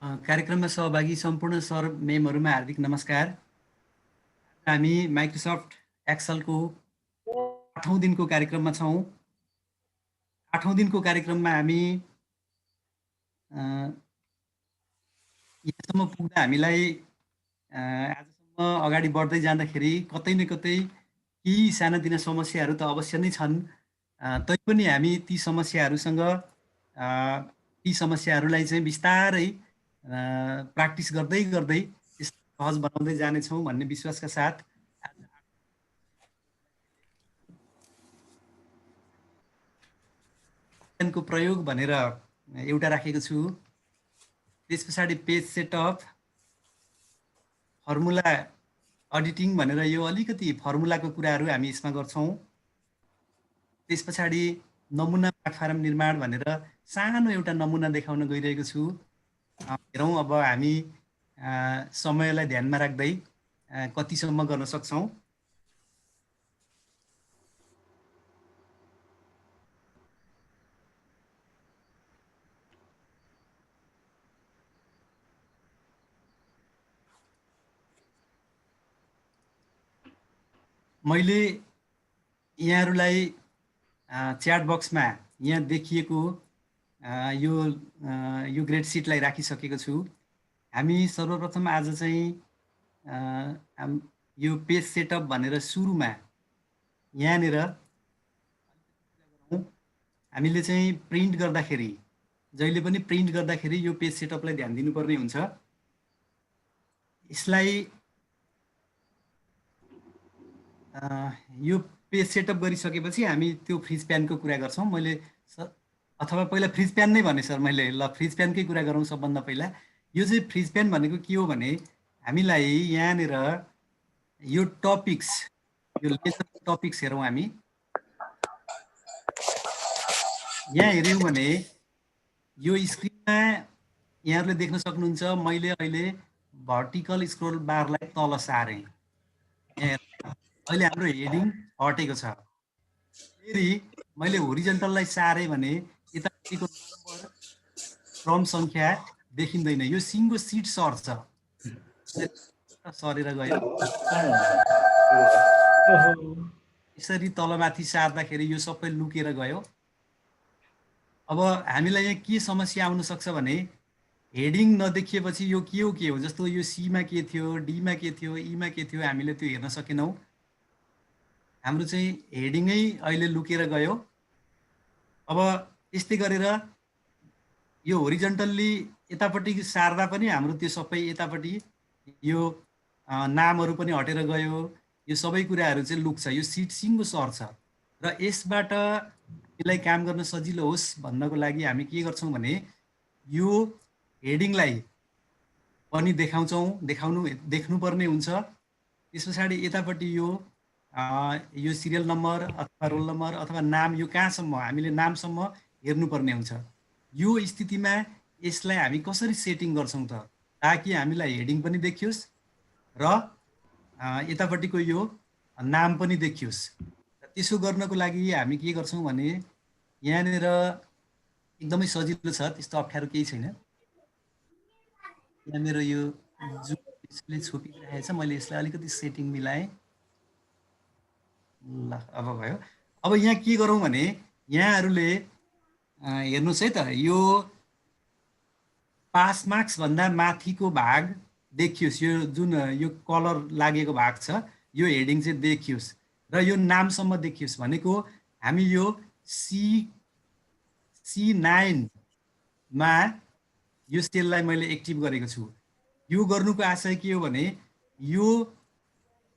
कार्यक्रममा सहभागी सम्पूर्ण सर मेमहरुमा हार्दिक नमस्कार। हामी माइक्रोसफ्ट एक्सेलको 8औं दिनको कार्यक्रममा छौं। 8औं दिनको कार्यक्रममा हामी यहाँसम्म पुग्दा हामीलाई आजसम्म अगाडि बढ्दै जाँदाखेरि कतै न कतै केही सानातिना समस्याहरू त अवश्य नै छन्। तैपनि हामी ती समस्याहरूलाई चाहिँ बिस्तारै प्र्याक्टिस गर्दै गर्दै सहज बनाउँदै जानेछौँ भन्ने विश्वासका साथ को प्रयोग भनेर एउटा राखेको छु। त्यस पछाडि पेज सेटअप, फर्मुला एडिटिङ भनेर यो अलिकति फर्मुलाको कुराहरू हामी यसमा गर्छौँ। त्यस पछाडि नमुना प्लेटफर्म निर्माण भनेर सानो एउटा नमुना देखाउन गइरहेको छु। हेरौँ अब हामी समयलाई ध्यानमा राख्दै कतिसम्म गर्न सक्छौँ। मैले यहाँहरूलाई च्याट बक्समा यहाँ देखिएको यो ग्रेड सिटलाई राखिसकेको छु। हामी सर्वप्रथम आज चाहिँ यो पेज सेटअप भनेर सुरुमा यहाँनिर हामीले चाहिँ प्रिन्ट गर्दाखेरि जहिले पनि प्रिन्ट गर्दाखेरि यो पेज सेटअपलाई ध्यान दिनुपर्ने हुन्छ। यसलाई यो पेज सेटअप गरिसकेपछि हामी त्यो फ्रिज प्यानको कुरा गर्छौँ। मैले अथवा पहिला फ्रिज प्यान नै भने सर मैले, ल फ्रिज प्यानकै कुरा गरौँ सबभन्दा पहिला। यो चाहिँ फ्रिज प्यान भनेको के हो भने हामीलाई यहाँनिर यो टपिक्स, यो लेसन टपिक्स हेरौँ हामी। यहाँ हेऱ्यौँ भने यो स्क्रिनमा यहाँहरूले देख्न सक्नुहुन्छ मैले अहिले भर्टिकल स्क्रोल बारलाई तल सारेँ। अहिले हाम्रो हेडिङ हटेको छ। फेरि मैले होरिजन्टललाई सारेँ भने यतापट्टिको नम्बर क्रम सङ्ख्या देखिँदैन। यो सिङ्गो सिट सर्छ, सरेर गयो। यसरी तलमाथि सार्दाखेरि यो सबै लुकेर गयो। अब हामीलाई यहाँ के समस्या आउन सक्छ भने हेडिङ नदेखिएपछि यो के हो, जस्तो यो सीमा के थियो, डीमा के थियो, ईमा के थियो, हामीले त्यो हेर्न सकेनौँ। हाम्रो चाहिँ हेडिङै अहिले लुकेर गयो। अब यस्तै गरेर यो होरिजन्टल्ली यतापट्टि सार्दा पनि हाम्रो त्यो सबै यतापट्टि यो नामहरू पनि हटेर गयो। यो सबै कुराहरू चाहिँ लुक्छ, यो सिट सिङ्गो सर्छ। र यसबाट यसलाई काम गर्न सजिलो होस् भन्नको लागि हामी के गर्छौँ भने यो हेडिङलाई पनि देख्नुपर्ने हुन्छ। त्यस पछाडि यतापट्टि यो सिरियल नम्बर अथवा रोल नम्बर अथवा नाम यो कहाँसम्म हामीले नामसम्म हेर्नुपर्ने हुन्छ। यो स्थितिमा यसलाई हामी कसरी सेटिङ गर्छौँ त, ताकि हामीलाई हेडिङ पनि देखियोस् र यतापट्टिको यो नाम पनि देखियोस्। त्यसो गर्नको लागि हामी के गर्छौँ भने यहाँनिर एकदमै सजिलो छ, त्यस्तो अप्ठ्यारो केही छैन। यहाँ मेरो यो जुन डिस्प्ले छोपिरहेको छ, मैले यसलाई अलिकति सेटिङ मिलाएँ। ल अब भयो। अब यहाँ के गरौँ भने यहाँहरूले हेर्नुहोस् है त, यो पास मार्क्स भन्दा माथिको भाग देखियोस्। यो जुन यो कलर लागेको भाग छ यो हेडिङ चाहिँ देखियोस् र यो नामसम्म देखियोस् भनेको हामी यो C9 मा यो सेललाई मैले एक्टिभ गरेको छु। यो गर्नुको आशय के हो भने यो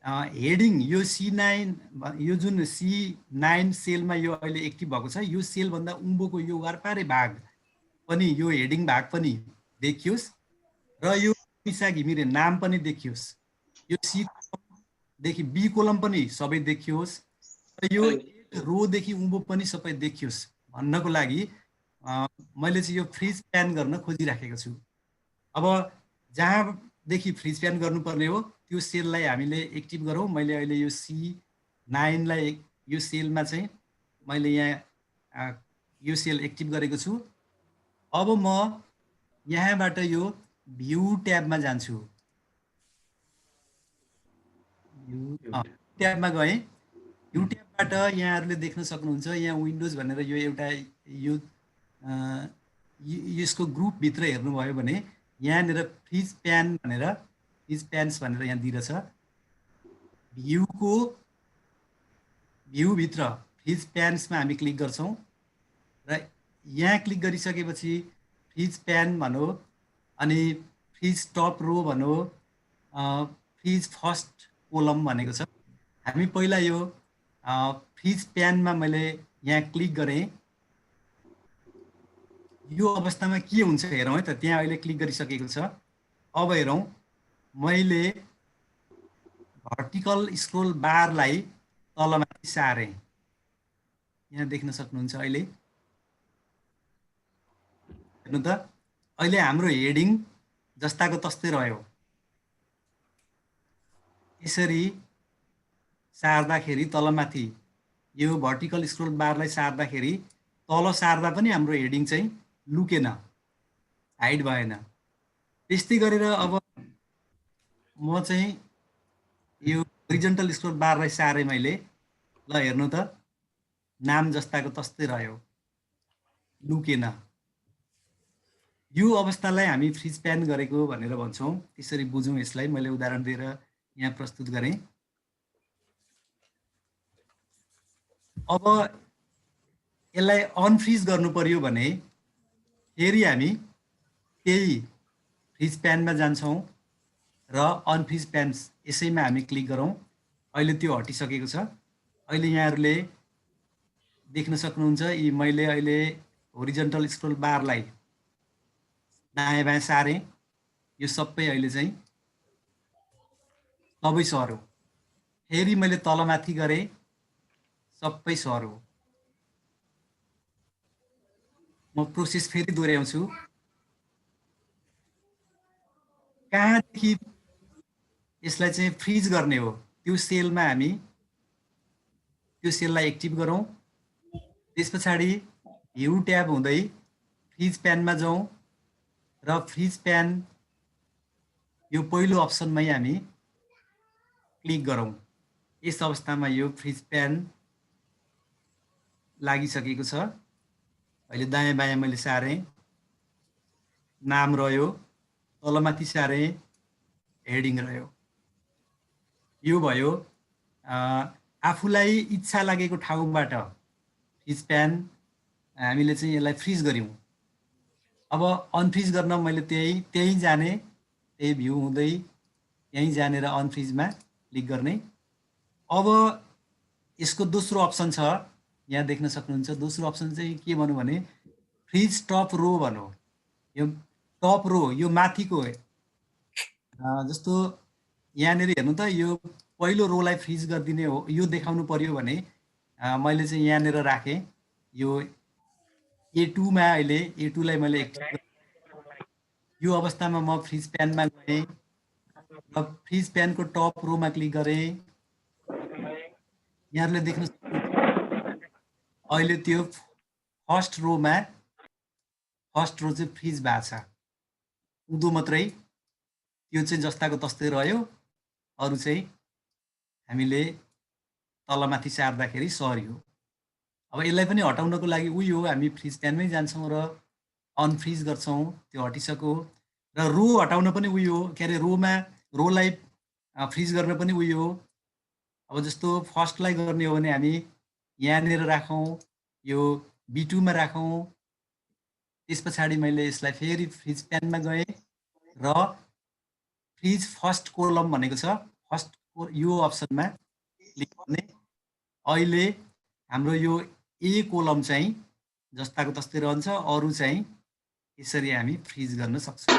हेडिङ यो C9, यो जुन C9 सेलमा यो अहिले एक्टिभ भएको छ, यो सेलभन्दा उँभोको यो वारपारे भाग पनि, यो हेडिङ भाग पनि देखियोस् र यो निशा घिमिरे नाम पनि देखियोस्। यो सी देखि बी कोलम पनि सबै देखियोस् र यो रोदेखि उँभो पनि सबै देखियोस् भन्नको लागि मैले चाहिँ यो फ्रिज प्यान गर्न खोजिराखेको छु। अब जहाँदेखि फ्रिज प्यान गर्नुपर्ने हो त्यो सेललाई हामीले एक्टिभ गरौँ। मैले अहिले यो C9लाई यो सेलमा चाहिँ मैले यहाँ यो सेल एक्टिभ गरेको छु। अब म यहाँबाट यो भ्यू ट्याबमा जान्छु। ट्याबमा गएँ। भ्यू ट्याबबाट यहाँहरूले देख्न सक्नुहुन्छ, यहाँ विन्डोज भनेर यो एउटा यो यसको ग्रुपभित्र हेर्नुभयो भने यहाँनिर फ्रिज प्यान भनेर फ्रिज प्यान्स भनेर यहाँ दिइरहेछ। भ्यूभित्र फ्रिज प्यान्समा हामी क्लिक गर्छौँ र यहाँ क्लिक गरिसकेपछि फ्रिज प्यान भनौँ, अनि फ्रिज टप रो भनौँ, फ्रिज फर्स्ट कोलम भनेको छ। हामी पहिला यो फ्रिज प्यानमा मैले यहाँ क्लिक गरेँ। यो अवस्थामा के हुन्छ हेरौँ है त। त्यहाँ अहिले क्लिक गरिसकेको छ। अब हेरौँ, मैले भर्टिकल स्क्रोल बारलाई तलमाथि सारेँ। यहाँ देख्न सक्नुहुन्छ अहिले। हेर्नु त, अहिले हाम्रो हेडिङ जस्ताको तस्तै रह्यो। यसरी सार्दाखेरि तलमाथि यो भर्टिकल स्क्रोल बारलाई सार्दाखेरि तल सार्दा पनि हाम्रो हेडिङ चाहिँ लुकेन, हाइड भएन। त्यस्तै गरेर अब म चाहिँ यो होरिजन्टल स्क्रोल बारलाई सारेँ मैले। ल हेर्नु त, नाम जस्ताको तस्तै रह्यो, लुकेन। यो अवस्थालाई हामी फ्रिज प्यान गरेको भनेर भन्छौँ। त्यसरी बुझौँ यसलाई। मैले उदाहरण दिएर यहाँ प्रस्तुत गरेँ। अब यसलाई अनफ्रिज गर्नु पर्यो भने फेरि हामी त्यही फ्रिज प्यानमा जान्छौँ र अनफ्रिज प्यान्स यसैमा हामी क्लिक गरौँ। अहिले त्यो हटिसकेको छ। अहिले यहाँहरूले देख्न सक्नुहुन्छ, यी मैले अहिले होरिजन्टल स्क्रोल बारलाई दायाँ बायाँ सारेँ। यो सबै अहिले चाहिँ सबै सर्यो। फेरि मैले तलमाथि गरेँ, सबै सर्यो। म प्रोसेस फेरि दोहोऱ्याउँछु। कहाँदेखि यसलाई चाहिँ फ्रिज गर्ने हो त्यो सेलमा हामी त्यो सेललाई एक्टिभ गरौँ। त्यस पछाडि भ्यू ट्याब हुँदै फ्रिज प्यानमा जाउँ र फ्रिज प्यान यो पहिलो अप्सनमै हामी क्लिक गरौँ। यस अवस्थामा यो फ्रिज प्यान लागिसकेको छ। अहिले दायाँ बायाँ मैले सारेँ, नाम रह्यो। तलमाथि सारेँ, हेडिङ रह्यो। यो भयो आफूलाई इच्छा लागेको ठाउँबाट फ्रिज प्यान हामीले चाहिँ यसलाई फ्रिज गऱ्यौँ। अब अनफ्रिज गर्न मैले त्यही जाने, त्यही भ्यू हुँदै यहीँ जानेर अनफ्रिजमा क्लिक गर्ने। अब यसको दोस्रो अप्सन छ, यहाँ देख्न सक्नुहुन्छ। दोस्रो अप्सन चाहिँ के भनौँ भने फ्रिज टप रो भनौँ। यो टप रो, यो माथिको जस्तो यहाँनिर हेर्नु त, यो पहिलो रोलाई फ्रिज गरिदिने हो, यो देखाउनु पर्यो भने मैले चाहिँ यहाँनिर राखेँ। यो A2मा अहिले A2लाई मैले यो अवस्थामा म फ्रिज प्यानमा गएँ र फ्रिज प्यानको टप रोमा क्लिक गरेँ। यहाँहरूले देख्न सक्नुहुन्छ अहिले त्यो फर्स्ट रोमा फर्स्ट रो चाहिँ फ्रिज भएको छ। उँधो मात्रै त्यो चाहिँ जस्ताको तस्तै रह्यो, अरू चाहिँ हामीले तलमाथि सार्दाखेरि सर्यो। अब यसलाई पनि हटाउनको लागि उही हो, हामी फ्रिज प्यानमै जान्छौँ र अनफ्रिज गर्छौँ। त्यो हटिसक्यो। र रो हटाउन पनि उही हो, के अरे रोलाई फ्रिज गर्न पनि उही हो। अब जस्तो फर्स्टलाई गर्ने हो भने हामी यहाँनिर राखौँ, यो B2मा राखौँ। त्यस पछाडि मैले यसलाई फेरि फ्रिज प्यानमा गएँ र फ्रिज फर्स्ट कोलम भनेको छ, फर्स्ट यो अप्सनमा क्लिक गर्ने। अहिले हाम्रो यो ए कोलम चाहिँ जस्ताको तस्तै रहन्छ, अरू चाहिँ यसरी हामी फ्रिज गर्न सक्छौँ।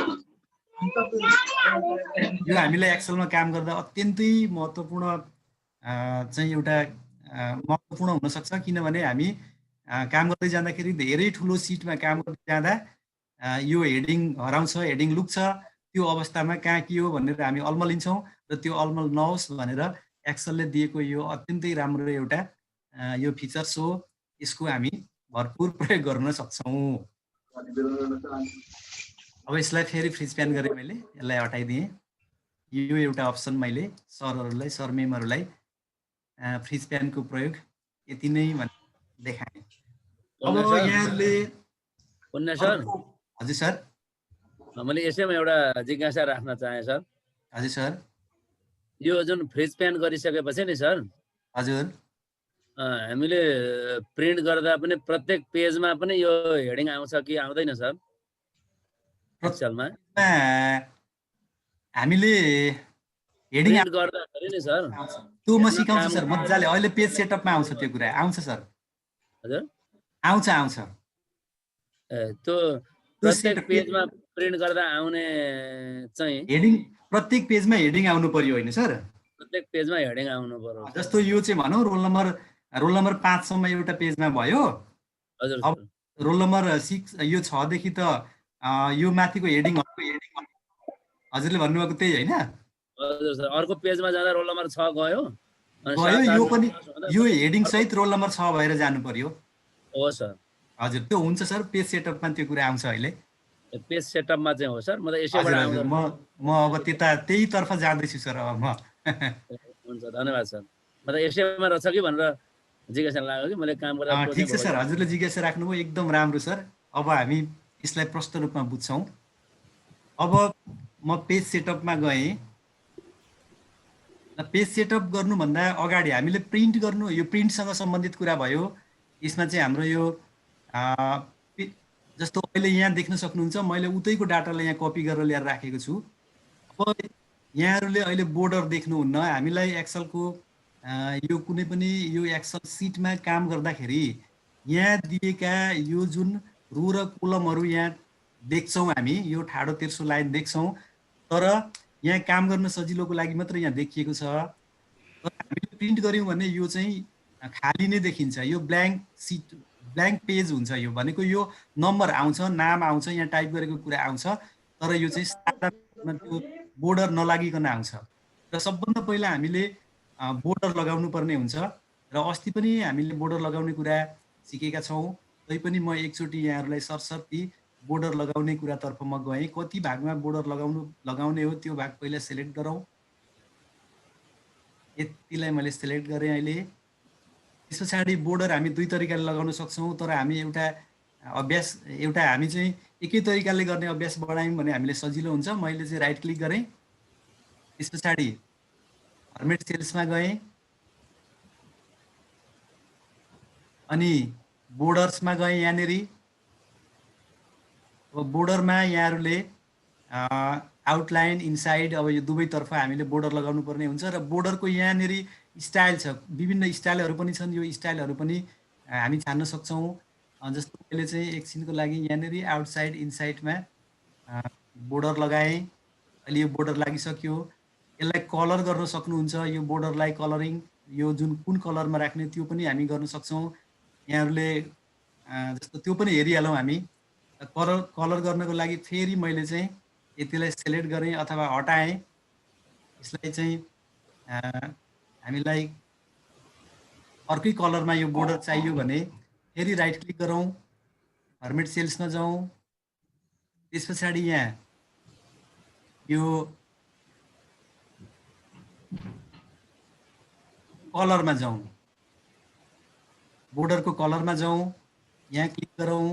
यो हामीलाई एक्सेलमा काम गर्दा अत्यन्तै महत्त्वपूर्ण चाहिँ एउटा महत्त्वपूर्ण हुनसक्छ। किनभने हामी काम गर्दै जाँदाखेरि धेरै ठुलो सिटमा काम गर्दै जाँदा यो हेडिङ हराउँछ, हेडिङ लुक्छ। त्यो अवस्थामा कहाँ के हो भनेर हामी अल्मलिन्छौँ र त्यो अल्मल नहोस् भनेर एक्सेलले दिएको यो अत्यन्तै राम्रो एउटा यो फिचर्स हो। यसको हामी भरपुर प्रयोग गर्न सक्छौँ। अब यसलाई फेरि फ्रिज प्यान गरेँ मैले, यसलाई हटाइदिएँ। यो एउटा अप्सन मैले सरहरूलाई सरमेमहरूलाई फ्रिज प्यानको प्रयोग यति नै देखाएँ। अब यहाँहरूले सर हजुर सर, मैले यसैमा एउटा जिज्ञासा राख्न चाहेँ सर। हजुर सर, यो जुन फ्रिज प्यान गरिसकेपछि नि सर, हजुर हामीले प्रिन्ट गर्दा पनि प्रत्येक पेजमा पनि यो हेडिङ आउँछ कि आउँदैन सर एक्सेलमा? हामीले हेडिङ गर्दाखेरि नि सर त्यो म सिकाउँछु सर मजाले। अहिले पेज सेटअपमा आउँछ त्यो कुरा, आउँछ सर। हजुर आउँछ त्यो प्रत्येक पेजमा प्रिन्ट गर्दा आउने चाहिँ हेडिङ प्रत्येक पेजमा हेडिङ आउनु पर्यो होइन सर? प्रत्येक पेजमा हेडिङ आउनु पर्यो। जस्तो यो चाहिँ भनौँ रोल नम्बर 5 सम्म एउटा पेजमा भयो। हजुर अब रोल नम्बर 6 यो 6 देखि त यो माथिको हेडिङ हजुरले भन्नुभएको त्यही होइन? हजुर सर, अर्को पेजमा जाँदा रोल नम्बर 6 गयो, यो पनि यो हेडिङ सहित रोल नम्बर 6 भएर जानु पर्यो। हो सर। हजुर त्यो हुन्छ सर, पेज सेटअपमा त्यो कुरा आउँछ अहिले। पेज सेटअपमा चाहिँ हो सर, म त यसैबाट आउँछ। म अब त्यही तर्फ जाँदैछु सर अब म। हुन्छ, धन्यवाद सर। म त यसैमा रहेछ कि भनेर जिज्ञासा लाग्यो कि मैले काम गर्दा। ठिक छ सर, हजुरले जिज्ञासा राख्नुभयो, एकदम राम्रो सर। अब हामी यसलाई प्रष्ट रूपमा बुझ्छौँ। अब म पेज सेटअपमा गएँ। पेज सेटअप गर्नुभन्दा अगाडि हामीले प्रिन्ट गर्नु, यो प्रिन्टसँग सम्बन्धित कुरा भयो। यसमा चाहिँ हाम्रो यो जस्तो अहिले यहाँ देख्न सक्नुहुन्छ, मैले उतैको डाटालाई यहाँ कपी गरेर ल्याएर राखेको छु। अब यहाँहरूले अहिले बोर्डर देख्नुहुन्न। हामीलाई एक्सलको यो कुनै पनि यो एक्सल सिटमा काम गर्दाखेरि यहाँ दिएका यो जुन रो र कोलमहरू यहाँ देख्छौँ हामी, यो ठाडो तेर्सो लाइन देख्छौँ, तर यहाँ काम गर्न सजिलोको लागि मात्र यहाँ देखिएको छ। तर हामीले प्रिन्ट गऱ्यौँ भने यो चाहिँ खाली नै देखिन्छ। यो ब्ल्याङ्क सिट, ब्ल्याङ्क पेज हुन्छ। यो भनेको यो नम्बर आउँछ, नाम आउँछ, यहाँ टाइप गरेको कुरा आउँछ, तर यो चाहिँ सादा त्यो बोर्डर नलागिकन आउँछ। र सबभन्दा पहिला हामीले बोर्डर लगाउनु पर्ने हुन्छ। र अस्ति पनि हामीले बोर्डर लगाउने कुरा सिकेका छौँ। तैपनि म एकचोटि यहाँहरूलाई सरसर्ती बोर्डर लगाउने कुरातर्फ म गएँ। कति भागमा बोर्डर लगाउने हो त्यो भाग पहिला सेलेक्ट गरौँ। यतिलाई मैले सेलेक्ट गरेँ अहिले। त्यस पछाडि बोर्डर हामी दुई तरिकाले लगाउन सक्छौँ, तर हामी एउटा हामी चाहिँ एकै तरिकाले गर्ने अभ्यास बढायौँ भने हामीले सजिलो हुन्छ। मैले चाहिँ राइट क्लिक गरेँ, त्यस पछाडि फर्मेट सेल्समा गएँ, अनि बोर्डर्समा गएँ यहाँनिर। अब बोर्डरमा यहाँहरूले आउटलाइन, इनसाइड, अब यो दुवैतर्फ हामीले बोर्डर लगाउनु पर्ने हुन्छ। र बोर्डरको यहाँनिर स्टाइल छ, विभिन्न स्टाइलहरू पनि छन्। यो स्टाइलहरू पनि हामी छान्न सक्छौँ। जस्तो मैले चाहिँ एकछिनको लागि यहाँनिर आउटसाइड इनसाइडमा बोर्डर लगाएँ। अहिले यो बोर्डर लागिसक्यो। यसलाई कलर गर्न सक्नुहुन्छ। यो बोर्डरलाई कलरिङ, यो जुन कुन कलरमा राख्ने त्यो पनि हामी गर्न सक्छौँ। यहाँहरूले जस्तो त्यो पनि हेरिहालौँ हामी। कलर गर्नको लागि फेरि मैले चाहिँ यतिलाई सेलेक्ट गरेँ अथवा हटाएँ। यसलाई चाहिँ हामीलाई अर्कै कलरमा यो बोर्डर चाहियो भने फेरि राइट क्लिक गरौँ, फर्मेट सेल्समा जाउँ, त्यस पछाडि यहाँ यो कलरमा जाउँ, बोर्डरको कलरमा जाउँ, यहाँ क्लिक गरौँ।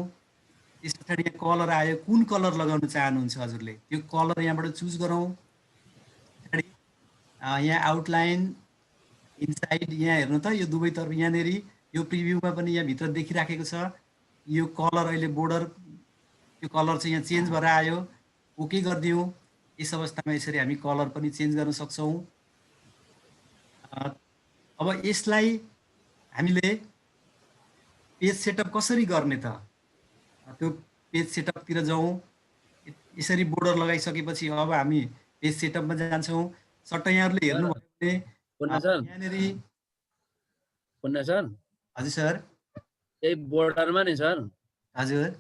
त्यस पछाडि यहाँ कलर आयो, कुन कलर लगाउन चाहनुहुन्छ हजुरले त्यो कलर यहाँबाट चुज गरौँ। पछाडि यहाँ आउटलाइन, इनसाइड, यहाँ हेर्नु त यो दुवैतर्फ यहाँनिर यो प्रिभ्यूमा पनि यहाँ भित्र देखिराखेको छ। यो कलर अहिले बोर्डर, त्यो कलर चाहिँ यहाँ चेन्ज भएर आयो। ओके गरिदिउँ। यस अवस्थामा यसरी हामी कलर पनि चेन्ज गर्न सक्छौँ। अब यसलाई हामीले पेज सेटअप कसरी गर्ने त? त्यो पेज सेटअपतिर जाउँ। यसरी बोर्डर लगाइसकेपछि अब हामी पेज सेटअपमा जान्छौँ। सट्ट यहाँहरूले हेर्नुभयो भने यहाँनिर सर, हजुर सर, यही बोर्डरमा नि सर, हजुर,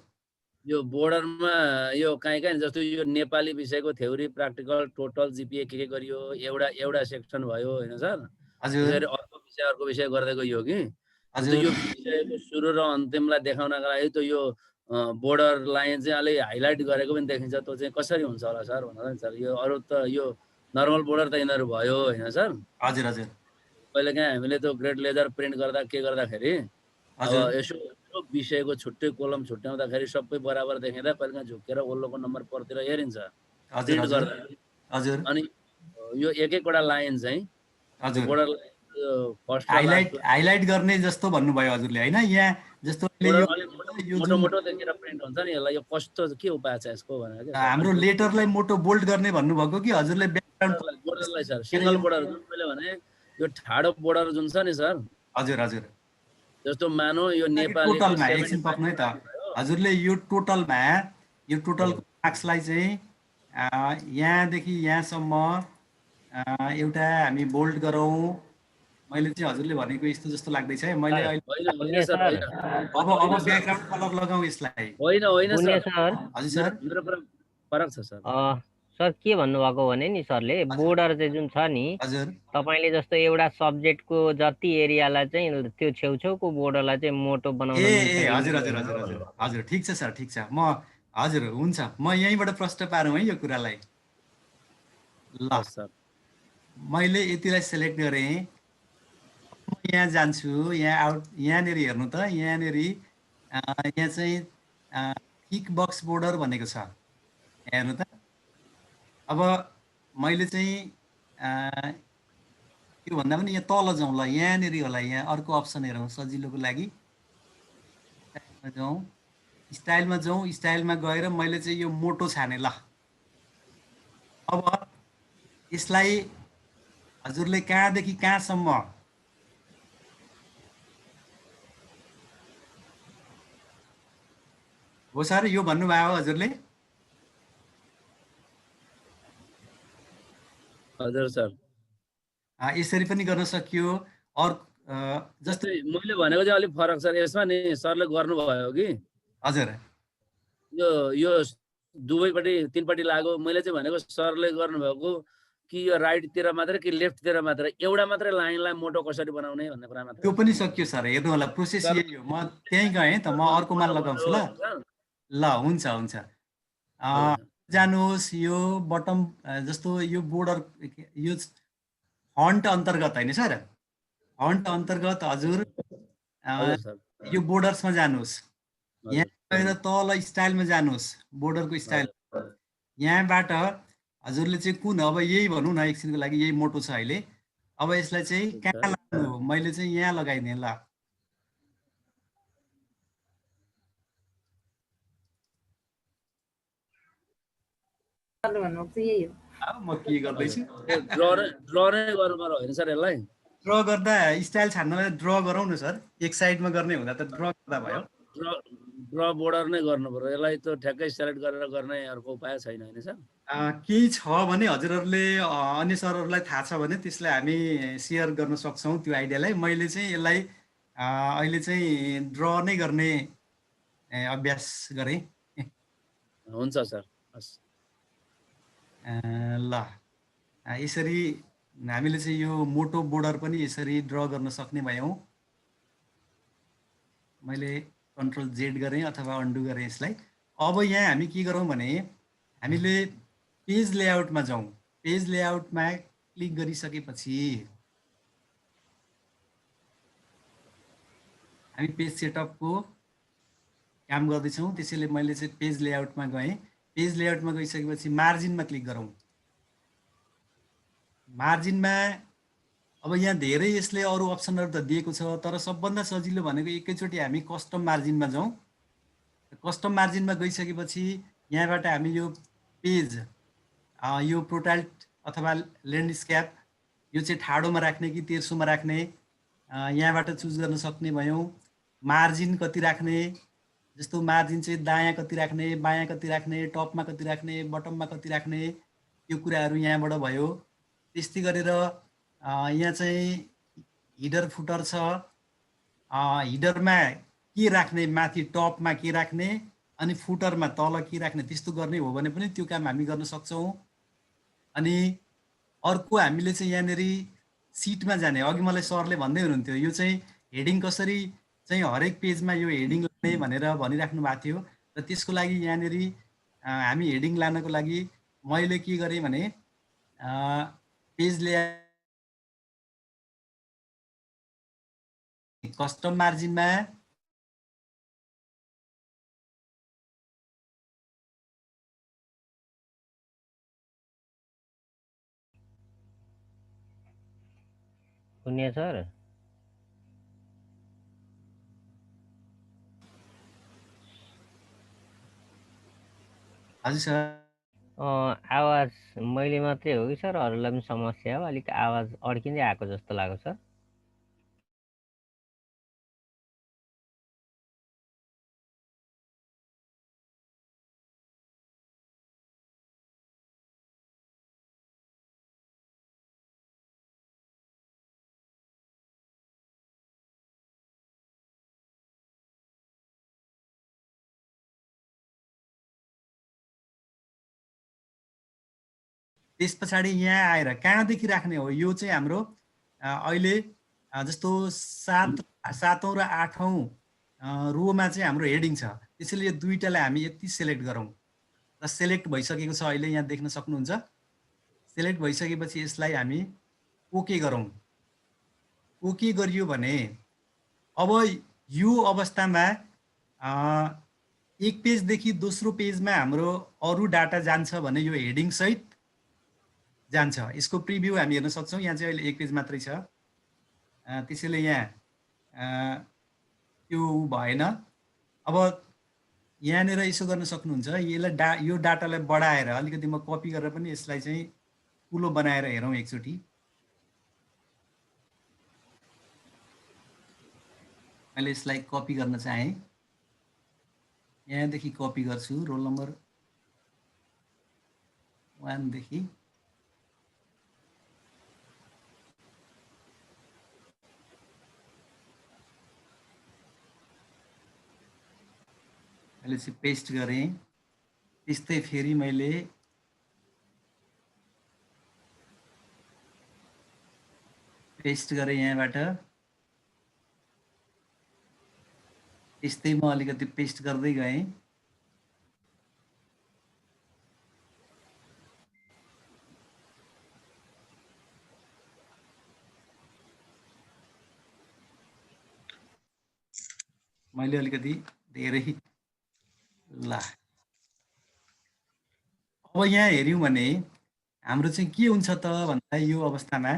यो बोर्डरमा यो कहीँ जस्तो यो नेपाली विषयको थ्योरी, प्र्याक्टिकल, टोटल, जिपिए के गरियो, एउटा सेक्सन भयो होइन सर? त्यसरी अर्को विषय गर्दै गइयो कि? यो विषयको सुरु र अन्तिमलाई देखाउनका लागि त यो बोर्डर लाइन चाहिँ अलि हाइलाइट गरेको पनि देखिन्छ, त्यो चाहिँ कसरी हुन्छ होला सर भनेर नि सर। यो अरू त यो नर्मल बोर्डर त यिनीहरू भयो होइन सर। हजुर हजुर कहिलेकाहीँ हामीले त्यो ग्रेड लेजर प्रिन्ट गर्दा के गर्दाखेरि अब हजुर यसो विषयको छुट्टै कोलम छुट्याउँदाखेरि सबै बराबर देखिँदा कहिलेकाहीँ झुकेर ओल्लोको नम्बर परतिर हेरिन्छ हजुर प्रिन्ट हजुर गर्दा। हजुर अनि यो एक एकवटा लाइन चाहिँ हजुर बोर्डर फर्स्ट र लास्ट हाइलाइट गर्ने जस्तो भन्नुभयो हजुरले होइन। यहाँ जस्तो अहिले बोर्डर यो अलिक यो मोटो जुन मोटो देखेर प्रिन्ट हुन्छ नि, यसलाई यो कस्तो के उपाय छ यसको भनेर क्या सर। हाम्रो लेटरलाई मोटो बोल्ड गर्ने भन्नुभएको कि हजुरले ब्याकग्राउन्ड बोर्डरलाई सर सिङ्गल बोर्डर जुन मैले भने यो ठाडो बोर्डर जुन छ नि सर, हजुर हजुर जस्तो मानौ यो नेपाली टोटलमा एकछिन पक्नु है त हजुरले यो टोटलमा यो टोटलको मार्क्सलाई चाहिँ यहाँदेखि यहाँसम्म एउटा हामी बोल्ड गरौँ। मैले चाहिँ हजुरले भनेको यस्तो जस्तो लाग्दैछ है। मैले होइन सर होइन अब ब्याकग्राउन्ड कलर लगाउँ यसलाई। होइन सर हजुर सर मेरो कुरा फरक छ सर। सर के भन्नुभएको भने नि सरले बोर्डर चाहिँ जुन छ नि हजुर तपाईले जस्तो एउटा सब्जेक्टको जति एरियालाई चाहिँ त्यो छेउछेउको बोर्डरलाई चाहिँ मोटो बनाउन ए हजुर हजुर हजुर हजुर हजुर ठिक छ सर ठिक छ। म हजुर हुन्छ म यहीँबाट प्रश्न पारौँ है यो कुरालाई। ल सर मैले यतिलाई सेलेक्ट गरेँ, म यहाँ जान्छु, यहाँनिर हेर्नु त, यहाँनिर यहाँ चाहिँ थिक बक्स बोर्डर भनेको छ, हेर्नु त। अब मैले चाहिँ त्यो भन्दा पनि यहाँ तल जाउँ ल, यहाँनिर होला, यहाँ अर्को अप्सन हेरौँ सजिलोको लागि। स्टाइलमा जाउँ, स्टाइलमा गएर मैले चाहिँ यो मोटो छाने ल। अब यसलाई हजुरले कहाँदेखि कहाँसम्म हो सर यो भन्नुभयो हजुरले? हजुर सर यसरी पनि गर्न सकियो। जस्तै मैले भनेको चाहिँ अलिक फरक सर। यसमा नि सरले गर्नुभयो कि हजुर यो दुवैपट्टि तीनपट्टि लाग्यो। मैले चाहिँ भनेको सरले गर्नुभएको कि यो राइटतिर मात्रै कि लेफ्टतिर मात्रै, एउटा मात्रै लाइनलाई मोटो कसरी बनाउने भन्ने कुरा मात्रै। त्यो पनि सकियो सर, हेर्नु होला प्रोसेस यही हो। म त्यहीँ गएँ त, म अर्कोमा लगाउँछु ल। ल हुन्छ हुन्छ। जानुहोस् यो बटम जस्तो यो बोर्डर यो फन्ट अन्तर्गत होइन सर, फन्ट अन्तर्गत हजुर यो बोर्डर्समा जानुहोस्। यहाँ गएर तल स्टाइलमा जानुहोस्, बोर्डरको स्टाइल। यहाँबाट हजुरले चाहिँ कुन, अब यही भनौँ न एकछिनको लागि, यही मोटो छ अहिले। अब यसलाई चाहिँ कहाँ लाग्नु हो? मैले चाहिँ यहाँ लगाइदिएँ ल। म के गर्दैछु? ड्र नै गर्नु होइन सर यसलाई? ड्र गर्दा स्टाइल छान्नलाई ड्र गरौँ न सर। एक साइडमा गर्ने हुँदा त ड्र गर्दा भयो। ड्र बोर्डर नै गर्नु पर्यो यसलाई, त ठ्याक्कै सेलेक्ट गरेर गर्ने अर्को उपाय छैन होइन सर? केही छ भने हजुरहरूले अन्य सरहरूलाई थाहा छ भने त्यसलाई हामी सेयर गर्न सक्छौँ त्यो आइडियालाई। मैले चाहिँ यसलाई अहिले चाहिँ ड्र नै गर्ने अभ्यास गरेँ। हुन्छ सर हस्। ल यसरी हामीले चाहिँ यो मोटो बोर्डर पनि यसरी ड्र गर्न सक्ने भयौँ। मैले कन्ट्रोल जेड गरेँ अथवा अन्डु गरेँ यसलाई। अब यहाँ हामी के गरौँ भने हामीले पेज लेआउटमा जाउँ। पेज लेआउटमा क्लिक गरिसकेपछि हामी पेज सेटअपको काम गर्दैछौँ, त्यसैले मैले चाहिँ पेज लेआउटमा गएँ। पेज लेआउटमा गइसकेपछि मार्जिनमा क्लिक गरौँ। मार्जिनमा अब यहाँ धेरै यसले अरू अप्सनहरू त दिएको छ, तर सबभन्दा सजिलो भनेको एकैचोटि हामी कस्टम मार्जिनमा जाउँ। कस्टम मार्जिनमा गइसकेपछि यहाँबाट हामी यो पेज यो प्रोटाइल्ट अथवा ल्यान्डस्केप यो चाहिँ ठाडोमा राख्ने कि तेर्सोमा राख्ने यहाँबाट चुज गर्न सक्ने भयौँ। मार्जिन कति राख्ने, जस्तो मार्जिन चाहिँ दायाँ कति राख्ने, बायाँ कति राख्ने, टपमा कति राख्ने, बटममा कति राख्ने, यो कुराहरू यहाँबाट भयो। त्यस्तै गरेर यहाँ चाहिँ हिडर फुटर छ। हिडरमा के राख्ने, माथि टपमा के राख्ने अनि फुटरमा तल के राख्ने, त्यस्तो गर्ने हो भने पनि त्यो काम हामी गर्न सक्छौँ। अनि अर्को हामीले चाहिँ यहाँनिर सिटमा जाने, अघि मलाई सरले भन्दै हुनुहुन्थ्यो यो चाहिँ हेडिङ कसरी चाहिँ हरेक पेजमा यो हेडिङ लाने भनेर भनिराख्नु भएको थियो। र त्यसको लागि यहाँनिर हामी हेडिङ लानको लागि मैले के गरेँ भने पेज लेआउट कस्टम मार्जिनमा पुण्य सर हजुर सर आवाज मैले मात्रै हो कि सर अरूलाई पनि समस्या हो अलिक आवाज अड्किँदै आएको जस्तो लाग्यो सर त्यस पछाडि यहाँ आएर कहाँदेखि राख्ने हो यो चाहिँ हाम्रो अहिले जस्तो सातौँ र 8औँ रोमा चाहिँ हाम्रो हेडिङ छ त्यसैले यो दुईटालाई हामी यति सेलेक्ट गरौँ र सेलेक्ट भइसकेको छ अहिले यहाँ देख्न सक्नुहुन्छ सेलेक्ट भइसकेपछि यसलाई हामी ओके गरौँ ओके गरियो भने अब यो अवस्थामा एक पेजदेखि दोस्रो पेजमा हाम्रो अरू डाटा जान्छ भने यो हेडिङ सहित जान्छ यसको प्रिभ्यू हामी हेर्न सक्छौँ यहाँ चाहिँ अहिले एक पेज मात्रै छ त्यसैले यहाँ त्यो भएन अब यहाँनिर यसो गर्न सक्नुहुन्छ यसलाई यो डाटालाई बढाएर अलिकति म कपी गरेर पनि यसलाई चाहिँ ठुलो बनाएर हेरौँ एकचोटि मैले यसलाई कपी गर्न चाहेँ यहाँदेखि कपी गर्छु रोल नम्बर 1 देखि मैले चाहिँ पेस्ट गरेँ त्यस्तै फेरि मैले पेस्ट गरेँ यहाँबाट त्यस्तै म अलिकति पेस्ट गर्दै गएँ मैले अलिकति धेरै ल अब यहाँ हेऱ्यौँ भने हाम्रो चाहिँ के हुन्छ त भन्दा यो अवस्थामा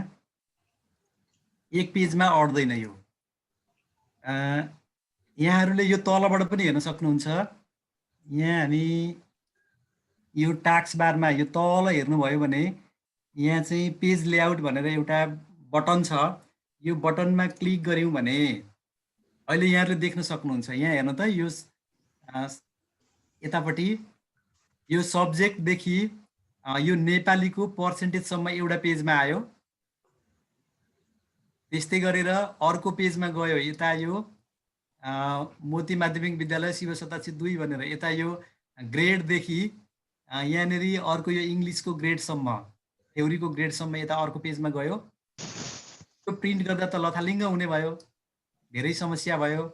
एक पेजमा अट्दैन यो यहाँहरूले यो तलबाट पनि हेर्न सक्नुहुन्छ यहाँ हामी यो टास्क बारमा यो तल हेर्नुभयो भने यहाँ चाहिँ पेज लेआउट भनेर एउटा बटन छ यो बटनमा क्लिक गऱ्यौँ भने अहिले यहाँहरूले देख्न सक्नुहुन्छ यहाँ हेर्नु त यो यतापट्टि यो सब्जेक्टदेखि यो नेपालीको पर्सेन्टेजसम्म एउटा पेजमा आयो त्यस्तै गरेर अर्को पेजमा गयो यता यो मोती माध्यमिक विद्यालय शिव शताब्दी 2 भनेर यता यो ग्रेडदेखि यहाँनिर अर्को यो इङ्ग्लिसको ग्रेडसम्म थ्योरीको ग्रेडसम्म यता अर्को पेजमा गयो यो प्रिन्ट गर्दा त लथालिङ्ग हुने भयो धेरै समस्या भयो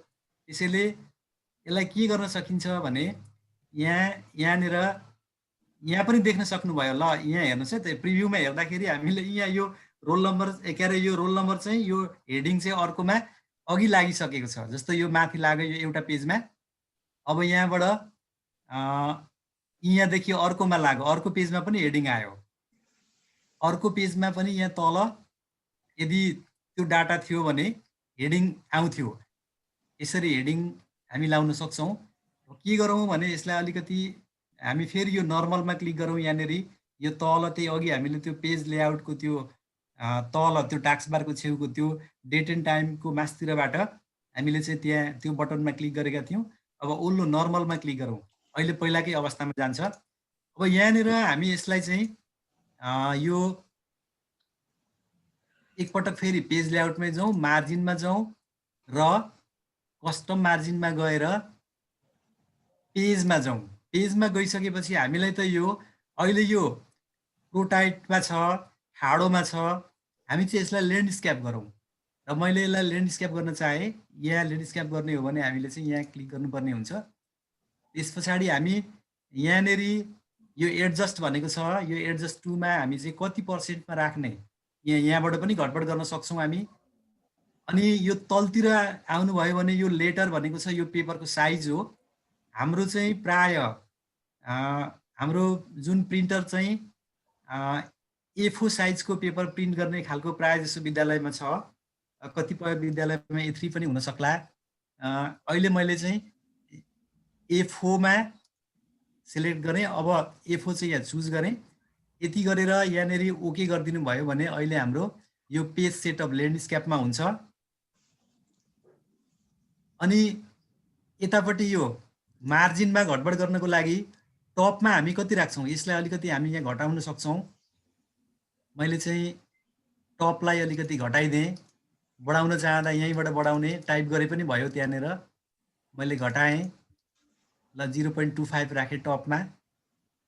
त्यसैले यसलाई के गर्न सकिन्छ भने यहाँनिर यहाँ पनि देख्न सक्नुभयो ल यहाँ हेर्नुहोस् है त प्रिभ्यूमा हेर्दाखेरि हामीले यहाँ यो रोल नम्बर के अरे यो रोल नम्बर चाहिँ यो हेडिङ चाहिँ अर्कोमा अघि लागिसकेको छ जस्तो यो माथि लाग्यो यो एउटा पेजमा अब यहाँबाट यहाँदेखि अर्कोमा लाग्यो अर्को पेजमा पनि हेडिङ आयो अर्को पेजमा पनि यहाँ तल यदि त्यो डाटा थियो भने हेडिङ आउँथ्यो यसरी हेडिङ हामी लाउन सक्छौँ के गरौँ भने यसलाई अलिकति हामी फेरि यो नर्मलमा क्लिक गरौँ यहाँनिर यो तल त्यही अघि हामीले त्यो पेज लेआउटको त्यो तल त्यो टास्क बारको छेउको त्यो डेट एन्ड टाइमको मास्तिरबाट हामीले चाहिँ त्यहाँ त्यो बटनमा क्लिक गरेका थियौँ अब ओल्लो नर्मलमा क्लिक गरौँ अहिले पहिलाकै अवस्थामा जान्छ अब यहाँनिर हामी यसलाई चाहिँ यो एकपटक फेरि पेज लेआउटमै जाउँ मार्जिनमा जाउँ र कस्टम मार्जिनमा गएर पेजमा जाउँ पेजमा गइसकेपछि हामीलाई त यो अहिले यो प्रोटाइटमा छ ठाडोमा छ हामी चाहिँ यसलाई ल्यान्डस्केप गरौँ र मैले यसलाई ल्यान्डस्केप गर्न चाहेँ यहाँ ल्यान्डस्केप गर्ने हो भने हामीले चाहिँ यहाँ क्लिक गर्नुपर्ने हुन्छ त्यस पछाडि हामी यहाँनेरि यो एडजस्ट भनेको छ, यो एडजस्ट 2 मा हामी चाहिँ कति पर्सेन्टमा राख्ने, यहाँबाट पनि घटबड गर्न सक्छौँ हामी। अनि यो तलतिर आउनुभयो भने यो लेटर भनेको छ यो पेपरको साइज हो। हाम्रो चाहिँ प्राय हाम्रो जुन प्रिन्टर चाहिँ A4 साइजको पेपर प्रिन्ट गर्ने खालको प्राय जसो विद्यालयमा छ, कतिपय विद्यालयमा A3 पनि हुन सक्ला। अहिले मैले चाहिँ A4 मा सिलेक्ट गरेँ। अब A4 चाहिँ यहाँ चुज गरेँ। यति गरेर यहाँनेरि ओके गरिदिनु भयो भने अहिले हाम्रो यो पेज सेटअप ल्यान्डस्केपमा हुन्छ। अनि यतापट्टि यो मार्जिनमा घटबड गर्नको लागि टपमा हामी कति राख्छौँ, यसलाई अलिकति हामी यहाँ घटाउन सक्छौँ। मैले चाहिँ टपलाई अलिकति घटाइदिएँ। बढाउन चाहँदा यहीँबाट बढाउने टाइप गरे पनि भयो, त्यहाँनिर मैले घटाएँ। ल 0.25 राखेँ टपमा।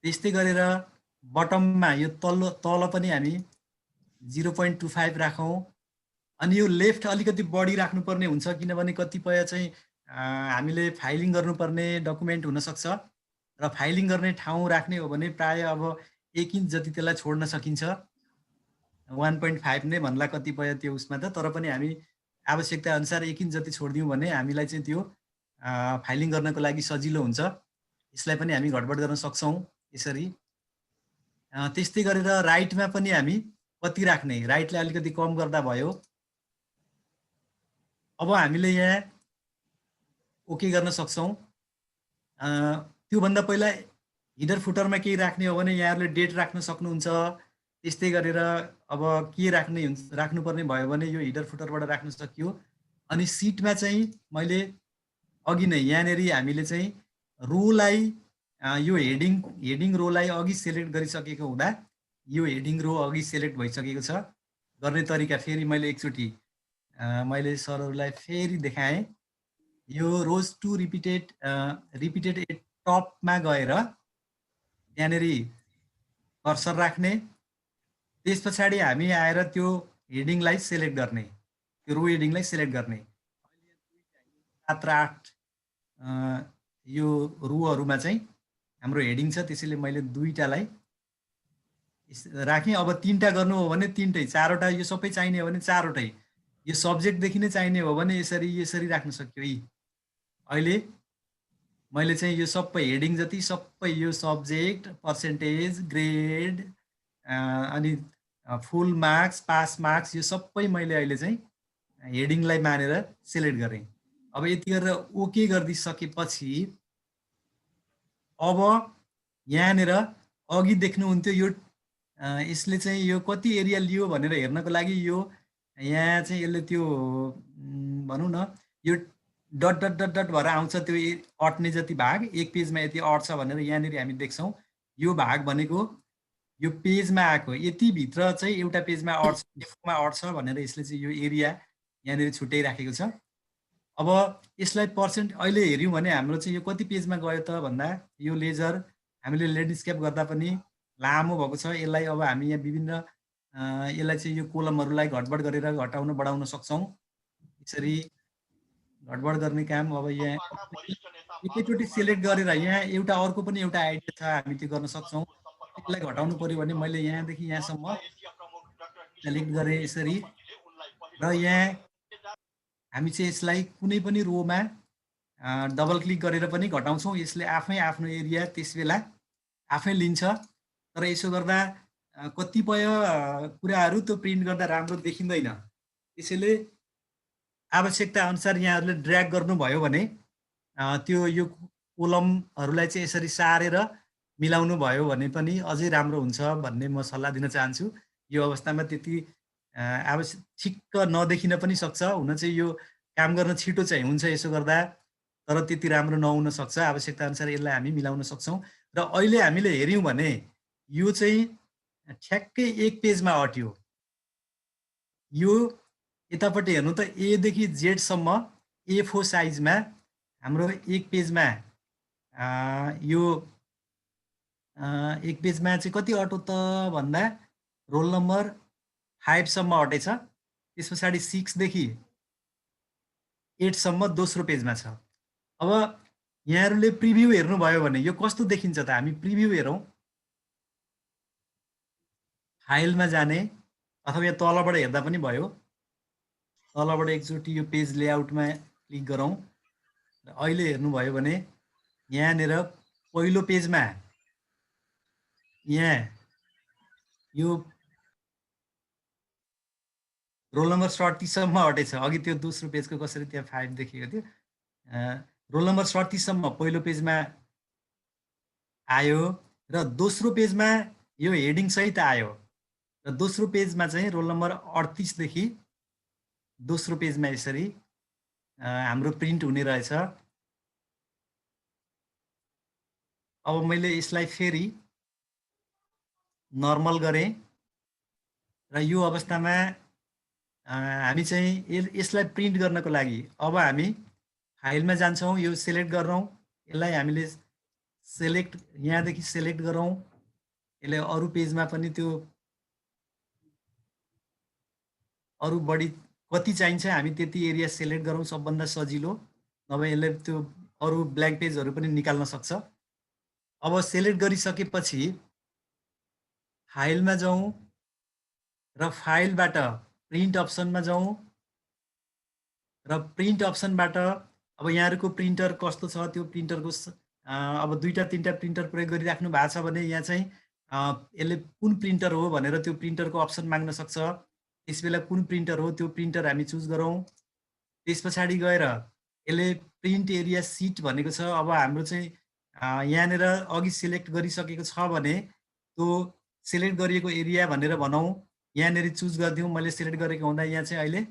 त्यस्तै गरेर बटममा यो तल पनि हामी 0.25 राखौँ। अनि यो लेफ्ट अलिकति बढी राख्नुपर्ने हुन्छ, किनभने कतिपय चाहिँ हामीले फाइलिङ गर्नुपर्ने डकुमेन्ट हुनसक्छ र फाइलिङ गर्ने ठाउँ राख्ने हो भने प्राय अब 1 इन्च जति त्यसलाई छोड्न सकिन्छ। 1.5 नै भन्ला कतिपय त्यो उसमा त, तर पनि हामी आवश्यकता अनुसार 1 इन्च जति छोडिदियौँ भने हामीलाई चाहिँ त्यो फाइलिङ गर्नको लागि सजिलो हुन्छ। यसलाई पनि हामी घटबड गर्न सक्छौँ यसरी। त्यस्तै गरेर राइटमा पनि हामी कति राख्ने, राइटलाई अलिकति कम गर्दा भयो। अब हामीले यहाँ ओके गर्न सक्छौँ। त्योभन्दा पहिला हिडर फुटरमा केही राख्ने हो भने यहाँहरूले डेट राख्न सक्नुहुन्छ। त्यस्तै गरेर अब के राख्नुपर्ने भयो भने यो हिडर फुटरबाट राख्न सकियो। अनि सिटमा चाहिँ मैले अघि नै यहाँनेरि हामीले चाहिँ रोलाई यो हेडिङ रोलाई अघि सेलेक्ट गरिसकेको हुँदा यो हेडिङ रो अघि सेलेक्ट भइसकेको छ। गर्ने तरिका फेरि मैले एकचोटि मैले सरहरूलाई फेरि देखाएँ। यो रोज 2 रिपिटेड एट टपमा गएर त्यहाँनेरि कर्सर राख्ने। त्यस पछाडि हामी आएर त्यो हेडिङलाई सेलेक्ट गर्ने, त्यो रो हेडिङलाई सेलेक्ट गर्ने। 7 र 8 यो रोहरूमा चाहिँ हाम्रो हेडिङ छ, त्यसैले मैले 2टालाई राखेँ। अब 3टा गर्नु हो भने 3टै, 4वटा यो सबै चाहिने हो भने 4वटै, यो सब्जेक्टदेखि नै चाहिने हो भने यसरी राख्न सक्यो। अहिले मैले चाहिँ यो सबै हेडिङ जति सबै यो सब्जेक्ट, पर्सेन्टेज, ग्रेड, अनि फुल मार्क्स, पास मार्क्स, यो सबै मैले अहिले चाहिँ हेडिङलाई मानेर सिलेक्ट गरेँ। अब यति गरेर ओके गरिदिसकेपछि अब यहाँनिर अघि देख्नुहुन्थ्यो यो यसले चाहिँ यो कति एरिया लियो भनेर हेर्नको लागि यो यहाँ चाहिँ यसले त्यो भनौँ न यो डट डट डट डट भएर आउँछ, त्यो अट्ने जति भाग एक पेजमा यति अट्छ भनेर यहाँनिर हामी देख्छौँ। यो भाग भनेको यो पेजमा आएको, यति भित्र चाहिँ एउटा पेजमा अट्छ, एफमा अट्छ भनेर यसले चाहिँ यो एरिया यहाँनिर छुट्याइराखेको छ। अब यसलाई पर्सेन्ट अहिले हेऱ्यौँ भने हाम्रो चाहिँ यो कति पेजमा गयो त भन्दा यो लेजर हामीले ल्यान्डस्केप गर्दा पनि लामो भएको छ। यसलाई अब हामी यहाँ विभिन्न यसलाई चाहिँ यो कोलमहरूलाई घटबड गरेर घटाउन बढाउन सक्छौँ। यसरी घटबड गर्ने काम अब यहाँ एकैचोटि सिलेक्ट गरेर यहाँ एउटा अर्को पनि एउटा आइडिया छ, हामी त्यो गर्न सक्छौँ। यसलाई घटाउनु पर्यो भने मैले यहाँदेखि यहाँसम्म सिलेक्ट गरेँ यसरी, र यहाँ हामी चाहिँ यसलाई कुनै पनि रोमा डबल क्लिक गरेर पनि घटाउँछौँ। यसले आफै आफ्नो एरिया त्यस बेला आफै लिन्छ। तर यसो गर्दा कतिपय कुराहरू त्यो प्रिन्ट गर्दा राम्रो देखिँदैन। त्यसैले आवश्यकता अनुसार यहाँहरूले ड्र्याग गर्नुभयो भने त्यो यो कोलमहरूलाई चाहिँ यसरी सारेर मिलाउनु भयो भने पनि अझै राम्रो हुन्छ भन्ने म सल्लाह दिन चाहन्छु। यो अवस्थामा त्यति आवश्यक ठिक्क नदेखिन पनि सक्छ, हुन चाहिँ यो काम गर्न छिटो चाहिँ हुन्छ यसो गर्दा, तर त्यति राम्रो नहुन सक्छ। आवश्यकता अनुसार यसलाई हामी मिलाउन सक्छौँ। र अहिले हामीले हेऱ्यौँ भने यो चाहिँ ठ्याक्कै एक पेजमा अट्यो। यो यतापट्टि हेर्नु त एदेखि जेडसम्म A4 साइजमा हाम्रो एक पेजमा यो एक पेजमा चाहिँ कति अटो त भन्दा रोल नम्बर 5 सम्म अटेछ। त्यस पछाडि 6 देखि 8 सम्म दोस्रो पेजमा छ। अब यहाँहरूले प्रिभ्यू हेर्नुभयो भने यो कस्तो देखिन्छ त? हामी प्रिभ्यू हेरौँ, फाइलमा जाने अथवा यहाँ तलबाट हेर्दा पनि भयो। तलबाट एकचोटि यो पेज लेआउटमा क्लिक गरौँ। अहिले हेर्नुभयो भने यहाँनिर पहिलो पेजमा यहाँ यो रोल नम्बर 37 सम्म हटेछ। अघि त्यो दोस्रो पेजको कसरी त्यहाँ 5 देखिएको थियो। रोल नम्बर 37 सम्म पहिलो पेजमा आयो र दोस्रो पेजमा यो हेडिङ सहित आयो र दोस्रो पेजमा चाहिँ रोल नम्बर 38 देखि दोस्रो पेजमा यसरी हाम्रो प्रिन्ट हुने रहेछ। अब मैले यसलाई फेरि नर्मल गरेँ र यो अवस्थामा हामी चाहिँ यसलाई प्रिन्ट गर्नको लागि अब हामी फाइलमा जान्छौँ, यो सिलेक्ट गरौँ, यसलाई हामीले सेलेक्ट यहाँदेखि सेलेक्ट गरौँ, यसले अरू पेजमा पनि त्यो अरू बढी कति चाहिन्छ हामी त्यति एरिया सेलेक्ट गरौँ, सबभन्दा सजिलो, नभए यसले त्यो अरू ब्ल्याङ्क पेजहरू पनि निकाल्न सक्छ। अब सेलेक्ट गरिसकेपछि फाइलमा जाउँ र फाइलबाट प्रिन्ट अप्सनमा जाउँ र प्रिन्ट अप्सनबाट अब यहाँहरूको प्रिन्टर कस्तो छ त्यो प्रिन्टरको अब 2-3टा प्रिन्टर प्रयोग गरिराख्नु भएको छ भने यहाँ चाहिँ यसले कुन प्रिन्टर हो भनेर त्यो प्रिन्टरको अप्सन माग्न सक्छ। त्यसबेला कुन प्रिन्टर हो त्यो प्रिन्टर हामी चुज गरौँ। त्यस पछाडि गएर यसले प्रिन्ट एरिया सिट भनेको छ। अब हाम्रो चाहिँ यहाँनिर अघि सिलेक्ट गरिसकेको छ भने त्यो सिलेक्ट गरिएको एरिया भनेर भनौँ, यहाँनिर चुज गरिदिउँ। मैले सिलेक्ट गरेको हुँदा यहाँ चाहिँ अहिले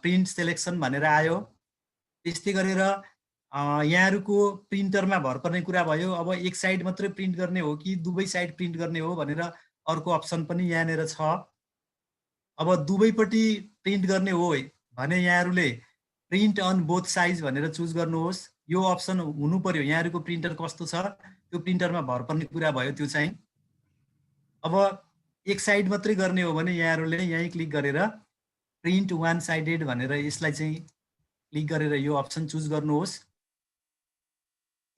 प्रिन्ट सेलेक्सन भनेर आयो। त्यस्तै गरेर यहाँहरूको प्रिन्टरमा भर पर्ने कुरा भयो। अब एक साइड मात्रै प्रिन्ट गर्ने हो कि दुवै साइड प्रिन्ट गर्ने हो भनेर अर्को अप्सन पनि यहाँनिर छ। अब दुवैपट्टि प्रिन्ट गर्ने हो भने यहाँहरूले प्रिन्ट अन बोथ साइज भनेर चुज गर्नुहोस्। यो अप्सन हुनु पर्यो। यहाँहरूको प्रिन्टर कस्तो छ त्यो प्रिन्टरमा भर पर्ने कुरा भयो त्यो चाहिँ। अब एक साइड मात्रै गर्ने हो भने यहाँहरूले यहीँ क्लिक गरेर प्रिन्ट वान साइडेड भनेर यसलाई चाहिँ क्लिक गरेर यो अप्सन चुज गर्नुहोस्।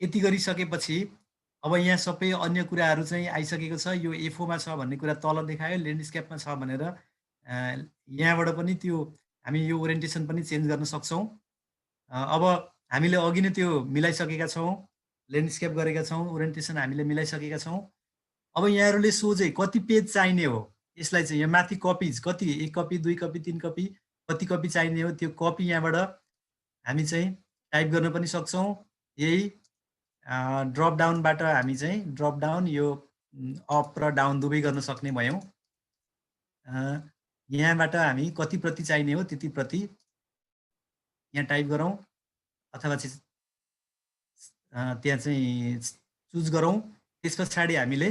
यति गरिसकेपछि अब यहाँ सबै अन्य कुराहरू चाहिँ आइसकेको छ। यो एफओमा छ भन्ने कुरा तल देखायो, ल्यान्डस्केपमा छ भनेर यहाँबाट पनि त्यो हामी यो ओरिएन्टेसन पनि चेन्ज गर्न सक्छौँ। अब हामीले अघि नै त्यो मिलाइसकेका छौँ, ल्यान्डस्केप गरेका छौँ, ओरिएन्टेसन हामीले मिलाइसकेका छौँ। अब यहाँहरूले सोझै कति पेज चाहिने हो यसलाई चाहिँ यहाँ माथि कपिज कति 1 कपी 2 कपी 3 कपी कति कपी चाहिने हो त्यो कपी यहाँबाट हामी चाहिँ टाइप गर्न पनि सक्छौँ। यही ड्रप डाउनबाट हामी चाहिँ ड्रप डाउन यो अप र डाउन दुवै गर्न सक्ने भयौँ। यहाँबाट हामी कति प्रति चाहिने हो त्यति प्रति यहाँ टाइप गरौँ अथवा चाहिँ त्यहाँ चाहिँ चुज गरौँ। त्यस पछाडि हामीले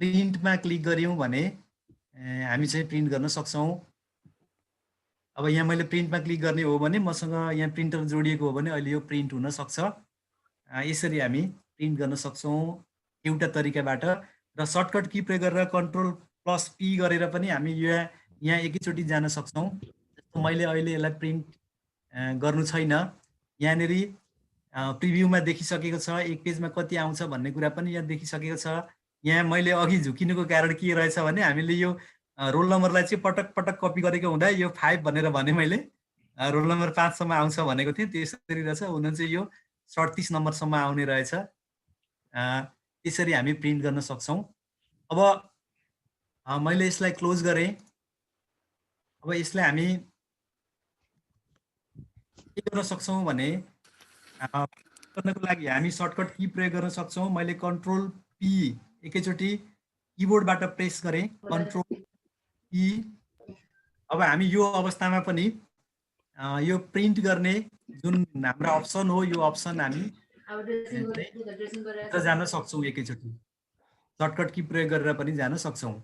प्रिन्टमा क्लिक गऱ्यौँ भने हामी चाहिँ प्रिन्ट गर्न सक्छौँ। अब यहाँ मैले प्रिन्टमा क्लिक गर्ने हो भने मसँग यहाँ प्रिन्टर जोडिएको हो भने अहिले यो प्रिन्ट हुन सक्छ। यसरी हामी प्रिन्ट गर्न सक्छौँ एउटा तरिकाबाट। र सर्टकट की प्रयोग गरेर Ctrl+P गरेर पनि हामी यहाँ एकैचोटि जान सक्छौँ। जस्तो मैले अहिले यसलाई प्रिन्ट गर्नु छैन, यहाँनिर प्रिभ्यूमा देखिसकेको छ एक पेजमा कति आउँछ भन्ने कुरा पनि यहाँ देखिसकेको छ। यहाँ मैले अघि झुकिनुको कारण के रहेछ भने हामीले यो रोल नम्बरलाई चाहिँ पटक पटक कपी गरेको हुँदा यो 5 भनेर भने मैले रोल नम्बर 5 सम्म आउँछ भनेको थिएँ। त्यसरी रहेछ, हुन चाहिँ यो 37 नम्बरसम्म आउने रहेछ। त्यसरी हामी प्रिन्ट गर्न सक्छौँ। अब मैले यसलाई क्लोज गरेँ। अब यसलाई हामी के गर्न सक्छौँ भने गर्नको लागि हामी सर्टकट की प्रयोग गर्न सक्छौँ। मैले Ctrl+P एकैचोटि किबोर्डबाट प्रेस गरेँ, Ctrl+P। अब हामी यो अवस्थामा पनि यो प्रिन्ट गर्ने जुन हाम्रो अप्सन हो यो अप्सन हामी जान सक्छौँ। एकैचोटि सर्टकट की प्रयोग गरेर पनि जान सक्छौँ।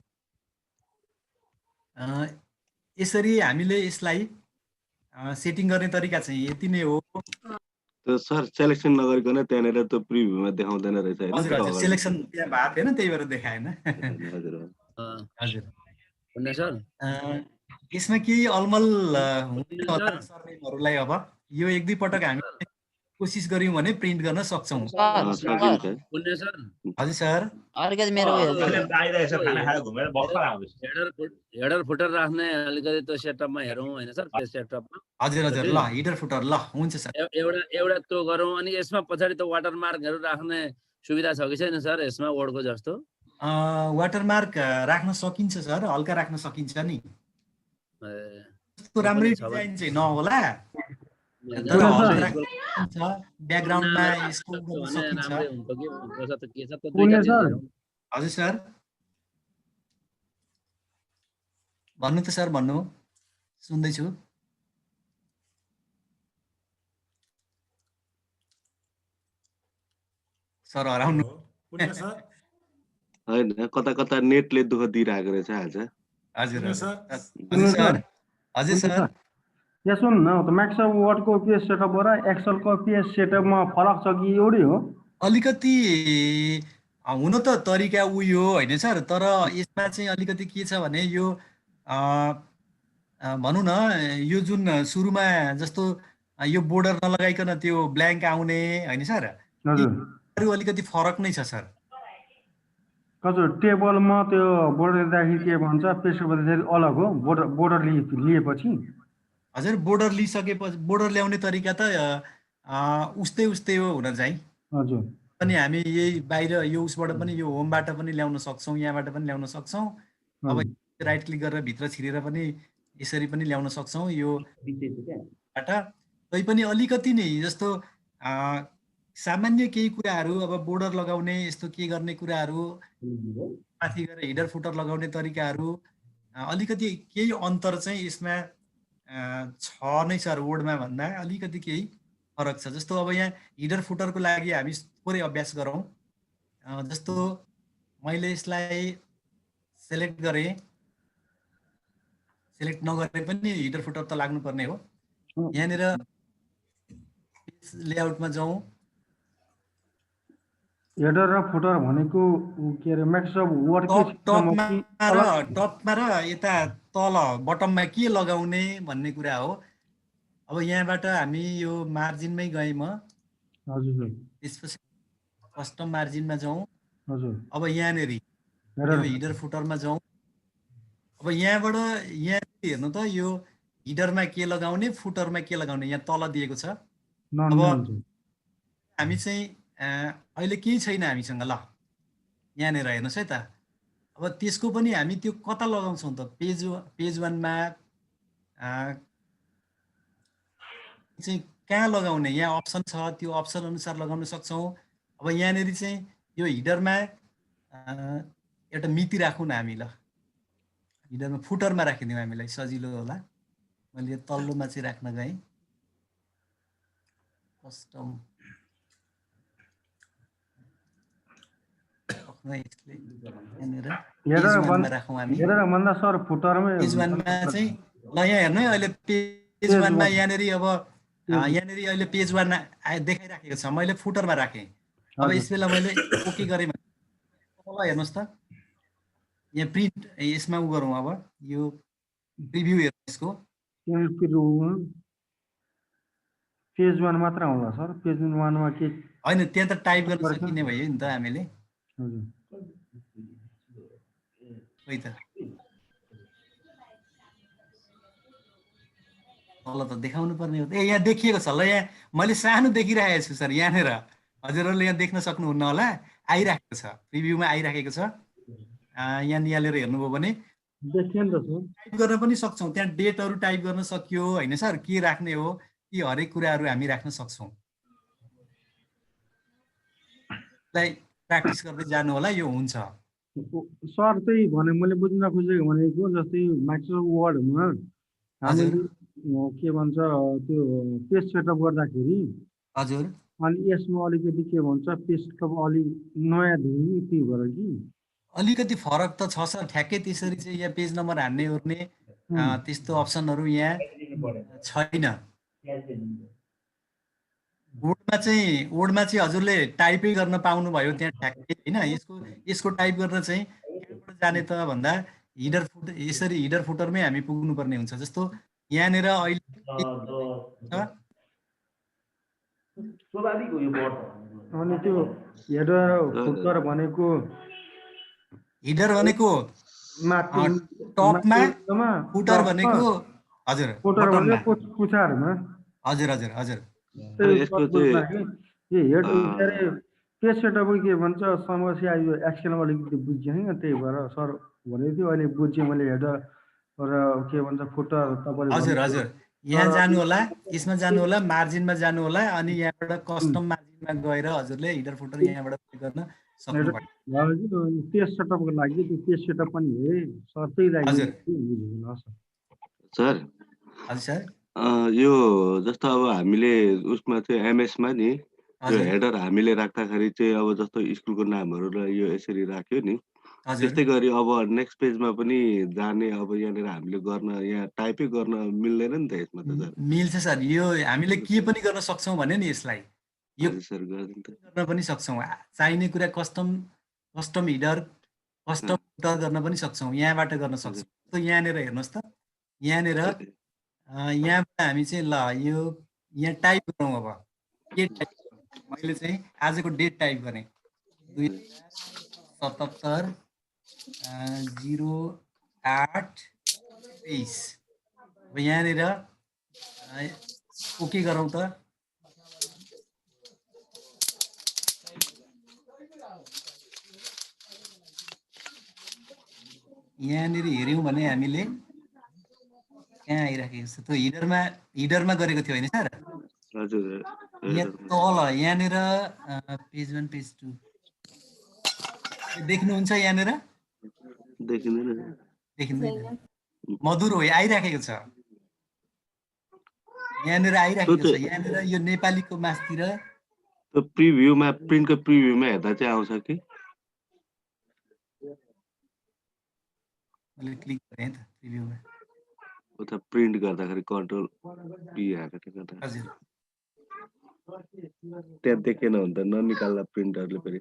यसरी हामीले यसलाई सेटिङ गर्ने तरिका चाहिँ यति नै हो। त्यो सर सेलेक्सन नगरिकन त्यहाँनिर त्यो प्रिभ्यूमा देखाउँदैन रहेछ हैन? हजुर, सेलेक्सन त्यहाँ भएको थिएन त्यही भएर देखाएन। हजुर हजुर हुन्न सर। यसमा केही अलमल हुँदैन होला सरनेमहरूलाई। अब यो 1-2 पटक हामी कोसिस गर्यौँ भने प्रिन्ट गर्न सक्छौँ। सकिन्छ। पुण्य सर हजुर सर। अलिकति मेरो उयो हेडर फुटर राख्ने अलिकति त्यो सेटअपमा हेरौँ होइन सर, पेज सेटअपमा हजुर हजुर ल हिडर फुटर ल हुन्छ सर। एउटा त्यो गरौँ। अनि यसमा पछाडि त्यो वाटरमार्कहरू राख्ने सुविधा छ कि छैन सर यसमा वर्डको जस्तो? वाटरमार्क राख्न सकिन्छ सर, हल्का राख्न सकिन्छ नि। राम्रै डिजाइन चाहिँ नहोला, तर ब्याकग्राउन्डमा यसको गर्न सकिन्छ। हजुर सर भन्नु त सर, भन्नु सुन्दैछु। सर हराउनु होइन, कता कता नेटले दुःख दिइरहेको रहेछ आज। हजुर सर। हजुर सर यहाँ सुन्नु न, माइक्रोसफ्ट वर्डको पेज सेटअप र एक्सेलको पेज सेटअपमा फरक छ कि एउटै हो? अलिकति हुन त तरिका उयो होइन सर, तर यसमा चाहिँ अलिकति के छ भने यो भनौँ न, यो जुन सुरुमा जस्तो यो बोर्डर नलगाइकन त्यो ब्ल्याङ्क आउने होइन सर, अलिकति फरक नै छ सर। हजुर, टेबलमा त्यो बोर्डर राखी के भन्छ, पेज अलग हो बोर्डर लिएपछि? हजुर, बोर्डर लिइसकेपछि बोर्डर ल्याउने तरिका त उस्तै हो हुन चाहिँ। हजुर, अनि हामी यही बाहिर यो उसबाट पनि, यो होमबाट पनि ल्याउन सक्छौँ, यहाँबाट पनि ल्याउन सक्छौँ। अब राइट क्लिक गरेर भित्र छिरेर पनि यसरी पनि ल्याउन सक्छौँ यो बाट। तैपनि अलिकति नै जस्तो सामान्य केही कुराहरू, अब बोर्डर लगाउने यस्तो के गर्ने कुराहरू, माथि गएर हिडर फुटर लगाउने तरिकाहरू अलिकति केही अन्तर चाहिँ यसमा छ नै सर। वर्डमा भन्दा अलिकति केही फरक छ। जस्तो अब यहाँ हिडर फुटरको लागि हामी थोरै अभ्यास गरौँ। जस्तो मैले यसलाई सेलेक्ट गरेँ, सेलेक्ट नगरे पनि हिडर फुटर त लाग्नुपर्ने हो। यहाँनिर लेआउटमा जाउँ। हेडर र फुटर भनेको के अरे माइक्रोसफ्ट वर्डको टपमा र यता तल बटममा के लगाउने भन्ने कुरा हो। अब यहाँबाट हामी यो मार्जिनमै गएँ म। हजुर, त्यसपछि कस्टम मार्जिनमा जाउँ। हजुर, अब यहाँनिर हिडर फुटरमा जाउँ। अब यहाँबाट यहाँ हेर्नु त, यो हिडरमा के लगाउने, फुटरमा के लगाउने यहाँ तल दिएको छ। अब हामी चाहिँ अहिले केही छैन हामीसँग। ल यहाँनिर हेर्नुहोस् है त। अब त्यसको पनि हामी त्यो कता लगाउँछौँ त, पेज 1मा चाहिँ कहाँ लगाउने, यहाँ अप्सन छ, त्यो अप्सन अनुसार लगाउन सक्छौँ। अब यहाँनिर चाहिँ यो हिडरमा एउटा मिति राखौँ न हामी। ल हिडरमा फुटरमा राखिदिउँ, हामीलाई सजिलो होला। मैले तल्लोमा चाहिँ राख्न गएँ, कस्टम भन्दा सर फुटरमै पेज 1मा चाहिँ ल यहाँ हेर्नु है, अहिले पेज 1मा यहाँनिर अब यहाँनिर अहिले पेज 1 देखाइराखेको छ, मैले फुटरमा राखेँ। अब यस बेला मैले ओके गरेँ भने तल हेर्नुहोस् त, यहाँ प्रिन्ट यसमा उ गरौँ। अब यो प्रिभ्यू हेर्नु, यसको पेज 1 मात्र आउँला सर। पेज 1मा के होइन, त्यहाँ त टाइप गर्न सकिने भयो नि त हामीले। खोइ त तल त देखाउनु पर्ने हो। यहाँ देखिएको छ ल, यहाँ मैले सानो देखिरहेको छु सर यहाँनिर। हजुरहरूले यहाँ देख्न सक्नुहुन्न होला, आइराखेको छ, प्रिभ्यूमा आइराखेको छ। यहाँ निहालेर हेर्नुभयो भने टाइप गर्न पनि सक्छौँ। त्यहाँ डेटहरू टाइप गर्न सकियो होइन सर, के राख्ने हो, ती हरेक कुराहरू हामी राख्न सक्छौँ। प्र्याक्टिस गर्दै जानु होला, यो हुन्छ सर। त्यही भने मैले बुझ्न खोजेको भनेको, जस्तै माइक्रोसफ्ट वर्डमा हामीले के भन्छ त्यो पेज सेटअप गर्दाखेरि, हजुर, अनि यसमा अलिकति के भन्छ पेज सेटअप अलिक नयाँ दिने, त्यही भएर कि अलिकति फरक त छ सर। ठ्याक्कै त्यसरी चाहिँ यहाँ पेज नम्बर हान्ने ओर्ने त्यस्तो अप्सनहरू यहाँ छैन। वर्डमा चाहिँ हजुरले टाइपै गर्न पाउनुभयो त्यहाँ ठ्याक्कै होइन। यसको टाइप गर्न चाहिँ कहाँबाट जाने त भन्दा यसरी हिडर फुटरमै हामी पुग्नुपर्ने हुन्छ। जस्तो यहाँनिर अहिले अनि त्यो हेडर फुटर भनेको हिडर भनेको माथि टपमा, माथिमा फुटर भनेको हजुर फुटर बटममा। भनेको पुछारमा हजुर हजुर हजुर त्यही यसको सर बुझ्दाखेरि यो हेड के अरे पेज सेटअपको के भन्छ समस्या यो एक्सेलमा अलिकति बुझेँ त्यही भएर सर भनेको थियो अहिले बुझेँ मैले हेडर र के भन्छ फुटर तपाईँले हजुर भन्नुभयो। हजुर यहाँ जानु होला, यसमा जानु होला, मार्जिनमा जानु होला, अनि यहाँबाट कस्टम मार्जिनमा गएर हजुरले हिडर फुटर यहाँबाट पे गर्न सक्नुभयो। पेज सेटअपको लागि त्यो पेज सेटअप पनि है सर त्यही लागि हजुर बुझ्नु सर। सर हजुर सर यो जस्तो अब हामीले उसमा चाहिँ एमएसमा नि यो हजुर हेडर हामीले राख्दाखेरि चाहिँ अब जस्तो स्कुलको नामहरूलाई यो यसरी राख्यो नि हजुर त्यस्तै गरी अब नेक्स्ट पेजमा पनि जाने अब यहाँनिर हामीले गर्न यहाँ टाइपै गर्न मिल्दैन नि त यसमा त सर। मिल्छ सर, यो हामीले के पनि गर्न सक्छौँ भने नि यसलाई यो हजुर सर गरिदिनु त। गर्न पनि सक्छौँ, चाहिने कुरा कस्टम हिडर कस्टम फुटर गर्न पनि सक्छौँ, यहाँबाट गर्न सक्छौँ। त यहाँनिर हेर्नुहोस् त, यहाँनिर यहाँबाट हामी चाहिँ ल यो यहाँ टाइप गरौँ। अब के टाइप गरौँ, मैले चाहिँ आजको डेट टाइप गरेँ 2077 08/23। अब यहाँनिर ओके गरौँ त। यहाँनिर हेऱ्यौँ भने हामीले कहाँ आइराखेको छ त्यो हिडरमा गरेको थियो होइन सर? हजुर यहाँ तल यहाँनिर पेज 1 पेज 2 देख्नुहुन्छ यहाँनिर? देखिँदैन। मधुर हो आइराखेको छ, यहाँनिर आइराखेको छ। यहाँनिर यो नेपालीको मासतिर त्यो प्रिभ्यूमा प्रिन्टको प्रिभ्यूमा हेर्दा चाहिँ आउँछ कि? मैले क्लिक गरेँ त प्रिभ्यूमा। उता प्रिन्ट गर्दाखेरि कन्ट्रोल पी हालेर गर्दा हजुर त्यहाँ देखेन भने त ननिकाल्दा प्रिन्टरले फेरि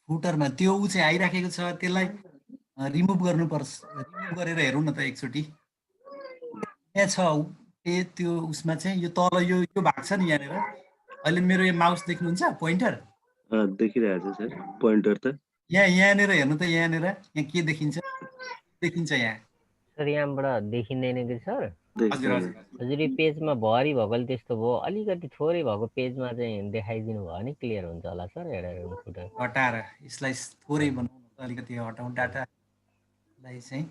फुटरमा त्यो ऊ चाहिँ आइराखेको छ, त्यसलाई रिमुभ गर्नुपर्छ। रिमुभ गरेर हेरौँ न त एकचोटि। यहाँ छ त्यो उसमा चाहिँ यो तल यो भाग छ नि यहाँनिर। अहिले मेरो यो माउस देख्नुहुन्छ पोइन्टर? देखिरहेको छ सर पोइन्टर त। यहाँनिर हेर्नु त, यहाँनिर यहाँ के देखिन्छ? देखिन्छ यहाँ सर यहाँबाट देखिँदैन कि सर? हजुर हजुर हजुर यो पेजमा भरि भएकोले त्यस्तो भयो, अलिकति थोरै भएको पेजमा चाहिँ देखाइदिनु भयो भने क्लियर हुन्छ होला सर हेडर फुटर। हटाएर यसलाई थोरै बनाउनु त अलिकति हटाउँ डाटालाई चाहिँ।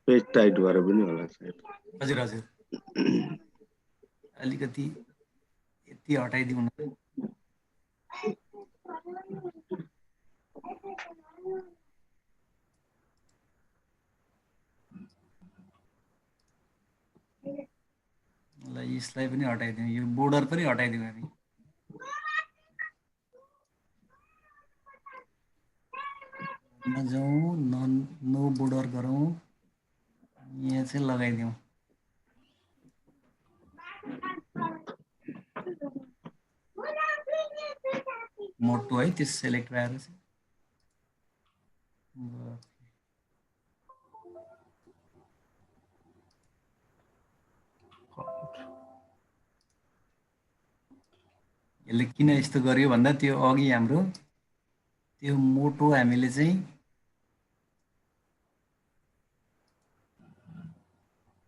पेज टाइट भएर पनि होला सायद। हजुर हजुर अलिकति यति हटाइदिउँ न। ल यसलाई पनि हटाइदिउँ, यो बोर्डर पनि हटाइदिउँ हामी। जाउँ नो बोर्डर गरौँ, यहाँ चाहिँ लगाइदिउँ। मोटो है त्यो सेलेक्ट भएर चाहिँ यसले किन यस्तो गर्यो भन्दा त्यो अघि हाम्रो त्यो मोटो हामीले चाहिँ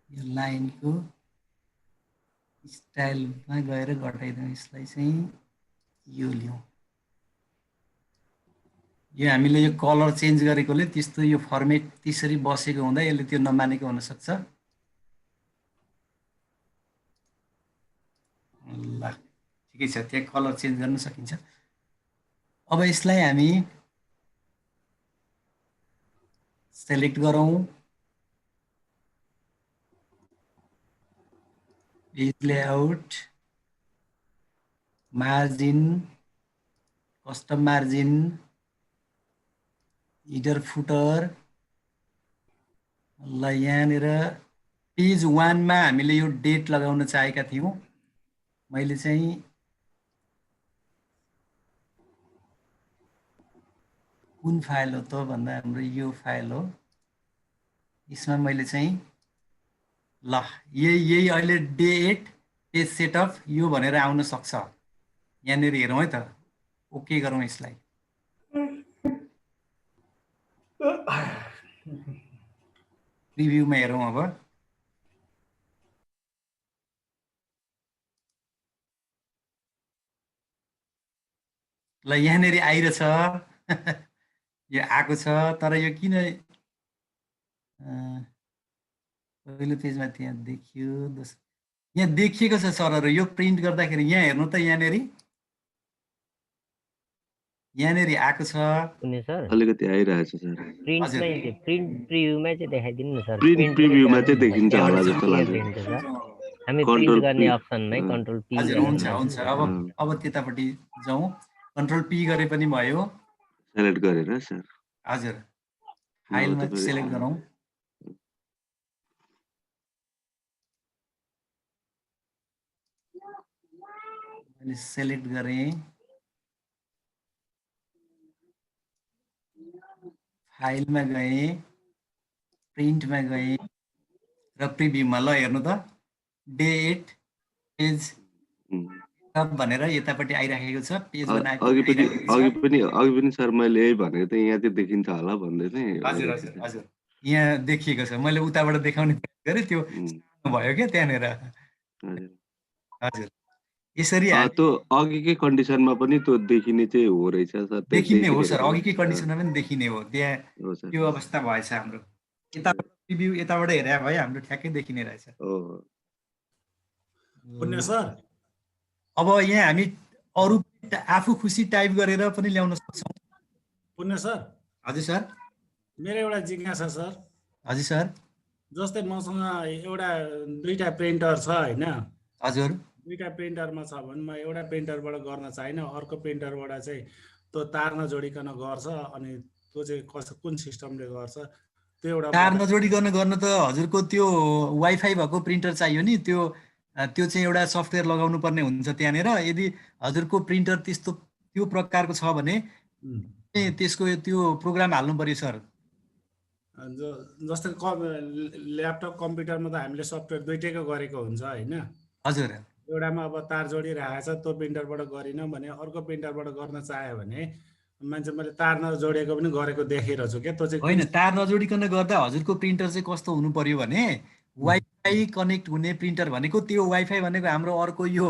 यो लाइनको स्टाइलमा गएर घटाइदिउँ। यसलाई चाहिँ यो लिउँ। यो हामीले यो कलर चेन्ज गरेकोले त्यस्तो यो फर्मेट त्यसरी बसेको हुँदा यसले त्यो नमानेको हुनसक्छ। ल ठिकै छ, त्यहाँ कलर चेन्ज गर्न सकिन्छ। अब यसलाई हामी सेलेक्ट गरौँ, page layout, margin, custom margin, header footer. ल यहाँनिर पेज 1 मा हामीले यो डेट लगाउन चाहेका थियौँ। मैले चाहिँ कुन फाइल हो त भन्दा हाम्रो यो फाइल हो। यसमा मैले चाहिँ ल यही अहिले डे 8 पेज सेटअप यो भनेर आउन सक्छ। यहाँनिर हेरौँ है त, ओके गरौँ यसलाई। प्रिभ्यूमा हेरौँ अब। ल यहाँनिर आइरहेछ यो आएको छ, तर यो किन पहिलो पेजमा त्यहाँ देखियो, यहाँ देखिएको छ सरहरू। यो प्रिन्ट गर्दाखेरि यहाँ हेर्नु त, यहाँनिर आएको छ। कुनै सर अलिकति आइरहेछ सर। प्रिन्टमै प्रिन्ट प्रिभ्यूमै चाहिँ देखाइदिनु न सर। प्रिन्ट प्रिभ्यूमा चाहिँ देखिन्छ होला यहाँबाट जस्तो क्लियर लाग्छ। देखिन्छ सर। हामी प्रिन्ट कन्ट्रोल गर्ने पी अप्सनमै कन्ट्रोल पी हजुर हुन्छ हुन्छ। अब त्यतापट्टि जाउँ, कन्ट्रोल पी गरे पनि भयो। सेलेक्ट गरेर सर। हजुर, फाइलमा सेलेक्ट गरौँ। मैले सेलेक्ट गरेँ, फाइलमा गएँ, प्रिन्टमा गएँ र प्रिभ्यूमा। ल हेर्नु त, डे 8 पेज भनेर यतापट्टि आइराखेको छ। पेज बनाएको अघि पनि सर मैले यही भनेको थिएँ, यहाँ चाहिँ देखिन्छ होला भन्दै थिएँ। हजुर हजुर हजुर, यहाँ देखिएको छ। मैले उताबाट देखाउने गरेँ, त्यो भयो क्या त्यहाँनिर। हजुर, यसरी त्यो अघिकै कन्डिसनमा पनि त्यो देखिने चाहिँ हो रहेछ सर। देखिने हो सर, अघिकै कन्डिसनमा पनि देखिने हो। त्यहाँ त्यो अवस्था भएछ हाम्रो। यताबाट रिभ्यू यताबाट हेरे भयो, हाम्रो ठ्याक्कै देखिने रहेछ। सर अब यहाँ हामी अरू आफू खुसी टाइप गरेर पनि ल्याउन सक्छौँ। पुण्य सर। हजुर सर। मेरो एउटा जिज्ञासा सर। हजुर सर। जस्तै मसँग एउटा दुईटा प्रिन्टर छ हैन? हजुर। दुईटा प्रिन्टरमा छ भने म एउटा प्रिन्टरबाट गर्न चाहिन, अर्को प्रिन्टरबाट चाहिँ त्यो तार नजोडिकन गर्छ। अनि त्यो चाहिँ कुन सिस्टमले गर्छ त्यो एउटा? तार नजोडिकन गर्न त हजुरको त्यो वाइफाई भएको प्रिन्टर चाहियो नि। त्यो चाहिँ एउटा सफ्टवेयर लगाउनु पर्ने हुन्छ त्यहाँनिर। यदि हजुरको प्रिन्टर त्यस्तो त्यो प्रकारको छ भने त्यसको त्यो प्रोग्राम हाल्नु पर्यो सर। जस्तै ल्यापटप कम्प्युटरमा त हामीले सफ्टवेयर दुईटैको गरेको हुन्छ हैन? हजुर। एउटामा अब तार जोडिरहेको छ, त्यो प्रिन्टरबाट गरिन भने अर्को प्रिन्टरबाट गर्न चाह्यो भने मान्छे मैले तार नजोडेको पनि गरेको देखिरहेको छु क्या। त्यो चाहिँ होइन, तार नजोडिकन गर्दा हजुरको प्रिन्टर चाहिँ कस्तो हुनु पर्यो भने वाइफाई कनेक्ट हुने प्रिन्टर भनेको, त्यो वाइफाई भनेको हाम्रो अर्को यो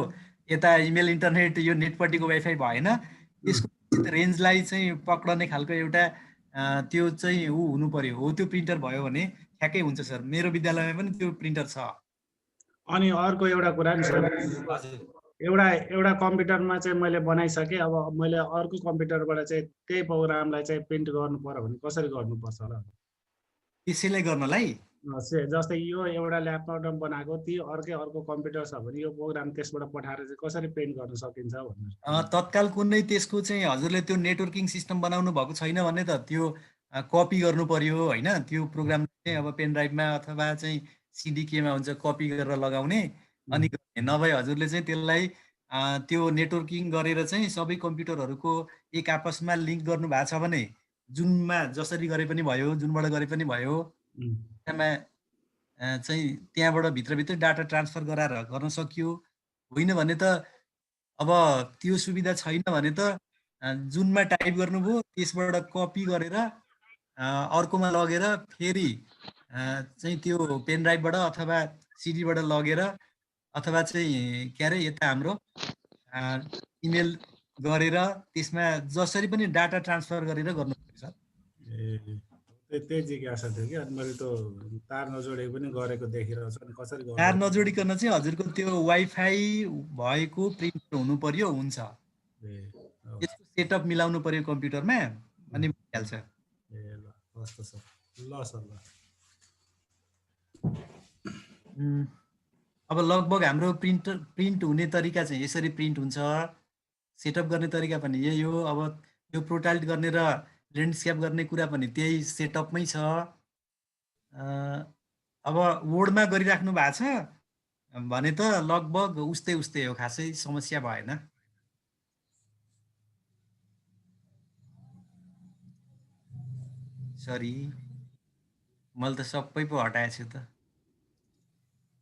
यता इमेल इन्टरनेट यो नेटपट्टिको वाइफाई भएन, त्यसको रेन्जलाई चाहिँ पक्रने खालको एउटा त्यो चाहिँ हुनु पर्यो। हो, त्यो प्रिन्टर भयो भने ठ्याक्कै हुन्छ सर। मेरो विद्यालयमा पनि त्यो प्रिन्टर छ। अनि अर्को एउटा कुरा नि सर, एउटा कम्प्युटरमा चाहिँ मैले बनाइसकेँ। अब मैले अर्को कम्प्युटरबाट चाहिँ त्यही प्रोग्रामलाई चाहिँ प्रिन्ट गर्नु पर्यो भने कसरी गर्नुपर्छ होला? त्यसैलाई गर्नलाई जस्तै यो एउटा ल्यापटपमा बनाएको, ती अर्को कम्प्युटर छ भने यो प्रोग्राम त्यसबाट पठाएर चाहिँ कसरी प्रिन्ट गर्न सकिन्छ भन्नु? तत्काल कुनै त्यसको चाहिँ हजुरले त्यो नेटवर्किङ सिस्टम बनाउनु भएको छैन भने त त्यो कपी गर्नु पर्यो होइन? त्यो प्रोग्राम चाहिँ अब पेन ड्राइभमा अथवा चाहिँ सिडिकेमा हुन्छ, कपी गरेर लगाउने। अनि नभए हजुरले चाहिँ त्यसलाई त्यो नेटवर्किङ गरेर चाहिँ सबै कम्प्युटरहरूको एक आपसमा लिङ्क गर्नु भएको छ भने, जुनमा जसरी गरे पनि भयो, जुनबाट गरे पनि भयो, त्यहाँमा चाहिँ त्यहाँबाट भित्रभित्रै डाटा ट्रान्सफर गराएर गर्न सकियो। होइन भने त अब त्यो सुविधा छैन भने त जुनमा टाइप गर्नुभयो, त्यसबाट कपी गरेर अर्कोमा लगेर फेरि चाहिँ त्यो पेन ड्राइभबाट अथवा सिडीबाट लगेर अथवा चाहिँ के अरे यता हाम्रो इमेल गरेर त्यसमा जसरी पनि डाटा ट्रान्सफर गरेर गर्नुपर्छ। त्यही जिज्ञासा थियो कि। अनि मैले त्यो तार नजोडेको पनि गरेको देखिरहेको छु। अनि कसरी गर्नु? तार नजोडिकन चाहिँ हजुरको त्यो वाइफाई भएको प्रिन्टर हुनु पर्यो, हुन्छ। त्यसको सेटअप मिलाउनु पर्यो कम्प्युटरमा, अनि भइहाल्छ। ल हस् त सर। ल सर ल। अब लगभग हाम्रो प्रिन्ट हुने तरिका चाहिँ यसरी प्रिन्ट हुन्छ। सेटअप गर्ने तरिका पनि यही हो। अब त्यो प्रोटाइल्ट गर्ने र ल्यान्डस्केप गर्ने कुरा पनि त्यही सेटअपमै छ। अब वर्डमा गरिराख्नु भएको छ भने त लगभग उस्तै हो, खासै समस्या भएन। सरी मैले त सबै पो हटाएको छु त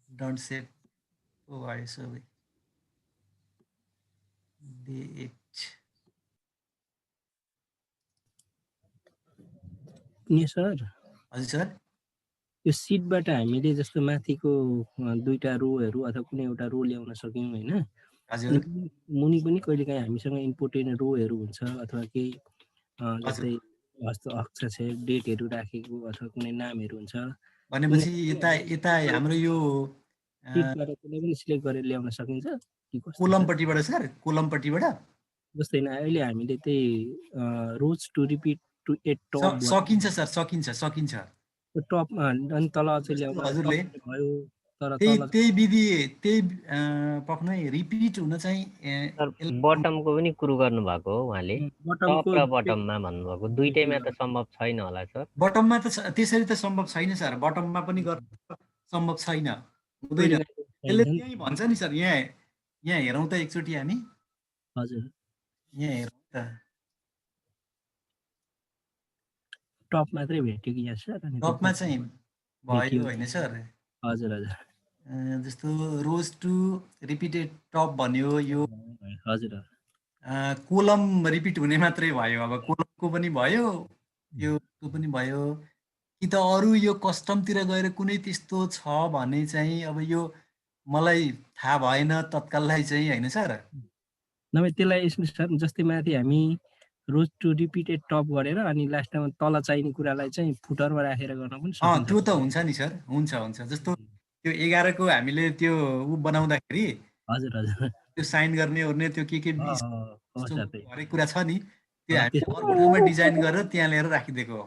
डोन्ट सेभ पो भयो सबै डिलिट नि सर हजुर सर यो सिटबाट हामीले जस्तो माथिको दुईटा रोहरू अथवा कुनै एउटा रो ल्याउन सक्यौँ होइन हजुर मुनि पनि कहिलेकाहीँ हामीसँग इम्पोर्टेन्ट रोहरू हुन्छ अथवा केही जस्तै हस्ताक्षर डेटहरू राखेको अथवा कुनै नामहरू हुन्छ भनेपछि यता यता हाम्रो यो सिटबाट कुनै पनि सिलेक्ट गरेर ल्याउन सकिन्छ कि कस्तो सर? कोलमपट्टिबाट सर कोलमपट्टिबाट जस्तै अहिले हामीले त्यही rows to repeat to a top सकिन्छ सर सकिन्छ टपमा अनि तल चाहिँ ल्याउन हजुरले भयो तर त्यही तल त्यही विधि त्यही पक्नै रिपिट हुन चाहिँ सर बटमको पनि कुरो गर्नुभएको हो उहाँले टप र बटममा भन्नुभएको दुईटैमा त सम्भव छैन होला सर बटममा त त्यसरी त सम्भव छैन सर बटममा पनि गर्न सम्भव छैन हुँदैन त्यसले त्यही भन्छ नि सर यहाँ हेरौँ त एकचोटि हामी हजुर यहाँ हेरौँ त टप मात्रै भेट्यो कि यहाँ सर अनि टपमा चाहिँ भयो होइन सर हजुर हजुर जस्तो रोज टु रिपिटेड टप भन्यो यो हजुर कोलम रिपिट हुने मात्रै भयो अब कोलमको पनि भयो त्यो पनि भयो कि त अरू यो कस्टमतिर गएर कुनै त्यस्तो छ भने चाहिँ अब यो मलाई थाहा भएन तत्काललाई चाहिँ होइन सर नभए त्यसलाई यसमा सर जस्तै माथि हामी रोज टु रिपिटेड टप गरेर अनि लास्टमा तल चाहिने कुरालाई चाहिँ फुटरमा राखेर गर्न पनि सकिन्छ त्यो त हुन्छ नि सर हुन्छ जस्तो त्यो 11 को हामीले त्यो बनाउँदाखेरि हजुर हजुर त्यो साइन गर्ने ओर्ने त्यो के हरेक कुरा छ नि त्यो हामी त्यसको अर्को ठाउँमा डिजाइन गरेर त्यहाँ ल्याएर राखिदिएको हो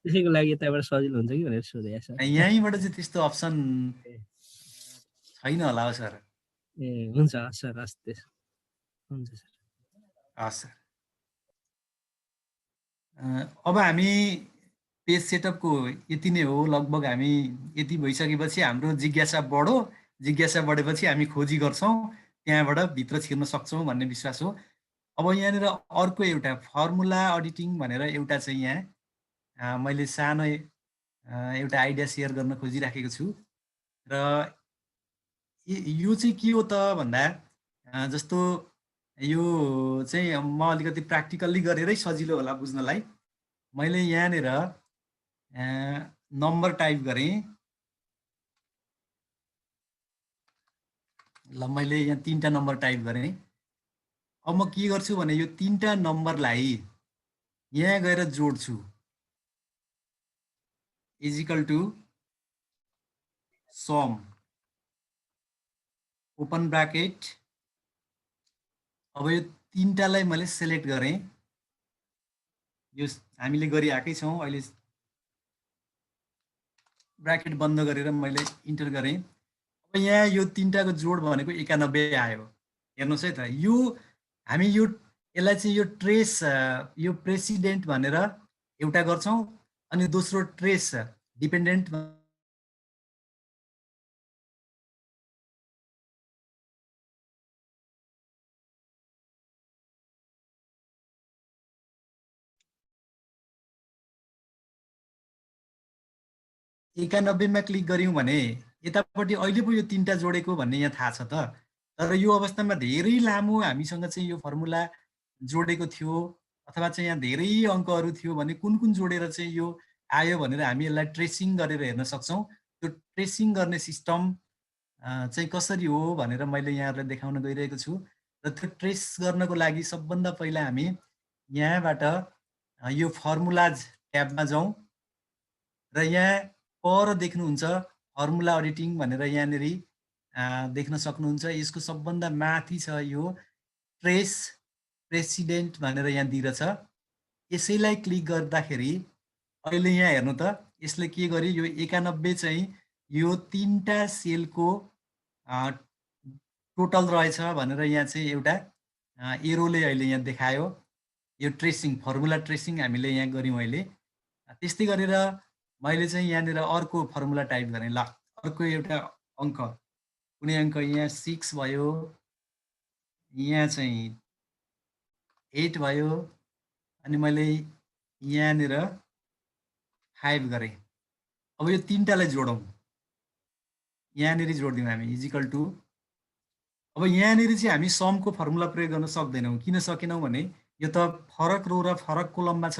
त्यसैको लागि यताबाट सजिलो हुन्छ कि भनेर सोधेको सर यहीँबाट चाहिँ त्यस्तो अप्सन छैन होला सर ए हुन्छ सर हस् हुन्छ सर हस् सर अब हामी पेज सेटअपको यति नै हो लगभग हामी यति भइसकेपछि हाम्रो जिज्ञासा बढो जिज्ञासा बढेपछि हामी खोजी गर्छौँ त्यहाँबाट भित्र छिर्न सक्छौँ भन्ने विश्वास हो अब यहाँनिर अर्को एउटा फर्मुला अडिटिङ भनेर एउटा चाहिँ यहाँ मैले सानो एउटा आइडिया सेयर गर्न खोजिराखेको छु र यो चाहिँ के हो त भन्दा जस्तो यो चाहिँ म अलिकति प्र्याक्टिकल्ली गरेरै सजिलो होला बुझ्नलाई मैले यहाँनिर नम्बर टाइप गरेँ ल मैले यहाँ 3टा नम्बर टाइप गरेँ अब म के गर्छु भने यो 3टा नम्बरलाई यहाँ गएर जोड्छु equal to sum open bracket अब यो 3टालाई मैले सेलेक्ट गरेँ यो हामीले गरिआएकै छौँ अहिले ब्राकेट बन्द गरेर मैले इन्टर गरेँ अब यहाँ यो 3टाको जोड भनेको 91 आयो हेर्नुहोस् है त यो हामी यसलाई चाहिँ यो ट्रेस यो प्रेसिडेन्ट भनेर एउटा गर्छौँ अनि दोस्रो ट्रेस डिपेन्डेन्ट मा क्लिक गऱ्यौँ भने यतापट्टि अहिले पो यो 3टा जोडेको भन्ने यहाँ थाहा छ त तर यो अवस्थामा धेरै लामो हामीसँग चाहिँ यो फर्मुला जोडेको थियो अथवा चाहिँ यहाँ धेरै अङ्कहरू थियो भने कुन जोडेर चाहिँ यो आयो भनेर हामी यसलाई ट्रेसिङ गरेर हेर्न सक्छौँ त्यो ट्रेसिङ गर्ने सिस्टम चाहिँ कसरी हो भनेर मैले यहाँहरूलाई देखाउन गइरहेको छु र त्यो ट्रेस गर्नको लागि सबभन्दा पहिला हामी यहाँबाट यो फर्मुलाज ट्याबमा जाउँ र यहाँ पर देख्नुहुन्छ फर्मुला अडिटिङ भनेर यहाँनिर देख्न सक्नुहुन्छ यसको सबभन्दा माथि छ यो ट्रेस प्रेसिडेन्ट भनेर यहाँ दिइरहेछ यसैलाई क्लिक गर्दाखेरि अहिले यहाँ हेर्नु त यसले के गर्यो यो 91 चाहिँ यो 3टा सेलको टोटल रहेछ भनेर यहाँ चाहिँ एउटा एरोले अहिले यहाँ देखायो यो ट्रेसिङ फर्मुला ट्रेसिङ हामीले यहाँ गऱ्यौँ अहिले त्यस्तै गरेर मैले चाहिँ यहाँनिर अर्को फर्मुला टाइप गरेँ ल अर्को एउटा अङ्क कुनै अङ्क यहाँ 6 भयो यहाँ चाहिँ 8 भयो अनि मैले यहाँनिर 5 गरेँ। अब यो तीनटालाई जोडौँ, यहाँनिर जोडिदिउँ हामी इजिकल टु। अब यहाँनिर चाहिँ हामी समको फर्मुला प्रयोग गर्न सक्दैनौँ। किन सकेनौँ भने यो त फरक रो र फरक कोलममा छ।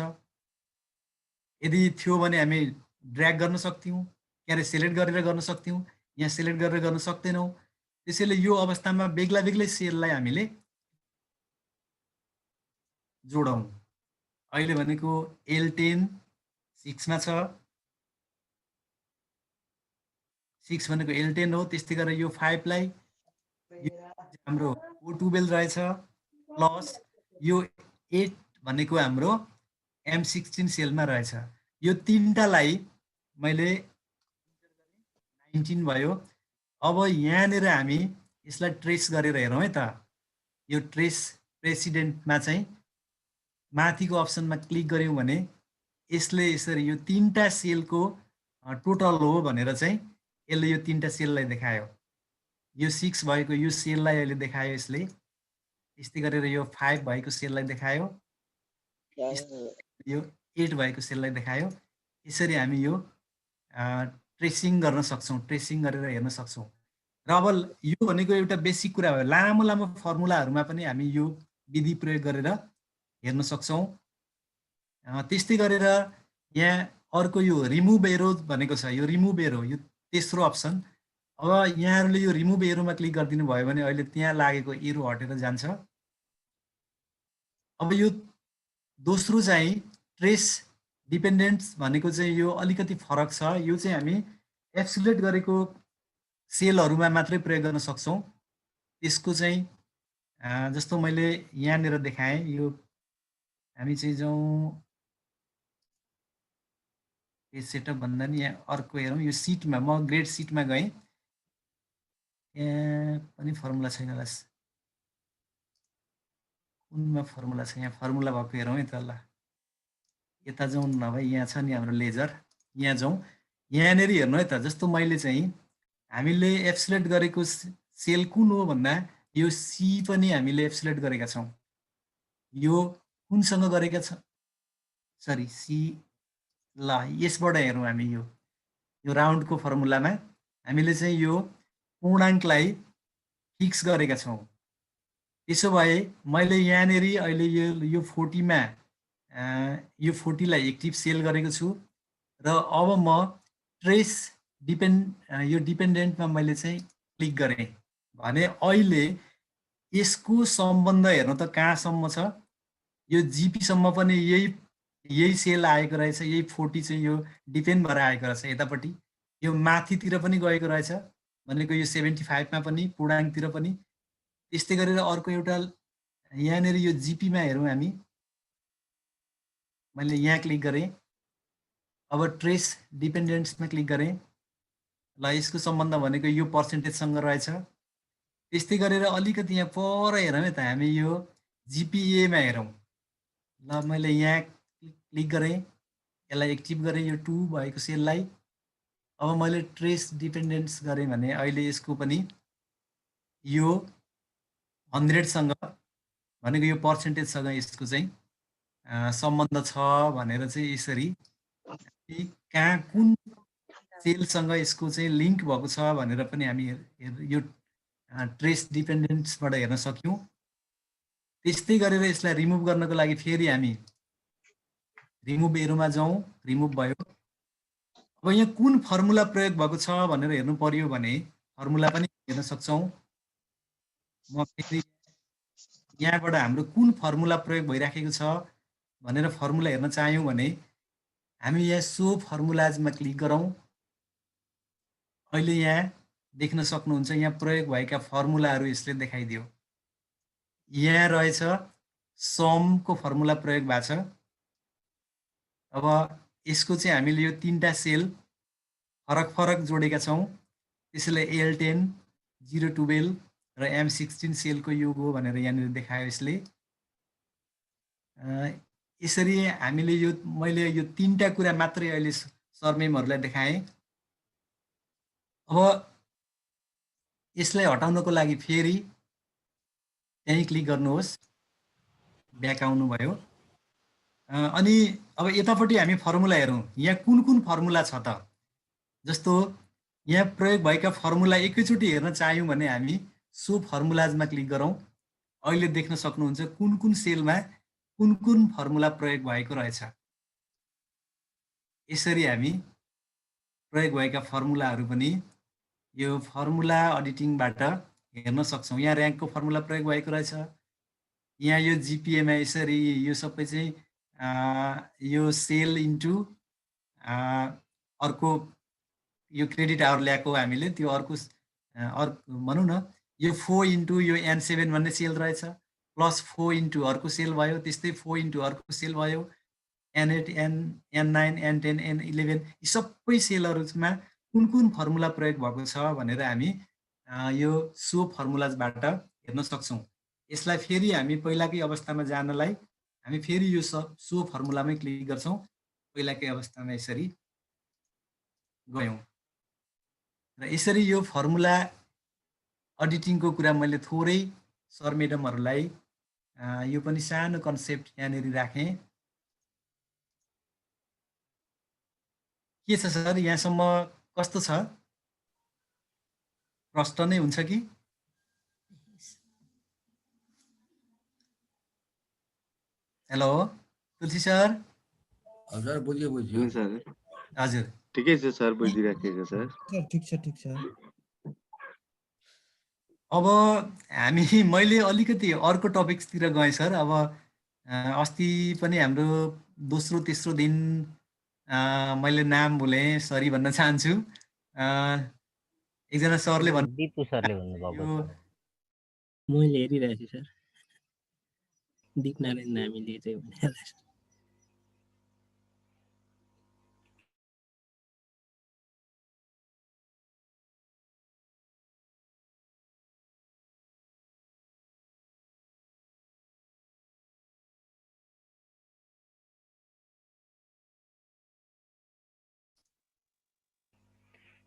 यदि थियो भने हामी ड्र्याग गर्न सक्थ्यौँ, के अरे सेलेक्ट गरेर गर्न सक्थ्यौँ। यहाँ सेलेक्ट गरेर गर्न सक्दैनौँ। त्यसैले यो अवस्थामा बेग्ला बेग्लै सेललाई हामीले जोडौँ। अहिले भनेको L10 6 मा छ, 6 भनेको L10 हो। त्यस्तै गरेर यो 5 लाई हाम्रो O12 रहेछ, प्लस यो 8 भनेको हाम्रो M16 सेलमा रहेछ। यो तीनटालाई मैले 19 भयो। अब यहाँनिर हामी यसलाई ट्रेस गरेर हेरौँ है त। यो ट्रेस प्रेसिडेन्टमा चाहिँ माथिको अप्सनमा क्लिक गऱ्यौँ भने यसले यसरी यो तीनटा सेलको टोटल हो भनेर चाहिँ यसले यो तीनटा सेललाई देखायो। यो 6 भएको यो सेललाई अहिले देखायो यसले। यस्तै गरेर यो 5 भएको सेललाई देखायो, यो 8 भएको सेललाई देखायो। यसरी हामी यो ट्रेसिङ गर्न सक्छौँ, ट्रेसिङ गरेर हेर्न सक्छौँ। र अब यो भनेको एउटा बेसिक कुरा हो। लामो लामो फर्मुलाहरूमा पनि हामी यो विधि प्रयोग गरेर हेर्न सक्छौँ। त्यस्तै गरेर यहाँ अर्को यो रिमुभ एरो भनेको छ। यो रिमुभ एरो, यो तेस्रो अप्सन। अब यहाँहरूले यो रिमुभ एरोमा क्लिक गरिदिनु भयो भने अहिले त्यहाँ लागेको एरो हटेर जान्छ। अब यो दोस्रो चाहिँ ट्रेस डिपेन्डेन्ट्स भनेको चाहिँ यो अलिकति फरक छ। यो चाहिँ हामी एक्सुलेट गरेको सेलहरूमा मात्रै प्रयोग गर्न सक्छौँ। त्यसको चाहिँ जस्तो मैले यहाँनिर देखाएँ, यो हामी चाहिँ जाउँ पेज सेटअप भन्दा नि यहाँ अर्को हेरौँ। यो सिटमा म ग्रेड सिटमा गएँ, यहाँ पनि फर्मुला छैन होला। कुनमा फर्मुला छ? यहाँ फर्मुला भएको हेरौँ है त। ल यता जाउँ नभए यहाँ छ नि हाम्रो लेजर, यहाँ जाउँ। यहाँनिर हेर्नु है त। जस्तो मैले चाहिँ हामीले एप्सुलेट गरेको सेल कुन हो भन्दा यो सी पनि हामीले एप्सुलेट गरेका छौँ। यो कुनसँग गरेका छ, सरी सी, ल यसबाट हेरौँ हामी। यो राउन्डको फर्मुलामा हामीले चाहिँ यो पूर्णाङ्कलाई फिक्स गरेका छौँ। त्यसो भए मैले यहाँनिर अहिले यो 40 मा यो 40 लाई एक्टिभ सेल गरेको छु र अब म ट्रेस यो डिपेन्डेन्टमा मैले चाहिँ क्लिक गरेँ भने अहिले यसको सम्बन्ध हेर्नु त कहाँसम्म छ। यो जीपी सम्म पनि यही सेल आएको रहेछ। यही 40 चाहिँ यो डिपेन्ड भएर आएको रहेछ यतापट्टि। यो माथितिर पनि गएको रहेछ भनेको यो 75 मा पनि, पूर्णाङ्कतिर पनि। त्यस्तै गरेर अर्को एउटा यहाँनिर यो जीपीमा हेरौँ हामी। मैले यहाँ क्लिक गरेँ, अब ट्रेस डिपेन्डेन्ट्समा क्लिक गरेँ। ल यसको सम्बन्ध भनेको यो पर्सेन्टेजसँग रहेछ। त्यस्तै गरेर अलिकति यहाँ पर हेरौँ है त, हामी यो जिपिएमा हेरौँ। ल मैले यहाँ क्लिक गरेँ, यसलाई एक्टिभ गरेँ यो 2 भएको सेललाई। अब मैले ट्रेस डिपेन्डेन्ट्स गरेँ भने अहिले यसको पनि यो 100सँग भनेको यो पर्सेन्टेजसँग यसको चाहिँ सम्बन्ध छ भनेर चाहिँ यसरी कहाँ कुन सेलसँग यसको चाहिँ लिङ्क भएको छ भनेर पनि हामी यो ट्रेस डिपेन्डेन्ट्सबाट हेर्न सक्यौँ। त्यस्तै गरेर यसलाई रिमुभ गर्नको लागि फेरि हामी रिमुभ एरोमा जाउँ, रिमुभ भयो। अब यहाँ कुन फर्मुला प्रयोग भएको छ भनेर हेर्नु पर्यो भने फर्मुला पनि हेर्न सक्छौँ। म फेरि यहाँबाट हाम्रो कुन फर्मुला प्रयोग भइराखेको छ भनेर फर्मुला हेर्न चाह्यौँ भने हामी यहाँ सो फर्मुलाजमा क्लिक गरौँ। अहिले यहाँ देख्न सक्नुहुन्छ यहाँ प्रयोग भएका फर्मुलाहरू यसले देखाइदियो। यहाँ रहेछ समको फर्मुला प्रयोग भएको छ। अब यसको चाहिँ हामीले यो 3टा सेल फरक फरक जोडेका छौँ। त्यसैले L10, 012 र M16 सेलको योग हो भनेर यहाँनिर देखायो यसले। यसरी हामीले मैले यो 3टा कुरा मात्रै अहिले सरमेमहरूलाई देखाएँ। अब यसलाई हटाउनको लागि फेरि त्यहीँ क्लिक गर्नुहोस्, ब्याक आउनुभयो। अनि अब यतापट्टि हामी फर्मुला हेरौँ, यहाँ कुन कुन फर्मुला छ त? जस्तो यहाँ प्रयोग भएका फर्मुला एकैचोटि हेर्न चाह्यौँ भने हामी सो फर्मुलाजमा क्लिक गरौँ। अहिले देख्न सक्नुहुन्छ कुन कुन सेलमा कुन कुन फर्मुला प्रयोग भएको रहेछ। यसरी हामी प्रयोग भएका फर्मुलाहरू पनि यो फर्मुला एडिटिङबाट हेर्न सक्छौँ। यहाँ र्याङ्कको फर्मुला प्रयोग भएको रहेछ। यहाँ यो जिपिएमा यसरी यो सबै चाहिँ यो सेल इन्टु अर्को यो क्रेडिट आवर ल्याएको हामीले त्यो अर्को भनौँ न यो 4 इन्टु यो N7 भन्ने सेल रहेछ, प्लस 4 इन्टु अर्को सेल भयो, त्यस्तै 4 इन्टु अर्को सेल भयो, N8 N9 N10 N11 यी सबै सेलहरूमा कुन कुन फर्मुला प्रयोग भएको छ भनेर हामी यो सो फर्मुलाजबाट हेर्न सक्छौँ। यसलाई फेरि हामी पहिलाकै अवस्थामा जानलाई हामी फेरि यो सो फर्मुलामै क्लिक गर्छौँ। पहिलाकै अवस्थामा यसरी गयौँ र यसरी यो फर्मुला एडिटिङको कुरा मैले थोरै सर मेडमहरूलाई यो पनि सानो कन्सेप्ट यहाँनिर राखेँ। के छ सर, यहाँसम्म कस्तो छ? प्रश्न नै हुन्छ कि? हेलो तुलसी सर। हजुर बुझ्यो सर हजुर ठिकै छ सर, बुझिराखेको सर। ठिक छ। अब हामी मैले अलिकति अर्को टपिक्सतिर गएँ सर। अब अस्ति पनि हाम्रो दोस्रो तेस्रो दिन मैले नाम बोलेँ, सरी भन्न चाहन्छु। एकजना सरले दिपु सरले भन्नुभएको मैले हेरिरहेको छु सर, दीपनारायण नामीले चाहिँ भनिहाल्छ।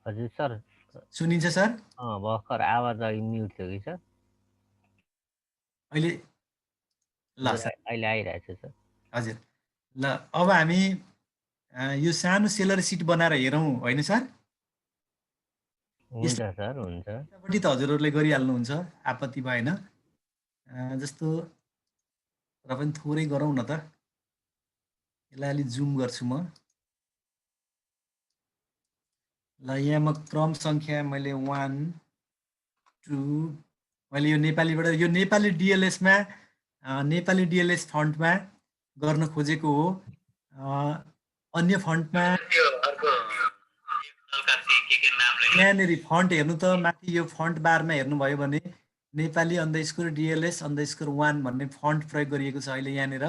हजुर सर सुनिन्छ सर? भर्खर आवाज अघि म्युट थियो कि सर, अहिले ल सर अहिले आइरहेछ सर। हजुर ल, अब हामी यो सानो सेलरी सिट बनाएर हेरौँ होइन सर? हुन्छ सर, हुन्छ। यतापट्टि त हजुरहरूले गरिहाल्नुहुन्छ, आपत्ति भएन। जस्तो र पनि थोरै गरौँ न त। यसलाई अलिक जुम गर्छु म। ल यहाँ म क्रम सङ्ख्या मैले 1 2 मैले यो नेपालीबाट यो नेपाली डिएलएसमा नेपाली डिएलएस फन्टमा गर्न खोजेको हो। अन्य फन्टमा यहाँनिर फन्ट हेर्नु त माथि यो फन्ट बारमा हेर्नुभयो भने नेपाली _DLS_1 भन्ने फन्ट प्रयोग गरिएको छ अहिले यहाँनिर।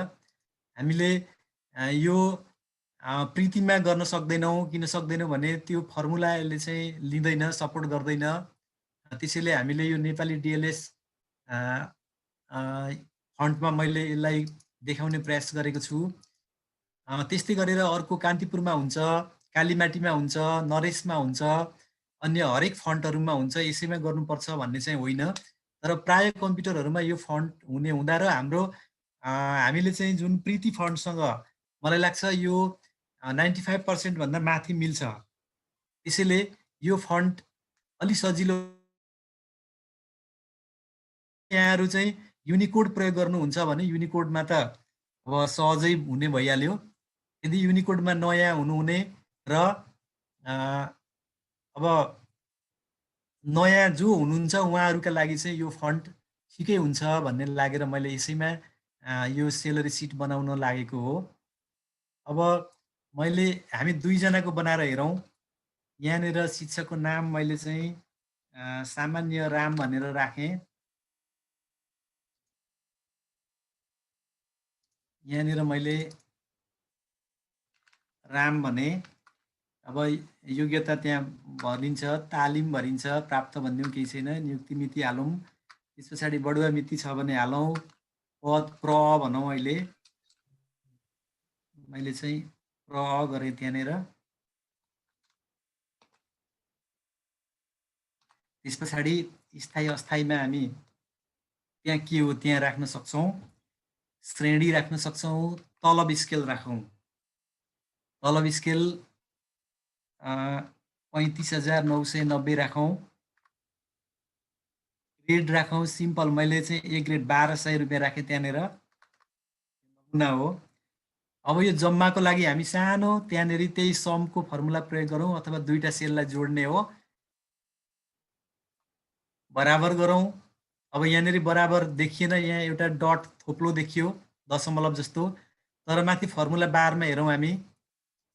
हामीले यो प्रिन्टिङमा गर्न सक्दैनौँ। किन सक्दैनौँ भने त्यो फर्मुलाले चाहिँ लिँदैन, सपोर्ट गर्दैन। त्यसैले हामीले यो नेपाली डिएलएस फन्टमा मैले यसलाई देखाउने प्रयास गरेको छु। त्यस्तै गरेर अर्को कान्तिपुरमा हुन्छ, कालीमाटीमा हुन्छ, नरेशमा हुन्छ, अन्य हरेक फन्टहरूमा हुन्छ। यसैमा गर्नुपर्छ भन्ने चाहिँ होइन, तर प्राय कम्प्युटरहरूमा यो फन्ट हुने हुँदा र हामीले चाहिँ जुन प्रीति फन्टसँग मलाई लाग्छ यो 95% भन्दा माथि मिल्छ। त्यसैले यो फन्ट अलि सजिलो। यहाँहरू चाहिँ युनिकोड प्रयोग गर्नुहुन्छ भने युनिकोडमा त अब सहजै हुने भइहाल्यो। यदि युनिकोडमा नयाँ हुनुहुने र अब नयाँ जो हुनुहुन्छ उहाँहरूका लागि चाहिँ यो फन्ट ठिकै हुन्छ भन्ने लागेर मैले यसैमा यो सेलरी सिट बनाउन लागेको हो। अब मैले हामी दुईजनाको बनाएर हेरौँ। यहाँनिर शिक्षकको नाम मैले चाहिँ सामान्य राम भनेर राखेँ। यहाँनिर मैले राम भने। अब योग्यता त्यहाँ भरिन्छ, तालिम भरिन्छ, प्राप्त भन्ने केही छैन, नियुक्ति मिति हालौँ। त्यस पछाडि बढुवा मिति छ भने हालौँ, पद प्र भनौँ। अहिले मैले चाहिँ प्र गरेँ त्यहाँनिर। त्यस पछाडि स्थायी अस्थायीमा हामी त्यहाँ के हो त्यहाँ राख्न सक्छौँ। श्रेणी राख्न सक्छौँ, तलब स्केल राखौँ। तलब स्केल 35,990 राखौँ। ग्रेड राखौँ सिम्पल, मैले चाहिँ ए ग्रेड 1200 रुपियाँ राखेँ त्यहाँनिर, नमुना हो। अब यो जम्माको लागि हामी सानो त्यहाँनिर त्यही समको फर्मुला प्रयोग गरौँ अथवा दुईटा सेललाई जोड्ने हो, बराबर गरौँ। अब यहाँनिर बराबर देखिएन, यहाँ एउटा डट थोप्लो देखियो दशमलव जस्तो, तर माथि फर्मुला बारमा हेरौँ हामी,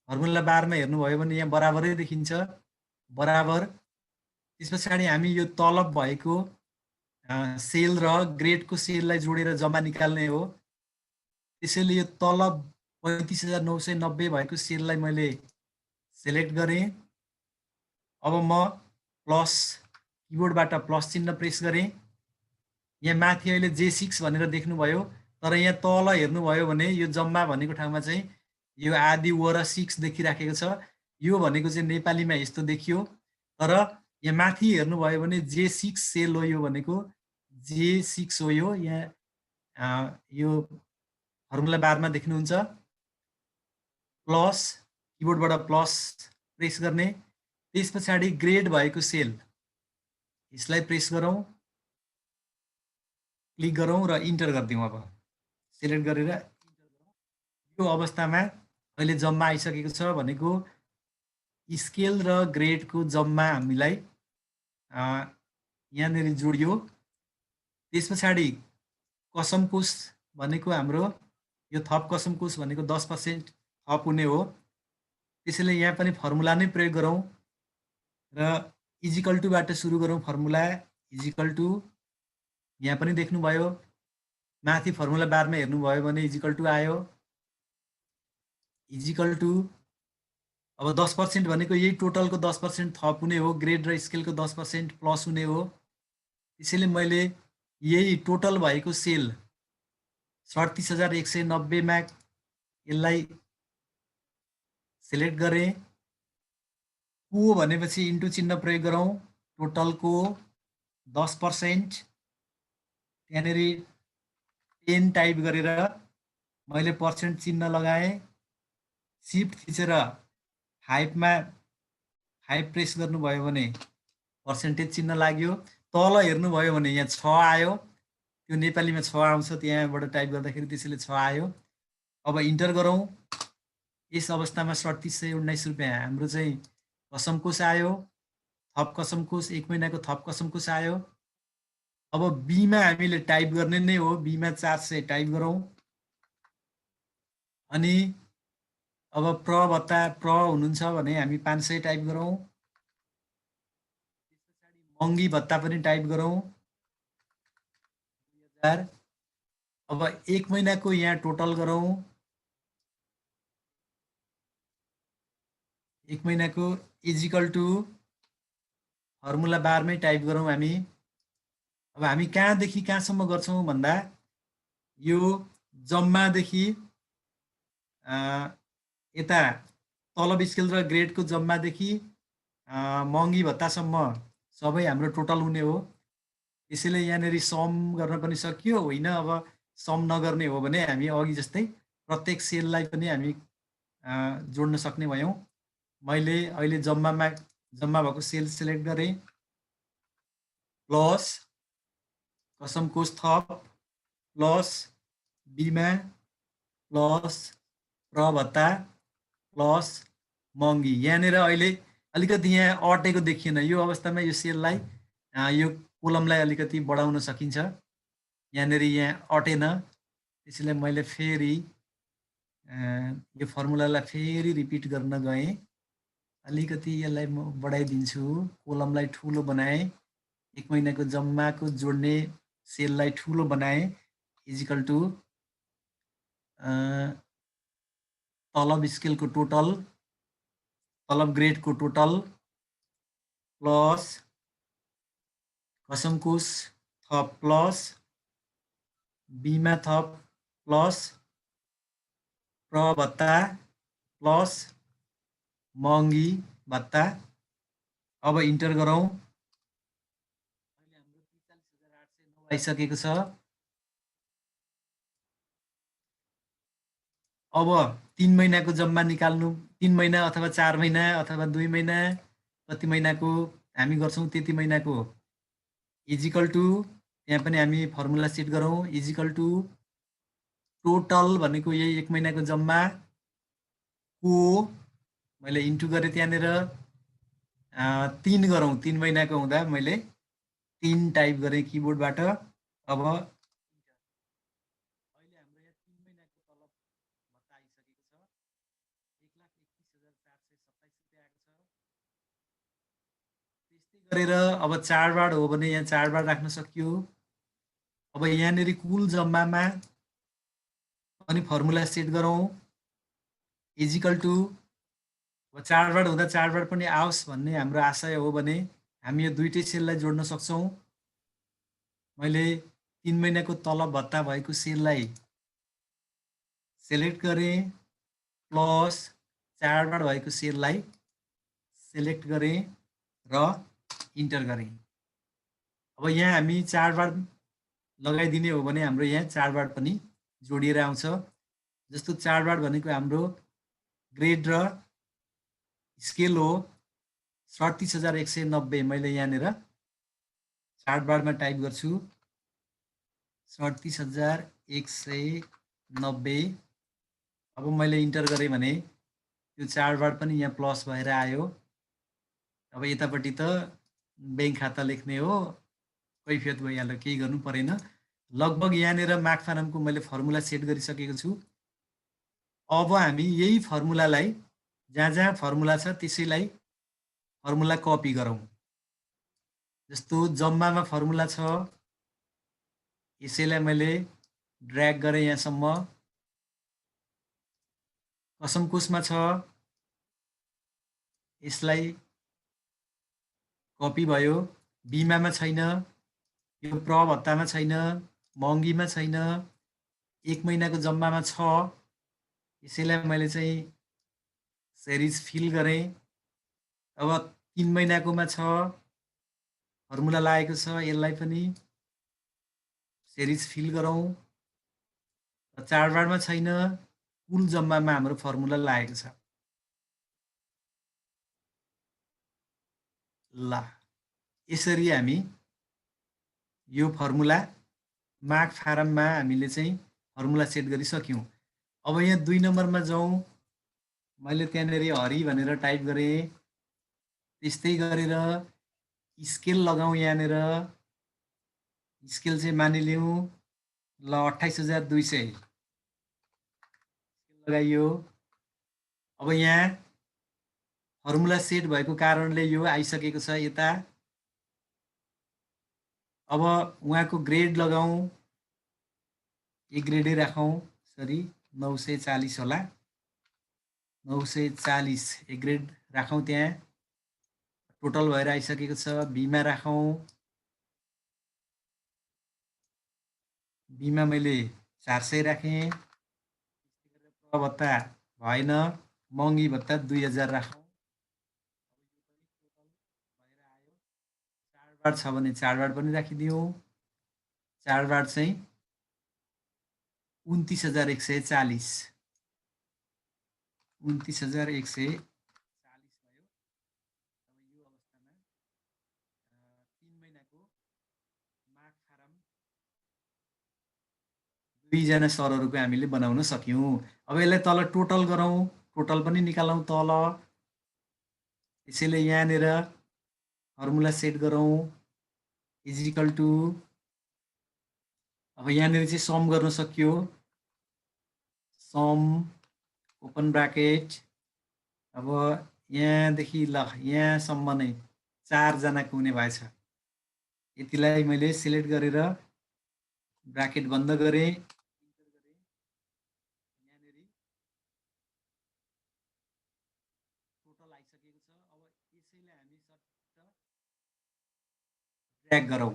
फर्मुला बारमा हेर्नुभयो भने यहाँ बराबरै देखिन्छ, बराबर। त्यस पछाडि हामी यो तलब भएको सेल र ग्रेडको सेललाई जोडेर जम्मा निकाल्ने हो। त्यसैले यो तलब 35,990 भएको सेललाई मैले सेलेक्ट गरेँ। अब म प्लस किबोर्डबाट प्लस चिन्ह प्रेस गरेँ। यहाँ माथि अहिले J6 भनेर देख्नुभयो, तर यहाँ तल हेर्नुभयो भने यो जम्मा भनेको ठाउँमा चाहिँ यो आदि व र 6 देखिराखेको छ। यो भनेको चाहिँ नेपालीमा यस्तो देखियो, तर यहाँ माथि हेर्नुभयो भने J6 सेल हो, यो भनेको J6 हो। यो यहाँ यो फर्मुला बारमा देख्नुहुन्छ, प्लस किबोर्डबाट प्लस प्रेस गर्ने। त्यस पछाडि ग्रेड भएको सेल यसलाई प्रेस गरौँ, क्लिक गरौँ र इन्टर गरिदिउँ। अब सिलेक्ट गरेर यो अवस्थामा अहिले जम्मा आइसकेको छ, भनेको स्केल र ग्रेडको जम्मा हामीलाई यहाँनिर जोडियो। त्यस पछाडि कसम कोष भनेको हाम्रो यो थप कसम कोष भनेको 10% थप हुने हो। त्यसैले यहाँ पनि फर्मुला नै प्रयोग गरौँ र इजिकल टुबाट सुरु गरौँ। फर्मुला इजिकल टु, यहाँ पनि देख्नुभयो माथि फर्मुला बारमा हेर्नुभयो भने इजिकल टु आयो, इजिकल टु। अब 10% भनेको यही टोटलको 10% थप हुने हो, ग्रेड र स्केलको 10% प्लस हुने हो। त्यसैले मैले यही टोटल भएको सेल 37,190 मा यसलाई सिलेक्ट गरेँ। को भनेपछि इन्टु चिन्ह प्रयोग गरौँ, टोटलको 10%, त्यहाँनिर 10 टाइप गरेर मैले पर्सेन्ट चिन्ह लगाएँ। सिफ्ट थिचेर 5 मा 5 प्रेस गर्नुभयो भने पर्सेन्टेज चिन्ह लाग्यो। तल हेर्नुभयो भने यहाँ 6 आयो, त्यो नेपालीमा 6 आउँछ त्यहाँबाट टाइप गर्दाखेरि, त्यसैले 6 आयो। अब इन्टर गरौँ। यस अवस्थामा 3719 रुपियाँ हाम्रो चाहिँ कसम कोष आयो, थप कसम कोष, 1 महिनाको थप कसम कोष आयो। अब बीमा हामीले टाइप गर्ने नै हो, बीमा 400 टाइप गरौँ। अनि अब भत्ता हुनुहुन्छ भने हामी 500 टाइप गरौँ। महँगी भत्ता पनि टाइप गरौँ 2000। अब 1 महिनाको यहाँ टोटल गरौँ, 1 महिनाको इजिकल टु फर्मुला बारमै टाइप गरौँ हामी। अब हामी कहाँदेखि कहाँसम्म गर्छौँ भन्दा यो जम्मादेखि यता तलब स्केल र ग्रेडको जम्मादेखि महँगी भत्तासम्म सबै हाम्रो टोटल हुने हो। त्यसैले यहाँनिर सम गर्न पनि सकियो, होइन अब सम नगर्ने हो भने हामी अघि जस्तै प्रत्येक सेललाई पनि हामी जोड्न सक्ने भयौँ। मैले अहिले जम्मा भएको सेल सिलेक्ट गरेँ, प्लस कसम कोष थप, प्लस बिमा, प्लस प्रभत्ता, प्लस महँगी। यहाँनिर अहिले अलिकति यहाँ अटेको देखिएन, यो अवस्थामा यो सेललाई यो कोलमलाई अलिकति बढाउन सकिन्छ। यहाँनिर यहाँ अटेन, त्यसैले मैले फेरि यो फर्मुलालाई फेरि रिपिट गर्न गएँ। अलिकति यसलाई म बढाइदिन्छु, कोलमलाई ठुलो बनाएँ, 1 महिनाको जम्माको जोड्ने सेललाई ठुलो बनाएँ, इजिकल टु तलब स्केलको टोटल, तलब ग्रेडको टोटल, प्लस कसम कोष थप, प्लस बिमा थप, प्लस प्रभत्ता, प्लस महँगी भत्ता। अब इन्टर गरौँ। अहिले हाम्रो 43,809 आइसकेको छ। अब 3 महिनाको जम्मा निकाल्नु, 3 महिना अथवा 4 महिना अथवा 2 महिना, कति महिनाको हामी गर्छौँ त्यति महिनाको इजिकल टु, यहाँ पनि हामी फर्मुला सेट गरौँ, इजिकल टु टोटल भनेको यही 1 महिनाको जम्मा को मैले इन्टु गरेँ त्यहाँनिर 3 गरौँ, 3 महिनाको हुँदा मैले 3 टाइप गरेँ किबोर्डबाट। अब अहिले हाम्रो यहाँ 3 महिनाको तलब भत्ता आइसकेको छ, 1,31,427 रुपियाँ आएको छ। त्यस्तै गरेर अब चाडबाड हो भने यहाँ चाडबाड राख्न सकियो। अब यहाँनिर कुल जम्मामा अनि फर्मुला सेट गरौँ, इजिकल टु चाडबाड हुँदा चाडबाड पनि आओस् भन्ने हाम्रो आशय हो भने हामी यो दुईटै सेललाई जोड्न सक्छौँ। मैले 3 महिनाको तलब भत्ता भएको सेललाई सेलेक्ट गरेँ, प्लस चाडबाड भएको सेललाई सेलेक्ट गरेँ र इन्टर गरेँ। अब यहाँ हामी चाडबाड लगाइदिने हो भने हाम्रो यहाँ चाडबाड पनि जोडिएर आउँछ। जस्तो चाडबाड भनेको हाम्रो ग्रेड र स्केल हो 37,190। मैले यहाँनिर चाडबाडमा टाइप गर्छु 37,190। अब मैले इन्टर गरेँ भने त्यो चाडबाड पनि यहाँ प्लस भएर आयो। अब यतापट्टि त ब्याङ्क खाता लेख्ने हो, कैफियत भइहाल्यो, केही गर्नु परेन। लगभग यहाँनिर मार्क फारमको मैले फर्मुला सेट गरिसकेको छु। अब हामी यही फर्मुलालाई जहाँ जहाँ फर्मुला छ त्यसैलाई फर्मुला कपी गरौँ। जस्तो जम्मामा फर्मुला छ, यसैलाई मैले ड्र्याग गरेँ यहाँसम्म। कसम कोषमा छ, यसलाई कपी भयो। बिमामा छैन, यो प्रभत्तामा छैन, महँगीमा छैन, 1 महिनाको जम्मामा छ, यसैलाई मैले चाहिँ सेरिज फिल गरेँ। अब 3 महिनाकोमा छ, फर्मुला लागेको छ, यसलाई पनि सेरिज फिल गरौँ। चाडबाडमा छैन, कुल जम्मामा हाम्रो फर्मुला लागेको छ। ल यसरी हामी यो फर्मुला मार्क फारममा हामीले चाहिँ फर्मुला सेट गरिसक्यौँ। अब यहाँ 2 नम्बरमा जाउँ, मैले त्यहाँनिर हरि भनेर टाइप गरेँ। त्यस्तै गरेर स्केल लगाउँ, यहाँनिर स्केल चाहिँ मानिलिउँ ल 28,200 लगाइयो। अब यहाँ फर्मुला सेट भएको कारणले यो आइसकेको छ यता। अब उहाँको ग्रेड लगाउँ, एक ग्रेडै राखौँ, सरी 940 होला, 940 एक ग्रेड राखौँ। त्यहाँ टोटल भएर आइसकेको छ। बीमा राखौँ, बीमा मैले 400 राखेँ। भत्ता भएन, महँगी भत्ता 2000 राखौँ। चाडबाड छ भने चाडबाड पनि राखिदिउँ। चाडबाड चाहिँ 29,140, 29,140 भयो। अब यो अवस्थामा 3 महिनाको मार्क फारम 2 जना सरहरूको हामीले बनाउन सक्यौँ। अब यसलाई तल टोटल गरौँ, टोटल पनि निकालौँ तल। त्यसैले यहाँनिर फर्मुला सेट गरौँ, इजिकल टु, अब यहाँनिर चाहिँ सम गर्न सकियो, सम ओपन ब्राकेट। अब यहाँदेखि ल यहाँसम्म नै 4 जनाको हुने भएछ। यतिलाई मैले सिलेक्ट गरेर ब्राकेट बन्द गरेँ। यहाँनिर टोटल आइसकेको छ। अब यसैलाई हामी सट्ट ड्र्याग गरौँ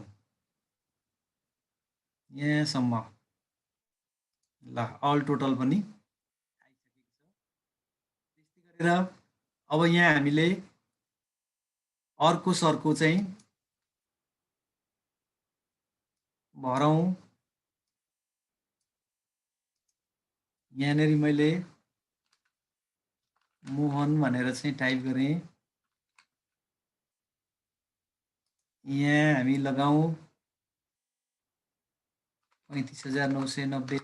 यहाँसम्म। ल अल टोटल पनि आइसकेको छ। त्यस्तै गरेर अब यहाँ हामीले अर्को सरको चाहिँ भरौँ। यहाँनिर मैले मोहन भनेर चाहिँ टाइप गरेँ। यहाँ हामी लगाउँ 35,990।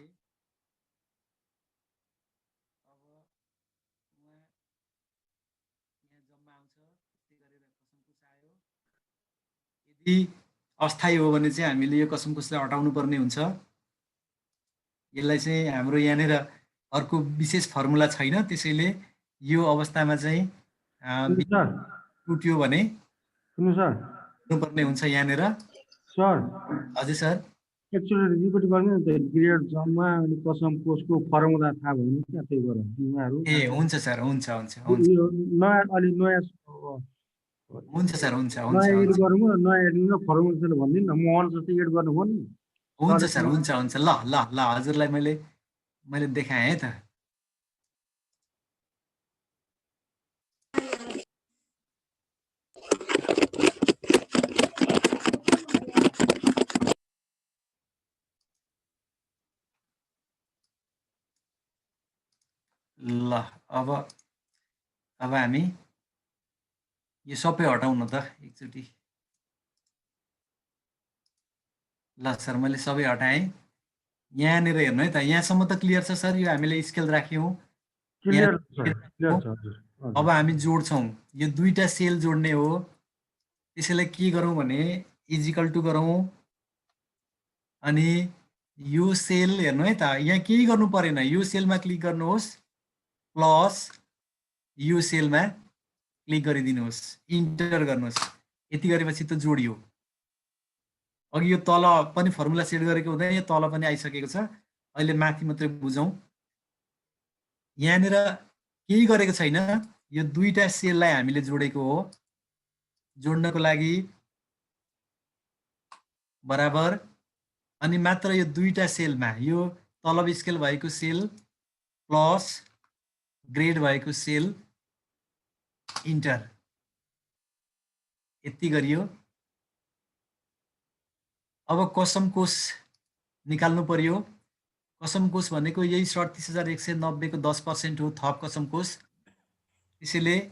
यदि अस्थायी हो भने चाहिँ हामीले यो कसमकुसलाई हटाउनु पर्ने हुन्छ। यसलाई चाहिँ हाम्रो यहाँनिर अर्को विशेष फर्मुला छैन, त्यसैले यो अवस्थामा चाहिँ सर टुट्यो भने सुन्नु सर पर्ने हुन्छ यहाँनिर। सर हजुर सर, एकचोटि रिपिट गर्ने नि त ग्रेड जम्मा अनि कसम कोषको फर्मुला थाहा भएन क्या, त्यही भएर उहाँहरू ए हुन्छ सर, हुन्छ हुन्छ हुन्छ यो नयाँ अलि नयाँ हुन्छ सर, हुन्छ हुन्छ नयाँ एड हुन्छ गरौँ न, नयाँ एड न फर्मुला चाहिँ भनिदिनु न, मोहन जस्तो एड गर्नुभयो नि। हुन्छ सर, हुन्छ हुन्छ। ल ल ल हजुरलाई मैले देखाएँ है त। ल अब हामी यो सबै हटाउँ न त एकचोटि। ल सर, मैले सबै हटाएँ। यहाँनिर हेर्नु है त, यहाँसम्म त क्लियर छ सर। यो हामीले स्केल राख्यौँ। क्लियर छ हजुर। अब हामी जोड्छौँ, यो दुईटा सेल जोड्ने हो। त्यसैलाई के गरौँ भने इजिकल टु गरौँ, अनि यो सेल हेर्नु है त, यहाँ केही गर्नु परेन। यो सेलमा क्लिक गर्नुहोस्, प्लस यो सेलमा क्लिक गरिदिनुहोस्, इन्टर गर्नुहोस्। यति गरेपछि त जोडियो। अघि यो तल पनि फर्मुला सेट गरेको हुँदैन, यो तल पनि आइसकेको छ। अहिले माथि मात्रै बुझौँ। यहाँनिर केही गरेको छैन, यो दुईटा सेललाई हामीले जोडेको हो। जोड्नको लागि बराबर, अनि मात्र यो दुईटा सेलमा यो तलब स्केल भएको सेल प्लस ग्रेड भएको सेल, इन्टर। यति गरियो। अब कसम कोष निकाल्नु पर्यो। कसम कोष भनेको यही 37,190 को 10% हो, थप कसम कोष। त्यसैले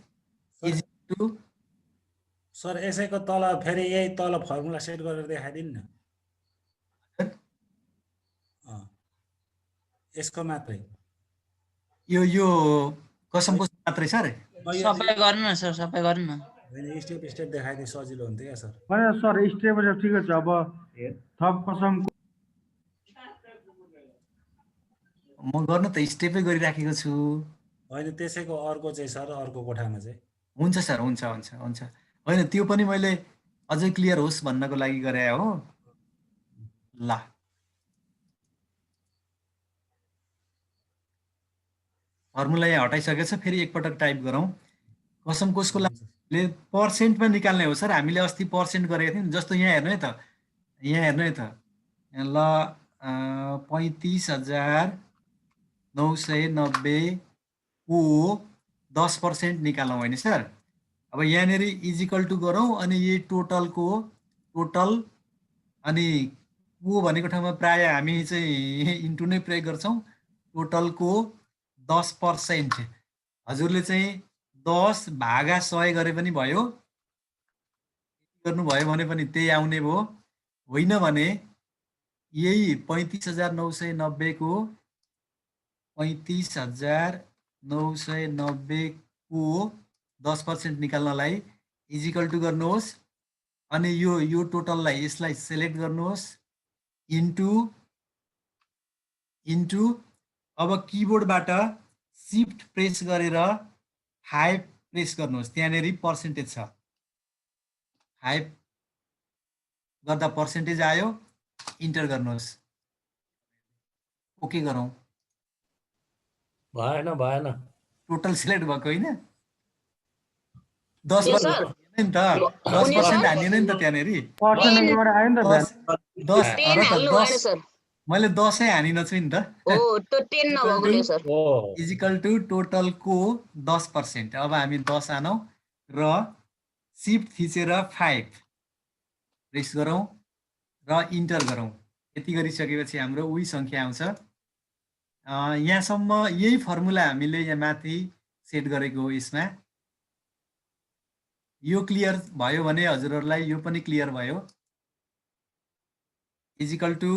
सर यसैको तल फेरि यही तल फर्मुला सेट गरेर देखाइदिनु न। यसको मात्रै यो कसम कोष मात्रै सर। सबै गर्नु न सर, सबै गर्नु न। स्टेप स्टेप देखाइदिए सजिलो हुन्थ्यो क्या सर। होइन सर, स्टेप ठिकै छ। अब थप कसम म गर्नु त स्टेपै गरिराखेको छु। होइन त्यसैको अर्को चाहिँ सर, अर्को कोठामा चाहिँ हुन्छ सर, हुन्छ हुन्छ हुन्छ। होइन त्यो पनि मैले अझै क्लियर होस् भन्नको लागि गरे हो। ल फर्मुला यहाँ हटाइसकेको छ। फेरि एकपटक टाइप गरौँ। कसम कोषको लागि पर्सेन्टमा निकाल्ने हो सर। हामीले अस्ति पर्सेन्ट गरेको थियौँ। जस्तो यहाँ हेर्नु है त, यहाँ हेर्नु है त, ल 35,990 को 10% निकालौँ होइन सर। अब यहाँनिर इजिकल टु गरौँ, अनि यही टोटलको टोटल, अनि को भनेको ठाउँमा प्राय हामी चाहिँ इन्टु नै प्रयोग गर्छौँ। टोटलको 10%। हजुरले चाहिँ 10/100 गरे पनि भयो, गर्नुभयो भने पनि त्यही आउने भयो। होइन भने यही 35,990 को 35,990 को 10% निकाल्नलाई इजिकल टु गर्नुहोस्, अनि यो टोटललाई यसलाई सेलेक्ट गर्नुहोस्, इन्टु अब किबोर्डबाट शिफ्ट प्रेस गरेर 5 प्रेस गर्नुहोस्। त्यहाँनिर पर्सेन्टेज छ, 5 गर्दा पर्सेन्टेज आयो। इन्टर गर्नुहोस्, ओके गरौँ। भएन टोटल सिलेक्ट भएको होइन, 10% नि त, 10% हानिएन नि त त्यहाँनिर। मैले 10 हानिन छु नि त। इजिकल टु टोटलको 10%। अब हामी 10 हानौँ र शिफ्ट थिचेर 5 प्रेस गरौँ र इन्टर गरौँ। यति गरिसकेपछि हाम्रो उही सङ्ख्या आउँछ। यहाँसम्म यही फर्मुला हामीले यहाँ माथि सेट गरेको हो यसमा। यो क्लियर भयो भने हजुरहरूलाई यो पनि क्लियर भयो। इजिकल टु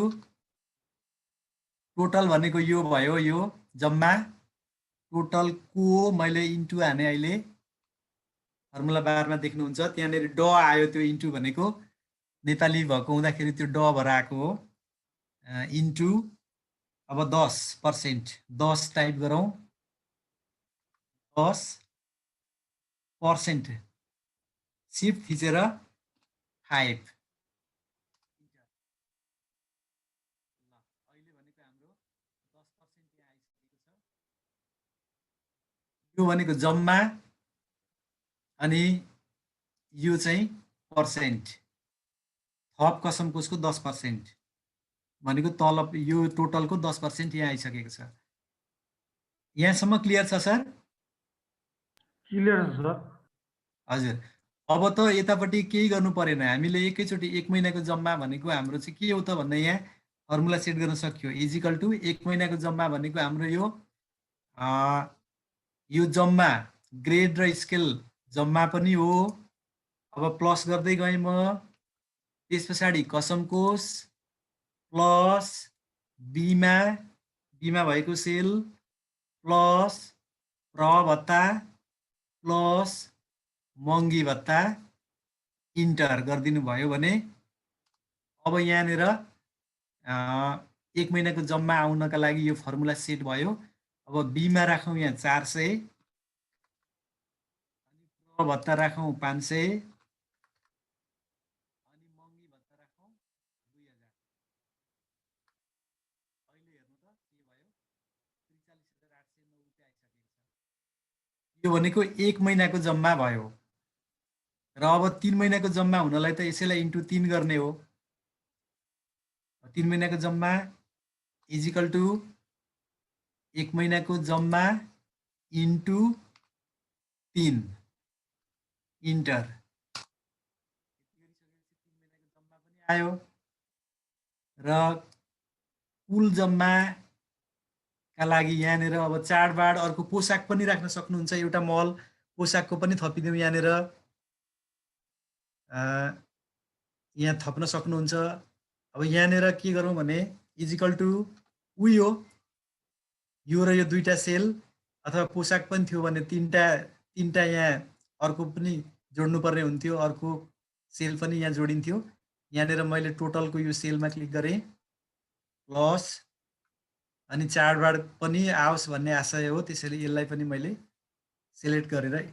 टोटल भनेको यो भयो, यो जम्मा टोटलको मैले इन्टु हाने अहिले फर्मुला बारमा देख्नुहुन्छ त्यहाँनिर ड आयो, त्यो इन्टु भनेको नेपाली भएको हुँदाखेरि त्यो ड भएर आएको हो। इन्टु अब 10%, 10 टाइप गरौँ, 10% सिफ्ट थिचेर 5। अहिले भनेको हाम्रो 10% यहाँ आइसकेको छ। यो भनेको जम्मा अनि यो चाहिँ पर्सेन्ट, थप कसम कसको 10% भनेको तल यो टोटलको 10% यहाँ आइसकेको छ। यहाँसम्म क्लियर छ सर? क्लियर छ सर। हजुर, अब त यतापट्टि केही गर्नु परेन, हामीले एकैचोटि 1 महिनाको जम्मा भनेको हाम्रो चाहिँ के हो त भन्दा यहाँ फर्मुला सेट गर्न सक्यो। इजिकल टु 1 महिनाको जम्मा भनेको हाम्रो यो जम्मा ग्रेड र स्केल जम्मा पनि हो। अब प्लस गर्दै गएँ म, त्यस पछाडि कसम कोष प्लस बीमा भएको सेल प्लस प्रभत्ता प्लस महँगी भत्ता इन्टर गरिदिनु भयो भने अब यहाँनिर 1 महिनाको जम्मा आउनका लागि यो फर्मुला सेट भयो। अब बीमा राखौँ यहाँ 400, अनि प्रभत्ता राखौँ 500, अनि महँगी भत्ता राखौँ 2000। अहिले हेर्नु त के भयो, 43,809 आइसकेको छ। यो भनेको 1 महिनाको जम्मा भयो र अब 3 महिनाको जम्मा हुनलाई त यसैलाई इन्टु 3 गर्ने हो। 3 महिनाको जम्मा इजिकल टु 1 महिनाको जम्मा इन्टु 3 इन्टर। 3 महिनाको जम्मा पनि आयो र कुल जम्माका लागि यहाँनिर अब चाडबाड अर्को पोसाक पनि राख्न सक्नुहुन्छ। एउटा मल पोसाकको पनि थपिदिउँ यहाँनिर, यहाँ थप्न सक्नुहुन्छ। अब यहाँनिर के गरौँ भने इजिकल टु उयो यो र यो दुईटा सेल अथवा पोसाक पनि थियो भने तीनटा यहाँ अर्को पनि जोड्नुपर्ने हुन्थ्यो, अर्को सेल पनि यहाँ जोडिन्थ्यो। यहाँनिर मैले टोटलको यो सेलमा क्लिक गरेँ प्लस, अनि चाडबाड पनि आओस् भन्ने आशय हो, त्यसैले यसलाई पनि मैले सेलेक्ट गरेर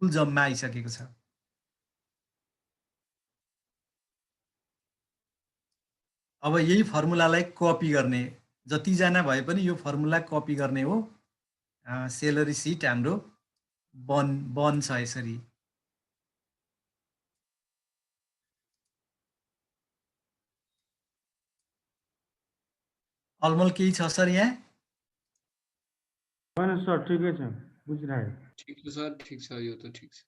कुल जम्मा आइसकेको छ। अब यही फर्मुलालाई कपी गर्ने, जतिजना भए पनि यो फर्मुला कपी गर्ने हो। सेलरी सिट हाम्रो बन्छ यसरी। अलमल केही छ सर यहाँ? होइन सर, ठिकै छ, बुझिरहेको। ठिक छ सर, ठिक छ, यो त ठिक छ।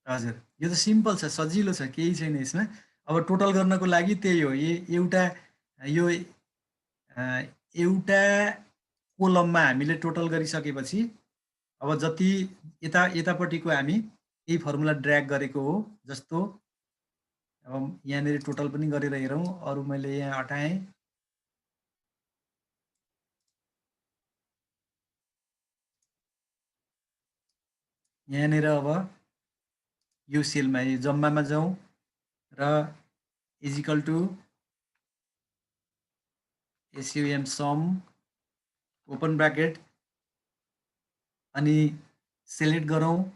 हजुर, यो त सिम्पल छ, सजिलो छ, केही छैन यसमा। अब टोटल गर्नको लागि त्यही हो, एउटा कोलममा हामीले टोटल गरिसकेपछि अब जति यतापट्टिको हामी यही फर्मुला ड्र्याग गरेको हो जस्तो। अब यहाँनिर टोटल पनि गरेर हेरौँ, अरू मैले यहाँ हटाएँ। यहाँनिर अब यो सेलमा यो जम्मामा जाउँ र equal to SUM sum open bracket अनि सेलेक्ट गरौँ,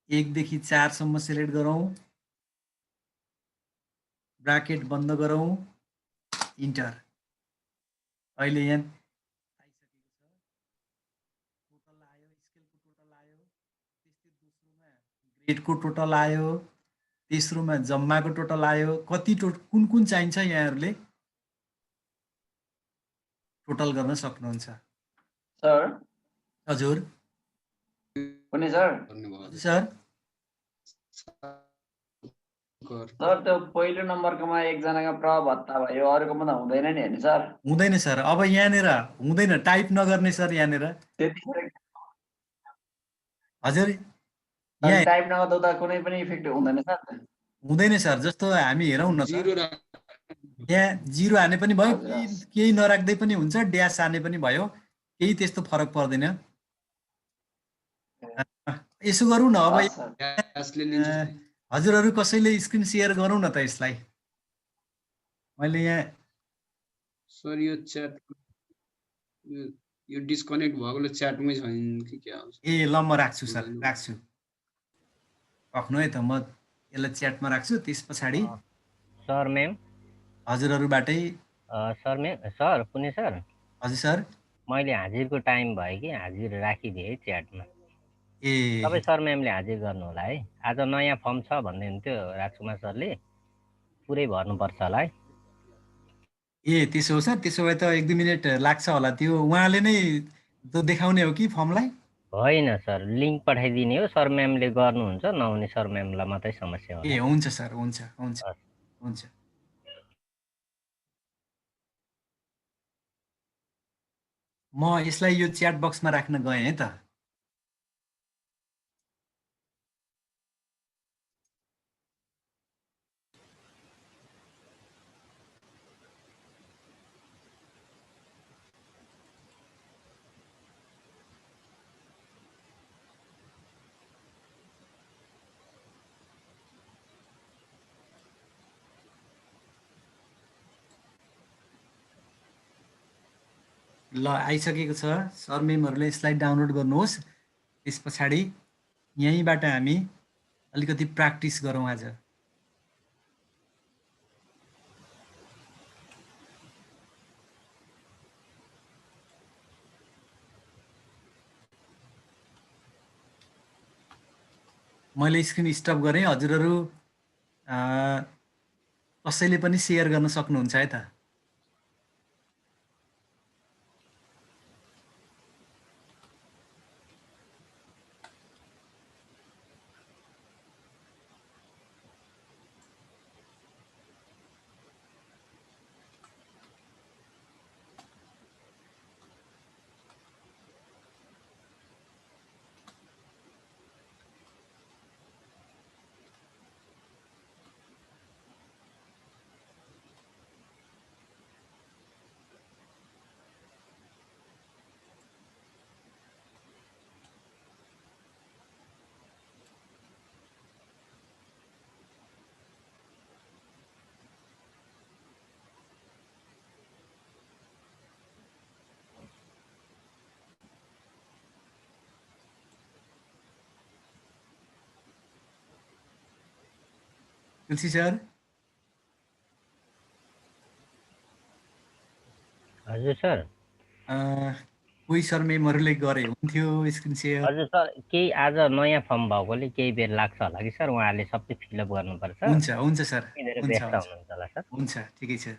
1 देखि 4 सम्म सेलेक्ट गरौँ, ब्राकेट बन्द गरौँ, इन्टर। अहिले यहाँ आइसकेको छ, टोटल आयो, स्केलको टोटल आयो, त्यस्तै दोस्रोमा ग्रेडको टोटल आयो, तेस्रोमा जम्माको टोटल आयो। कुन चाहिन्छ यहाँहरूले टोटल गर्न सक्नुहुन्छ। सर हजुर पनि सर सर गर सर त्यो पहिलो नम्बरकोमा एकजनाको प्रभाव भत्ता भयो अरूकोमा त हुँदैन नि होइन सर हुँदैन सर। अब यहाँनिर हुँदैन, टाइप नगर्ने सर यहाँनिर। त्यतिखेर हजुर यहाँ टाइप नगर्दा त कुनै पनि इफेक्ट हुँदैन सर हुँदैन सर। जस्तो हामी हेरौँ न त, जिरो यहाँ 0 हाने पनि भयो, हजुर, केही नराख्दै पनि हुन्छ, ड्यास हाने पनि भयो, केही त्यस्तो फरक पर्दैन। यसो गरौँ न अब, हस् सर ग्यासले लिन्छ हजुरहरू कसैले स्क्रिन सेयर गरौँ न त यसलाई। मैले यहाँ सर यो च्याट यो डिस्कनेक्ट भएकोले च्याटमै छैन कि क्या हो ए ल म राख्छु सर, राख्छु। राख्नु है त, म यसलाई च्याटमा राख्छु। त्यस पछाडि सर म्याम, हजुरहरूबाटै sir ma'am, sir Punya sir, हजुर सर। मैले हाजिरको टाइम भयो कि हाजिर राखिदिएँ है च्याटमा। ए तपाईँ सर म्यामले हाजिर गर्नु होला है। आज नयाँ फर्म छ भन्दै हुन्थ्यो राजकुमार सरले, पुरै भर्नुपर्छ होला है। ए त्यसो हो सर। त्यसो भए त 1-2 मिनट लाग्छ होला। त्यो उहाँले नै त्यो देखाउने हो कि फर्मलाई? होइन सर, लिङ्क पठाइदिने हो, सर म्यामले गर्नुहुन्छ, नहुने सर म्यामलाई मात्रै समस्या होला। ए हुन्छ सर, हुन्छ हुन्छ हुन्छ। म यसलाई यो च्याट बक्समा राख्न गएँ है त। ल आइसकेको छ। सर मेमहरूले यसलाई डाउनलोड गर्नुहोस्। त्यस पछाडि यहीँबाट हामी अलिकति प्र्याक्टिस गरौँ आज। मैले स्क्रिन स्टप गरेँ। हजुरहरू कसैले पनि सेयर गर्न सक्नुहुन्छ है त। तुलसी सर। हजुर सर। कोही सर मेमहरूले गरे हुन्थ्यो स्क्रिन सेयर। हजुर सर, केही आज नयाँ फर्म भएकोले केही बेर लाग्छ होला कि सर, उहाँले सबै फिलअप गर्नुपर्छ। हुन्छ हुन्छ सर, हुन्छ व्यस्त हुनुहुन्छ होला सर। हुन्छ, ठिकै छ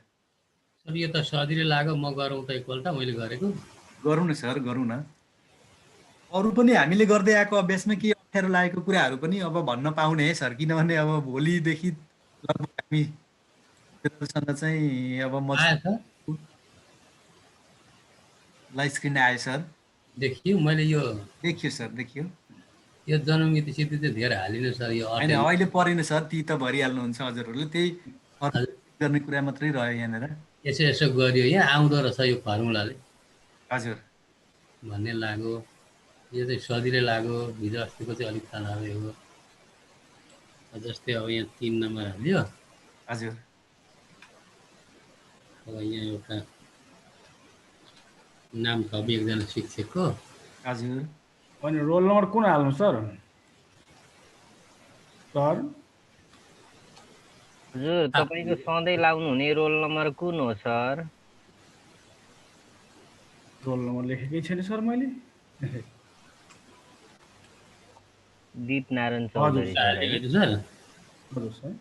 सर। यो त सजिलै लाग्यो, म गरौँ त एकपल्ट मैले गरेको। गरौँ न सर, गरौँ न। अरू पनि हामीले गर्दै आएको अभ्यासमा केही अप्ठ्यारो लागेको कुराहरू पनि अब भन्न पाउने है सर। किनभने अब भोलिदेखि लगभग हामी चाहिँ अब म लाइभ स्क्रिन आयो सर। देखियो मैले यो देखियो सर, देखियो। यो जन्ममिति सिद्धि चाहिँ धेरै हालिनु सर। यो होइन अहिले परेन सर, ती त भरिहाल्नुहुन्छ हजुरहरूले। त्यही गर्ने कुरा मात्रै रह्यो यहाँनिर। यसो यसो गरियो यहाँ आउँदो रहेछ यो फर्मुलाले हजुर भन्ने लाग्यो। यो चाहिँ सजिलै लाग्यो। हिजो अस्तिको चाहिँ अलिक तनावै हो। जस्तै अब यहाँ 3 नम्बर हाल्यो। हजुर। अब यहाँ एउटा नाम थपी एकजना शिक्षकको। हजुर। अनि रोल नम्बर कुन हाल्नु सर? सर हजुर, तपाईँको सधैँ लाउनु हुने रोल नम्बर कुन हो सर? रोल नम्बर लेखेकै छैन सर मैले। दीपनारायण चौधरी सर। हजुर सर।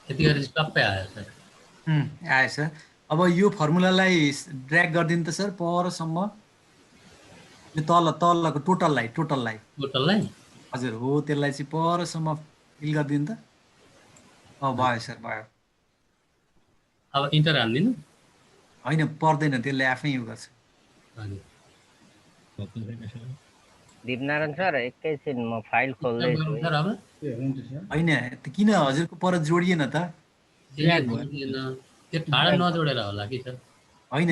यति गरी सबै आयो सर। आयो सर। अब यो फर्मुलालाई ड्र्याग गरिदिनु त सर परसम्म। यो तलको टोटललाई टोटललाई हजुर हो, त्यसलाई चाहिँ परसम्म फिल गरिदिनु त। भयो सर भयो। अब इन्टर हाल्दिनु होइन पर्दैन, त्यसले आफै यो गर्छ। हजुर दिपनारायण सर एकैछिन म फाइल खोल्दैछु है। सर अब होइन किन हजुरको पर जोडिएन त? त्यो ठाडो नजोडेर होला कि सर। होइन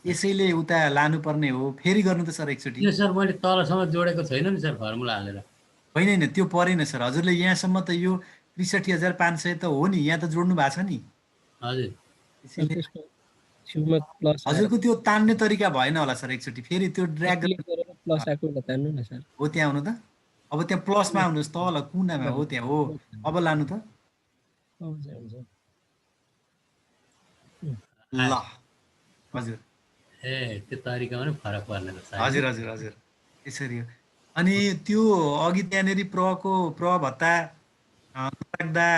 यसैले उता लानुपर्ने हो, फेरि गर्नु त सर एकचोटि। यो सर मैले तलसम्म जोडेको छैन नि सर फर्मुला हालेर। होइन त्यो परेन सर, हजुरले यहाँसम्म त यो ६३,५०० त हो नि, यहाँ त जोड्नु भएको छ नि। हजुर हजुरको त्यो तान्ने तरिका भएन होला सर, एकचोटि फेरि त्यो ड्र्याग प्लस आएको तान्नु न सर। हो त्यहाँ आउनु त। अब त्यहाँ प्लसमा आउनुहोस्, तल कुनामा हो त्यहाँ हो। अब लानु त ल हजुर। त्यो तरिकामा नि फरक पर्ने रहेछ। हजुर हजुर हजुर त्यसरी हो। अनि त्यो अघि त्यहाँनिर प्र भत्ता राख्दा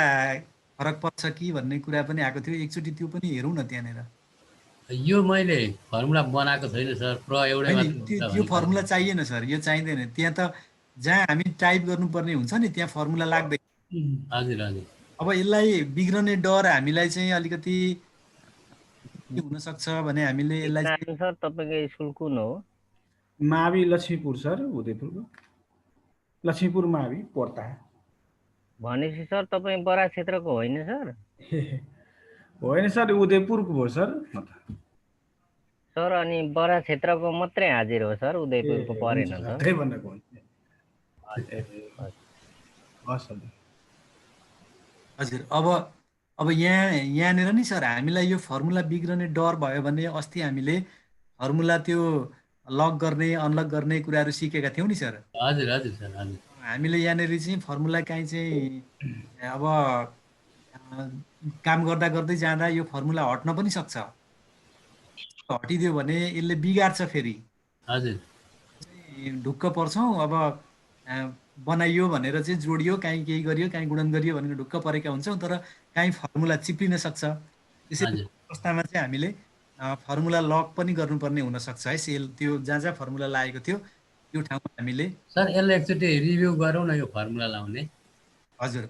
फरक पर्छ कि भन्ने कुरा पनि आएको थियो, एकचोटि त्यो पनि हेरौँ न त्यहाँनिर। यो मैले फर्मुला बनाएको छैन सर, प्र एउटै मात्र त्यो फर्मुला चाहिएन सर, यो चाहिँदैन। त्यहाँ त जहाँ हामी टाइप गर्नुपर्ने हुन्छ नि त्यहाँ फर्मुला लाग्दैन। हजुर हजुर। अब यसलाई बिग्रने डर हामीलाई चाहिँ अलिकति हुनसक्छ भने हामीले यसलाई सर तपाईँको स्कुल कुन हो? मावि लक्ष्मीपुर सर, उदयपुरको लक्ष्मीपुर मावि पर्ता। भनेपछि सर तपाईँ बरा क्षेत्रको होइन सर? होइन सर, उदयपुरको हो सर। सर अनि बरा क्षेत्रको मात्रै हाजिर हो सर, उदयपुरको परेन त? त्यही भनेको हजुर। अब यहाँनिर नि सर हामीलाई यो फर्मुला बिग्रने डर भयो भने अस्ति हामीले फर्मुला त्यो लक गर्ने अनलक गर्ने कुराहरू सिकेका थियौँ नि सर। हजुर हजुर सर हजुर। हामीले यहाँनिर चाहिँ फर्मुला काहीँ चाहिँ अब काम गर्दा गर्दै जाँदा यो फर्मुला हट्न पनि सक्छ। हटिदियो भने यसले बिगार्छ फेरि। हजुर ढुक्क पर्छौँ। अब बनाइयो भनेर चाहिँ जोडियो, काहीँ केही गरियो, काहीँ गुणन गरियो भनेर ढुक्क परेका हुन्छौँ, तर काहीँ फर्मुला चिप्लिन सक्छ। त्यसैले अवस्थामा चाहिँ हामीले फर्मुला लक पनि गर्नुपर्ने हुनसक्छ है। सेल त्यो जहाँ फर्मुला लागेको थियो त्यो ठाउँमा हामीले सर यसलाई एकचोटि रिभ्यू गरौँ न यो फर्मुला लाउने। हजुर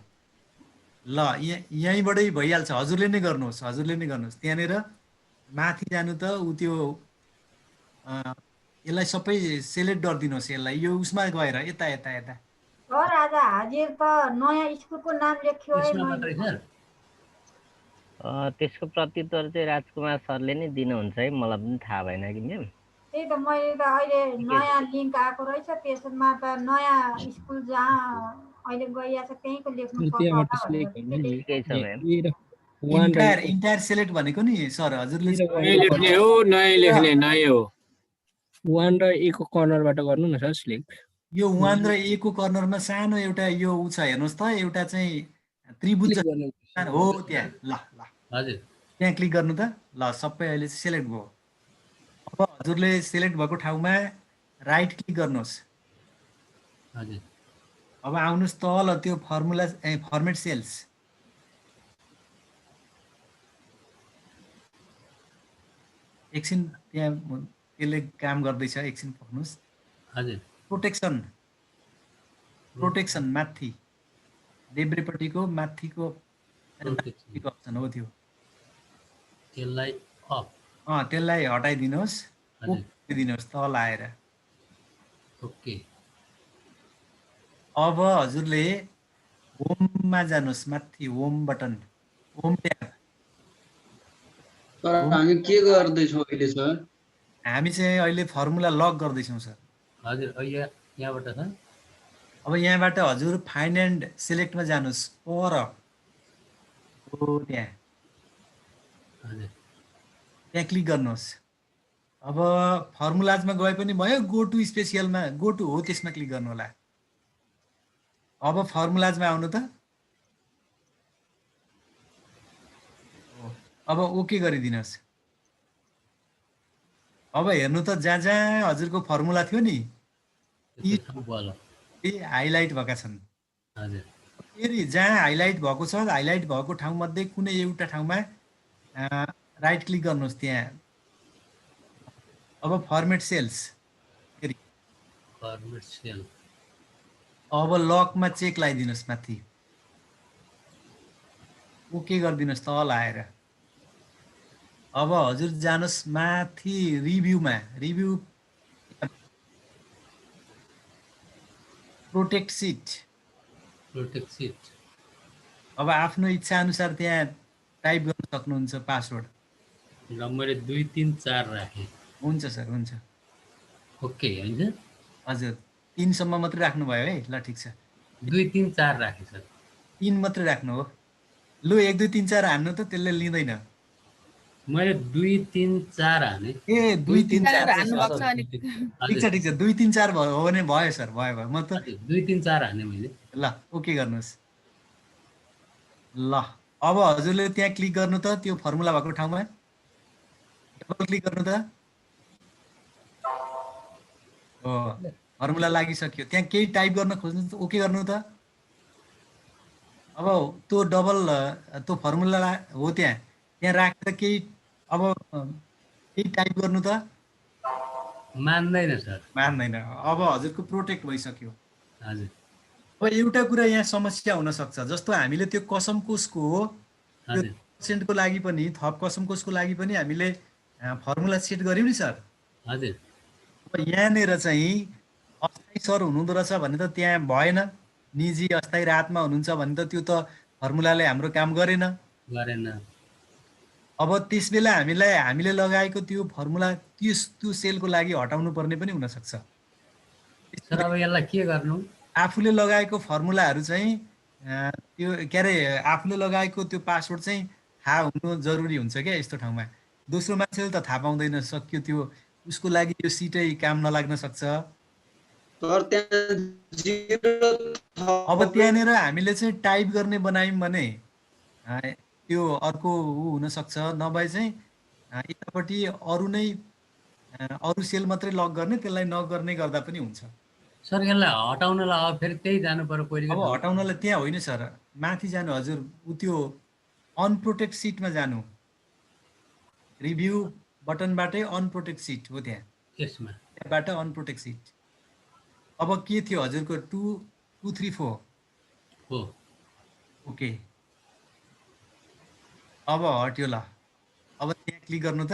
ल यहीँबाटै भइहाल्छ, हजुरले नै गर्नुहोस्, हजुरले नै गर्नुहोस्। त्यहाँनिर माथि जानु त ऊ त्यो यसलाई सबै सेलेक्ट गरिदिनुहोस्, यसलाई यो उसमा गएर यता यता यता। सर आज हाजिर त नयाँ स्कुलको नाम लेख्यो है मैले। त्यसको प्रत्युत्तर चाहिँ राजकुमार सरले नै दिनुहुन्छ है, मलाई पनि थाहा भएन कि म्याम। त्यही त मैले त अहिले नयाँ लिङ्क आएको रहेछ, त्यसमा त नयाँ स्कुल जहाँ अहिले गइरहेको छ त्यहीँको लेख्नु पर्छ होला। इन्टायर सेलेक्ट भनेको नि सर हजुरले लेख्ने हो, नयाँ लेख्ने नयाँ हो। 1 र A को कर्नरबाट गर्नु न सर सिलेक्ट। यो 1 र A को कर्नरमा सानो एउटा यो उ छ हेर्नुहोस् त, एउटा चाहिँ त्रिभुज हो त्यहाँ। ल ल हजुर त्यहाँ क्लिक गर्नु त। ल सबै अहिले सेलेक्ट भयो। अब हजुरले सेलेक्ट भएको ठाउँमा राइट क्लिक गर्नुहोस्। हजुर अब आउनुहोस् तल त्यो फर्मुला फर्मेट सेल्स। एकछिन त्यहाँ त्यसले काम गर्दैछ, एकछिन पर्नुहोस्। हजुर प्रोटेक्सन माथि देब्रेपट्टिको माथिको अप्सन हो त्यो, त्यसलाई अफ त्यसलाई हटाइदिनुहोस्, दिनुहोस् तल आएर। ओके। अब हजुरले होममा जानुहोस्, माथि home button, home tab. Sir हामी के गर्दैछौँ अहिले सर? हामी चाहिँ अहिले फर्मुला लक गर्दैछौँ सर। हजुर यहाँबाट सर। अब यहाँबाट हजुर फाइन्ड एन्ड सेलेक्टमा जानुहोस्, पर हो त्यहाँ त्यहाँ क्लिक गर्नुहोस्। अब फर्मुलाजमा गए पनि भयो, गो टु स्पेसियलमा गो टु हो त्यसमा क्लिक गर्नु होला। अब फर्मुलाजमा आउनु त। अब ओके गरिदिनुहोस्। अब हेर्नु त जहाँ जहाँ हजुरको फर्मुला थियो नि हाइलाइट भएका छन्। फेरि जहाँ हाइलाइट भएको छ, हाइलाइट भएको ठाउँमध्ये कुनै एउटा ठाउँमा राइट क्लिक गर्नुहोस् त्यहाँ। अब फर्मेट सेल्स, अब लकमा चेक लगाइदिनुहोस् माथि। ओके गरिदिनुहोस् तल आएर। अब हजुर जानुहोस् माथि रिभ्यूमा, review protect sheet. Protect sheet. अब आफ्नो इच्छा अनुसार त्यहाँ टाइप गर्न सक्नुहुन्छ पासवर्ड। ल मैले 2 3 4 राखेँ। हुन्छ सर, हुन्छ। ओके हैन? हजुर 3 सम्म मात्रै राख्नुभयो है। ल ठिक छ। 2 3 4 राखेँ सर। 3 मात्रै राख्नु हो। लु 1 2 3 4 हान्नु त, त्यसले लिँदैन। मैले 2 3 4 हाने। ए 2 3 4 हान्नु भएको छ अनि ठिक छ, ठिक छ। 2 3 4 भयो भने भयो सर, भयो भयो। म त 2 3 4 हाने मैले। ल ओके गर्नुहोस्। ल अब हजुरले त्यहाँ क्लिक गर्नु त, त्यो फर्मुला भएको ठाउँमा डबल क्लिक गर्नु त। हो फर्मुला लागिसक्यो। त्यहाँ केही टाइप गर्न खोज्नु त, ओके गर्नु त। अब त्यो डबल त्यो फर्मुला हो त्यहाँ राखेर केही अब केही टाइप गर्नु त। मान्दैन सर। मान्दैन। अब हजुरको प्रोटेक्ट भइसक्यो। हजुर। अब एउटा कुरा यहाँ समस्या हुन सक्छ, जस्तो हामीले त्यो कसम कोषको त्यो हजुर। पर्सेन्टको लागि पनि, थप कसम कोषको लागि पनि हामीले फर्मुला सेट गर्यौँ नि सर। हजुर। अब यहाँनिर चाहिँ अस्थायी सर हुनुहुँदो रहेछ भने त त्यहाँ भएन, निजी अस्थायी रातमा हुनुहुन्छ भने त त्यो त फर्मुलाले हाम्रो काम गरेन। अब त्यस बेला हामीले लगाएको त्यो फर्मुला त्यो सेलको लागि हटाउनु पर्ने पनि हुनसक्छ। सर अब यसलाई के गर्नु? आफूले लगाएको फर्मुलाहरू चाहिँ त्यो के अरे आफूले लगाएको त्यो पासवर्ड चाहिँ थाहा हुनु जरुरी हुन्छ क्या यस्तो ठाउँमा। दोस्रो मान्छेले त थाहा पाउँदैन, सक्यो त्यो उसको लागि यो सिटै काम नलाग्न सक्छ। अब त्यहाँनिर हामीले चाहिँ टाइप गर्ने बनायौँ भने त्यो अर्को हुनसक्छ, नभए चाहिँ यतापट्टि अरू सेल मात्रै लक गर्ने, त्यसलाई नगर्ने गर्दा पनि हुन्छ। सर यसलाई हटाउनलाई अब फेरि त्यही जानु पर्यो पहिले। अब हटाउनलाई त्यहाँ होइन सर, माथि जानु हजुर, त्यो अनप्रोटेक्ट सिटमा जानु। रिभ्यू बटनबाटै अनप्रोटेक्ट सिट हो त्यहाँ। त्यसमा त्यहाँबाट अनप्रोटेक्ट सिट। अब के थियो हजुरको 2 2 3 4 हो। ओके अब हट्यो। ल अब त्यहाँ क्लिक गर्नु त।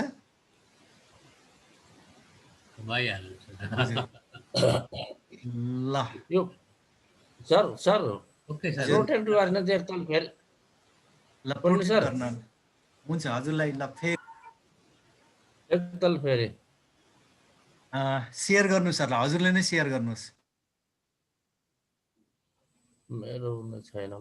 भइहाल्यो ल यो सर ओके सर। प्रोटेक्ट गर्न चाहिँ एकदम फेरि ल प्रोटेक्ट गर्न हुन्छ हजुरलाई। ल फेरि एकताल फेरि सेयर गर्नु सर। ल हजुरले नै सेयर गर्नुहोस्। मेरो छैन ल।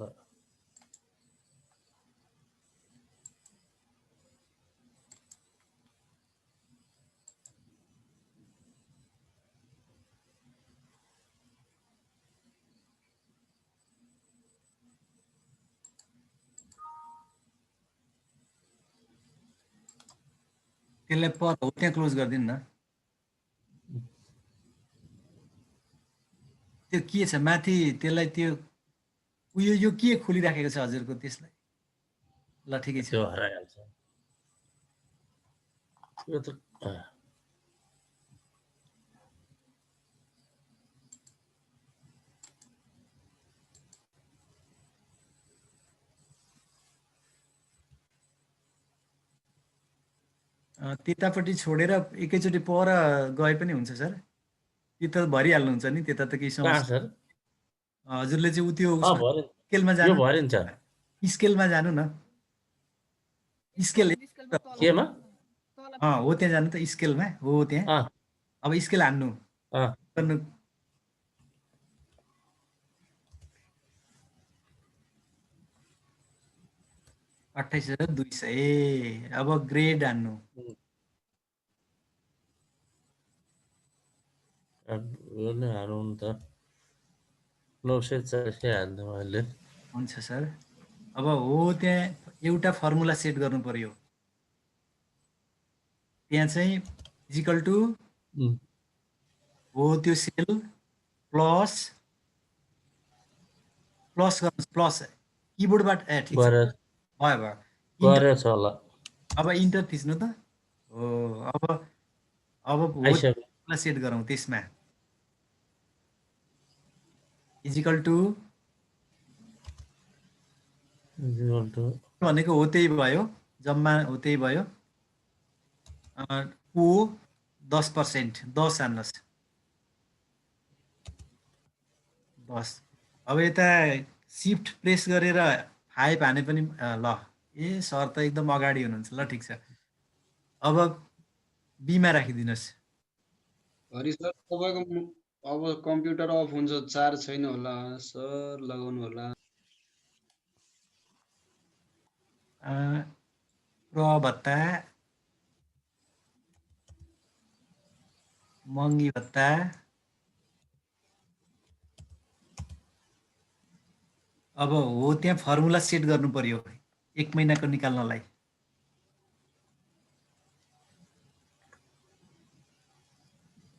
त्यसलाई पर हो त्यहाँ क्लोज गरिदिनु न। त्यो के छ माथि, त्यसलाई त्यो उयो यो के खोलिराखेको छ हजुरको, त्यसलाई। ल ठिकै छ। त्यो हराइहाल्छ यो त। त्यतापट्टि छोडेर एकैचोटि पर गए पनि हुन्छ सर। त्यो त भरिहाल्नुहुन्छ नि, त्यता त केही समस्या सर हजुरले चाहिँ उ त्यो स्केलमा जानु, भरिन्छ। स्केलमा जानु न। स्केल केमा? हो त्यहाँ जानु त, स्केलमा हो त्यहाँ। अब स्केल हान्नु गर्नु। $28,200। अब ग्रेड हान्नु। हानौँ त 940 हाल्नु अहिले। हुन्छ सर। अब हो त्यहाँ एउटा फर्मुला सेट गर्नु पर्यो। त्यहाँ चाहिँ इजिकल टु हो त्यो सेल प्लस गर्नुहोस्, प्लस किबोर्डबाट। ठिक छ, भयो। अब इन्टर थिच्नु त। हो अब हो सेट गरौँ त्यसमा। इजिकल टु भनेको हो त्यही भयो, जम्मा हो त्यही भयो। को 10%, 10 हान्नुहोस्, 10। अब यता सिफ्ट प्रेस गरेर 5 हाने पनि ल, सर त एकदम अगाडि हुनुहुन्छ। ल ठिक छ, अब बीमा राखिदिनुहोस्। हरि सर तपाईँको अब कम्प्युटर अफ हुन्छ, चार्ज छैन होला सर, लगाउनु होला। प्रभत्ता, महँगी भत्ता, अब हो त्यहाँ फर्मुला सेट गर्नु पर्यो 1 महिनाको निकाल्नलाई।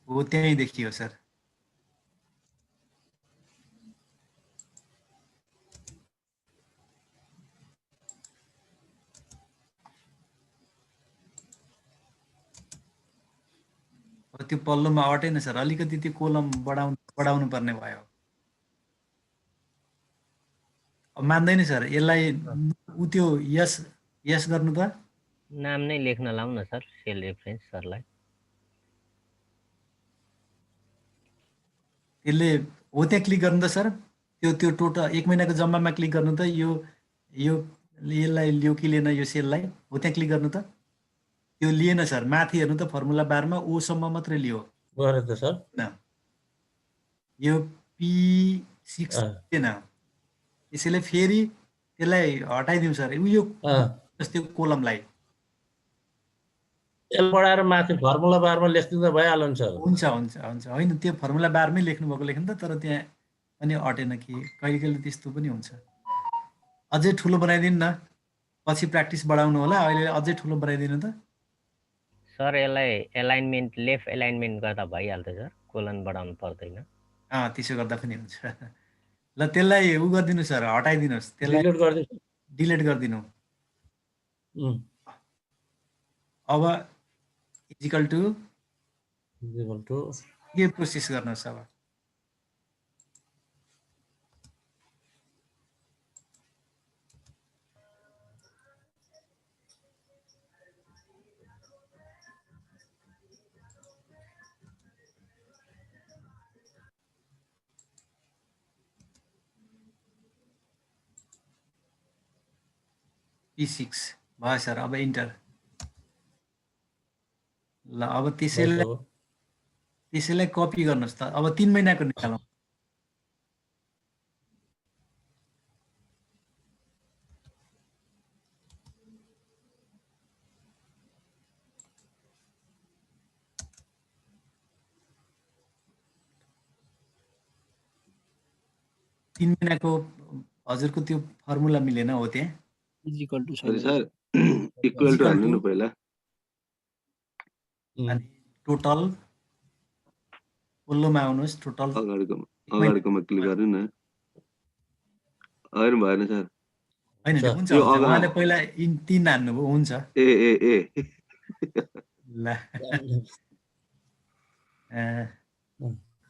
हो त्यहीँ देखियो सर। अब त्यो पल्लोमा अटेन सर, अलिकति त्यो कोलम बढाउनु पर्ने भयो। अब मान्दैन सर, यसलाई उ त्यो यस गर्नु त। नाम नै लेख्न लाउँ न सर, सेल रेफरेन्स सरलाई। त्यसले हो त्यहाँ क्लिक गर्नु त सर, त्यो टोटल 1 महिनाको जम्मामा क्लिक गर्नु त। यसलाई लियो कि लिएन यो सेललाई, हो त्यहाँ क्लिक गर्नु त। त्यो लिएन सर, माथि हेर्नु त फर्मुला बारमा ओसम्म मात्रै लियो। गरे त सर। यो P6 थिएन, त्यसैले फेरि त्यसलाई हटाइदिउँ सर। यो त्यो कोलमलाई एल बढाएर माथि फर्मुला बारमा लेख्दिँदा भइहाल्यो नि सर। हुन्छ हुन्छ हुन्छ, होइन त्यो फर्मुला बारमै लेख्नुभएको लेख्नु त, तर त्यहाँ पनि अटेन कि कहिले कहिले त्यस्तो पनि हुन्छ। अझै ठुलो बनाइदिनु न, पछि प्र्याक्टिस बढाउनु होला। अहिले अझै ठुलो बनाइदिनु त सर। यसलाई एलाइनमेन्ट लेफ्ट एलाइनमेन्ट गर्दा भइहाल्छ सर, कोलन बढाउनु पर्दैन। त्यसो गर्दा पनि हुन्छ। ल त्यसलाई उ गरिदिनु सर, हटाइदिनुहोस्, त्यसलाई डिलिट गरिदिनु। अब इजिकल टु के प्रोसेस गर्नुहोस्। अब P6 भयो सर। अब इन्टर। ल अब त्यसैलाई कपी गर्नुहोस् त। अब 3 महिनाको निकालौँ। तीन महिनाको हजुरको त्यो फर्मुला मिलेन हो त्यहाँ। Equal to sir equal to हाल्नु न पहिला। अनि टोटल पल्लोमा आउनुहोस्, टोटल अगाडिकोमा क्लिक गर्नु न। होइन भएन सर। होइन हुन्छ, उहाँले पहिला 3 हान्नुभयो, हुन्छ। ए ल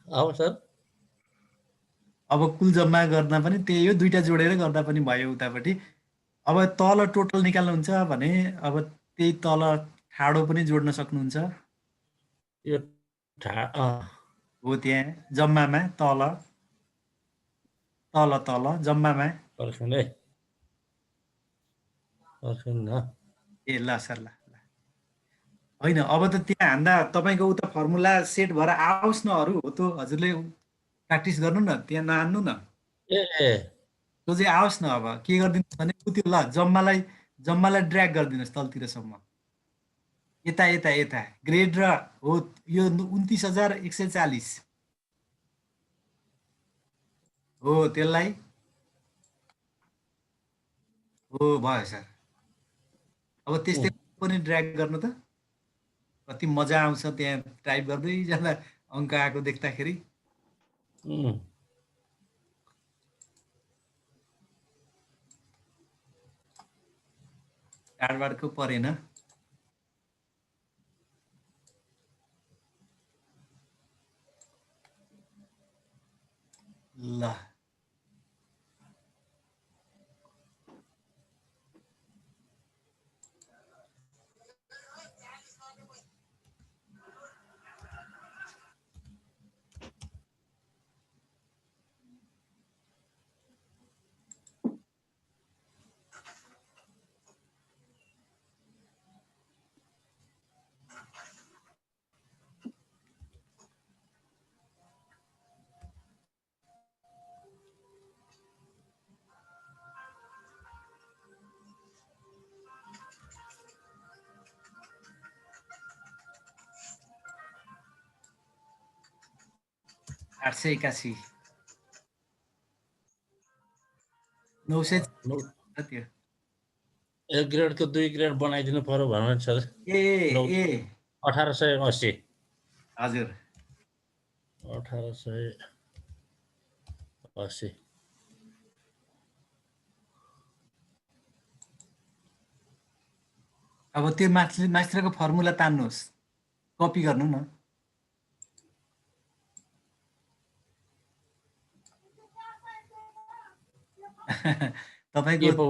अब सर अब कुल जम्मा गर्दा पनि त्यही हो, 2टा जोडेर गर्दा पनि भयो उतापट्टि। अब तल टोटल निकाल्नुहुन्छ भने अब त्यही तल ठाडो पनि जोड्न सक्नुहुन्छ। यो हो त्यहाँ जम्मामा तल तल तल जम्मामा ए ल सर ल। होइन अब त त्यहाँ हान्दा तपाईँको उता फर्मुला सेट भएर आओस् न अरू। हो त हजुरले प्र्याक्टिस गर्नु न, त्यहाँ नहान्नु न। त्यो चाहिँ आओस् न। अब के गरिदिनुहोस् भने त्यो ल जम्मालाई ड्र्याग गरिदिनुहोस् तलतिरसम्म, यता यता यता ग्रेड र हो यो 29,140 हो, त्यसलाई हो भयो सर। अब त्यस्तै पनि ड्र्याग गर्नु त, कति मजा आउँछ त्यहाँ टाइप गर्दै जाँदा अङ्क आएको देख्दाखेरि। टाढबाडको परेन। ल 881 900 त्यो 1 ग्रेडको 2 ग्रेड बनाइदिनु पर्यो भनेर सर ए 1880 हजुर 1880 अब त्यो मास्टरको फर्मुला तान्नुहोस् कपी गर्नु न तपाईको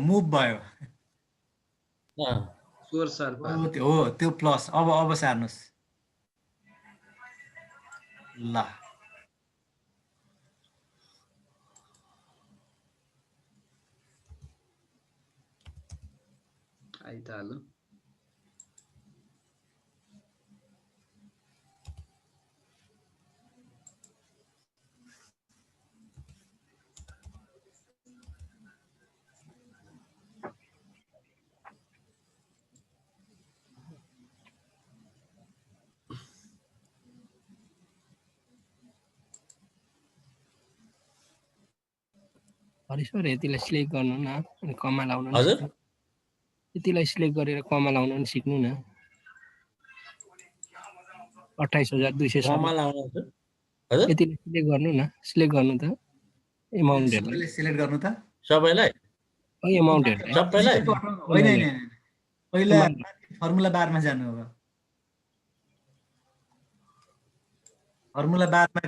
मुभ भयो स्वर सर हो त्यो प्लस अब सार्नुहोस् ल आइताल्यो हरि सर यतिलाई सिलेक्ट गर्नु न अनि कमा लाउनु न हजुर यतिलाई सिलेक्ट गरेर कमा लाउनु नि सिक्नु न 28200 कमा लाउनु हजुर यतिलाई सिलेक्ट गर्नु न सिलेक्ट गर्नु त एमाउन्टहरुलाई सिलेक्ट गर्नु त सबैलाई एमाउन्टहरुलाई सबैलाई होइन पहिला फर्मुला बारमा जानु अब फर्मुला बारमा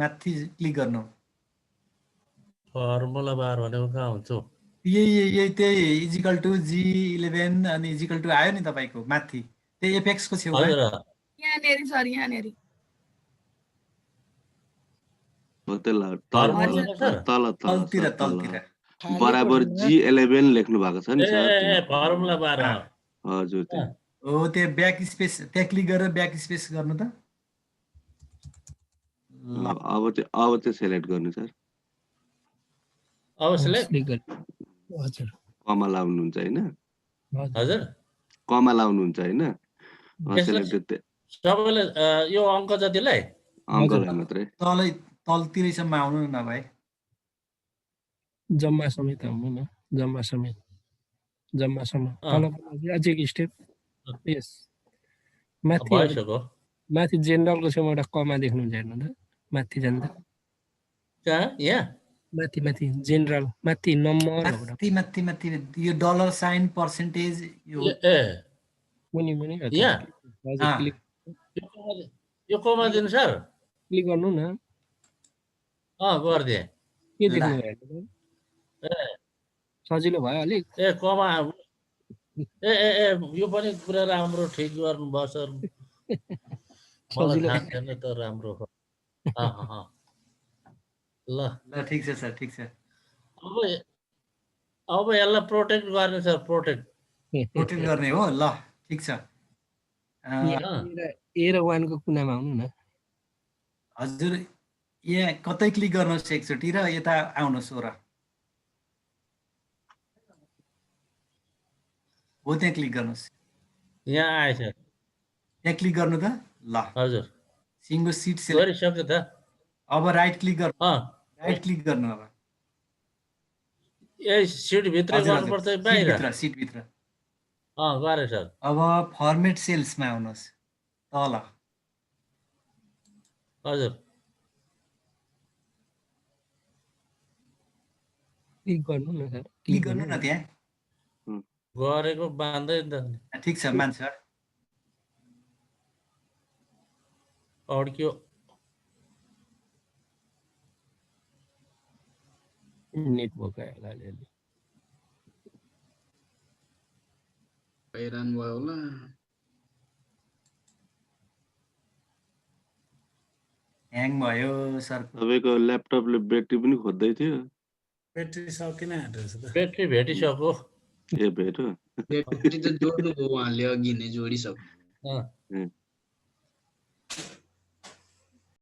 माथि क्लिक गर्नु फर्मुला बार भनेको कहाँ हुन्छ यही त्यही इजिकल टु G11 अनि इजिकल टु आयो नि तपाईको माथि त्यही एपेक्स को छेउमा यहाँनेरि सर यहाँनेरि तलतिर बराबर G11 लेख्नु भएको छ नि सर फर्मुला बार हजुर हो त्यो ब्याक स्पेस त्यहाँ क्लिक गरेर ब्याक स्पेस गर्नु त अब त्यो सिलेक्ट गर्नु सर अब सिलेक्ट हजुर कमा लाउनुहुन्छ हैन हजुर कमा लाउनुहुन्छ हैन सिलेक्ट सबैले यो अंक जतिलाई अंकलाई मात्रै तलतिरैसम्म आउनु न भाइ जम्मा समेत आउनु न जम्मा समेत अझै एक स्टेप यस माथि जेनरलको छेउमा एउटा कमा देख्नुहुन्छ हेर्नु त माथि जान्छ कहाँ यहाँ माथि जेनरल माथि नम्बर माथि यो डलर साइन पर्सेन्टेज यो मुनि यो कमा दिनु सर क्लिक गर्नु न गर्दिए के देख्नु भयो सजिलो भयो अलिक कमा यो पनि कुरा राम्रो ठिक गर्नु भयो सर मलाई थाहा छैन त राम्रो हो ल ठीक छ सर ठीक छ अब यसलाई प्रोटेक्ट गर्ने सर प्रोटेक्ट गर्ने हो ल ठीक छ ए र 1 को कुनामा आउनु न हजुर यहाँ कतै क्लिक गर्नुहोस् एकचोटि र यता आउनुहोस् हो र हो त्यहाँ क्लिक गर्नुहोस् यहाँ आएछ त्यहाँ क्लिक गर्नु त ल हजुर सिंगल सिट सेलेक्ट गरिसक्यो त अब राइट क्लिक गर्नु राइट क्लिक गर्नु अब ए सिट भित्र गर्नुपर्छ बाहिर सिट भित्र गरे सर अब फर्मेट सेल्समा आउनुहोस् तल हजुर क्लिक गर्नु न सर क्लिक गर्नु न त्यहाँ गरेको बान्दै त ठीक छ मान्छ अड्क्यो नेट भोकायो अलिअलि हैरान भयो होला ह्याङ भयो सर तपाईको ल्यापटपले ब्याट्री पनि खोज्दै थियो ब्याट्री सकिन आँटेछ त ब्याट्री भेटिसक्यो ए भेट्यो ब्याट्री त जोड्नु भयो उहाँले अघि नै जोडिसक्यो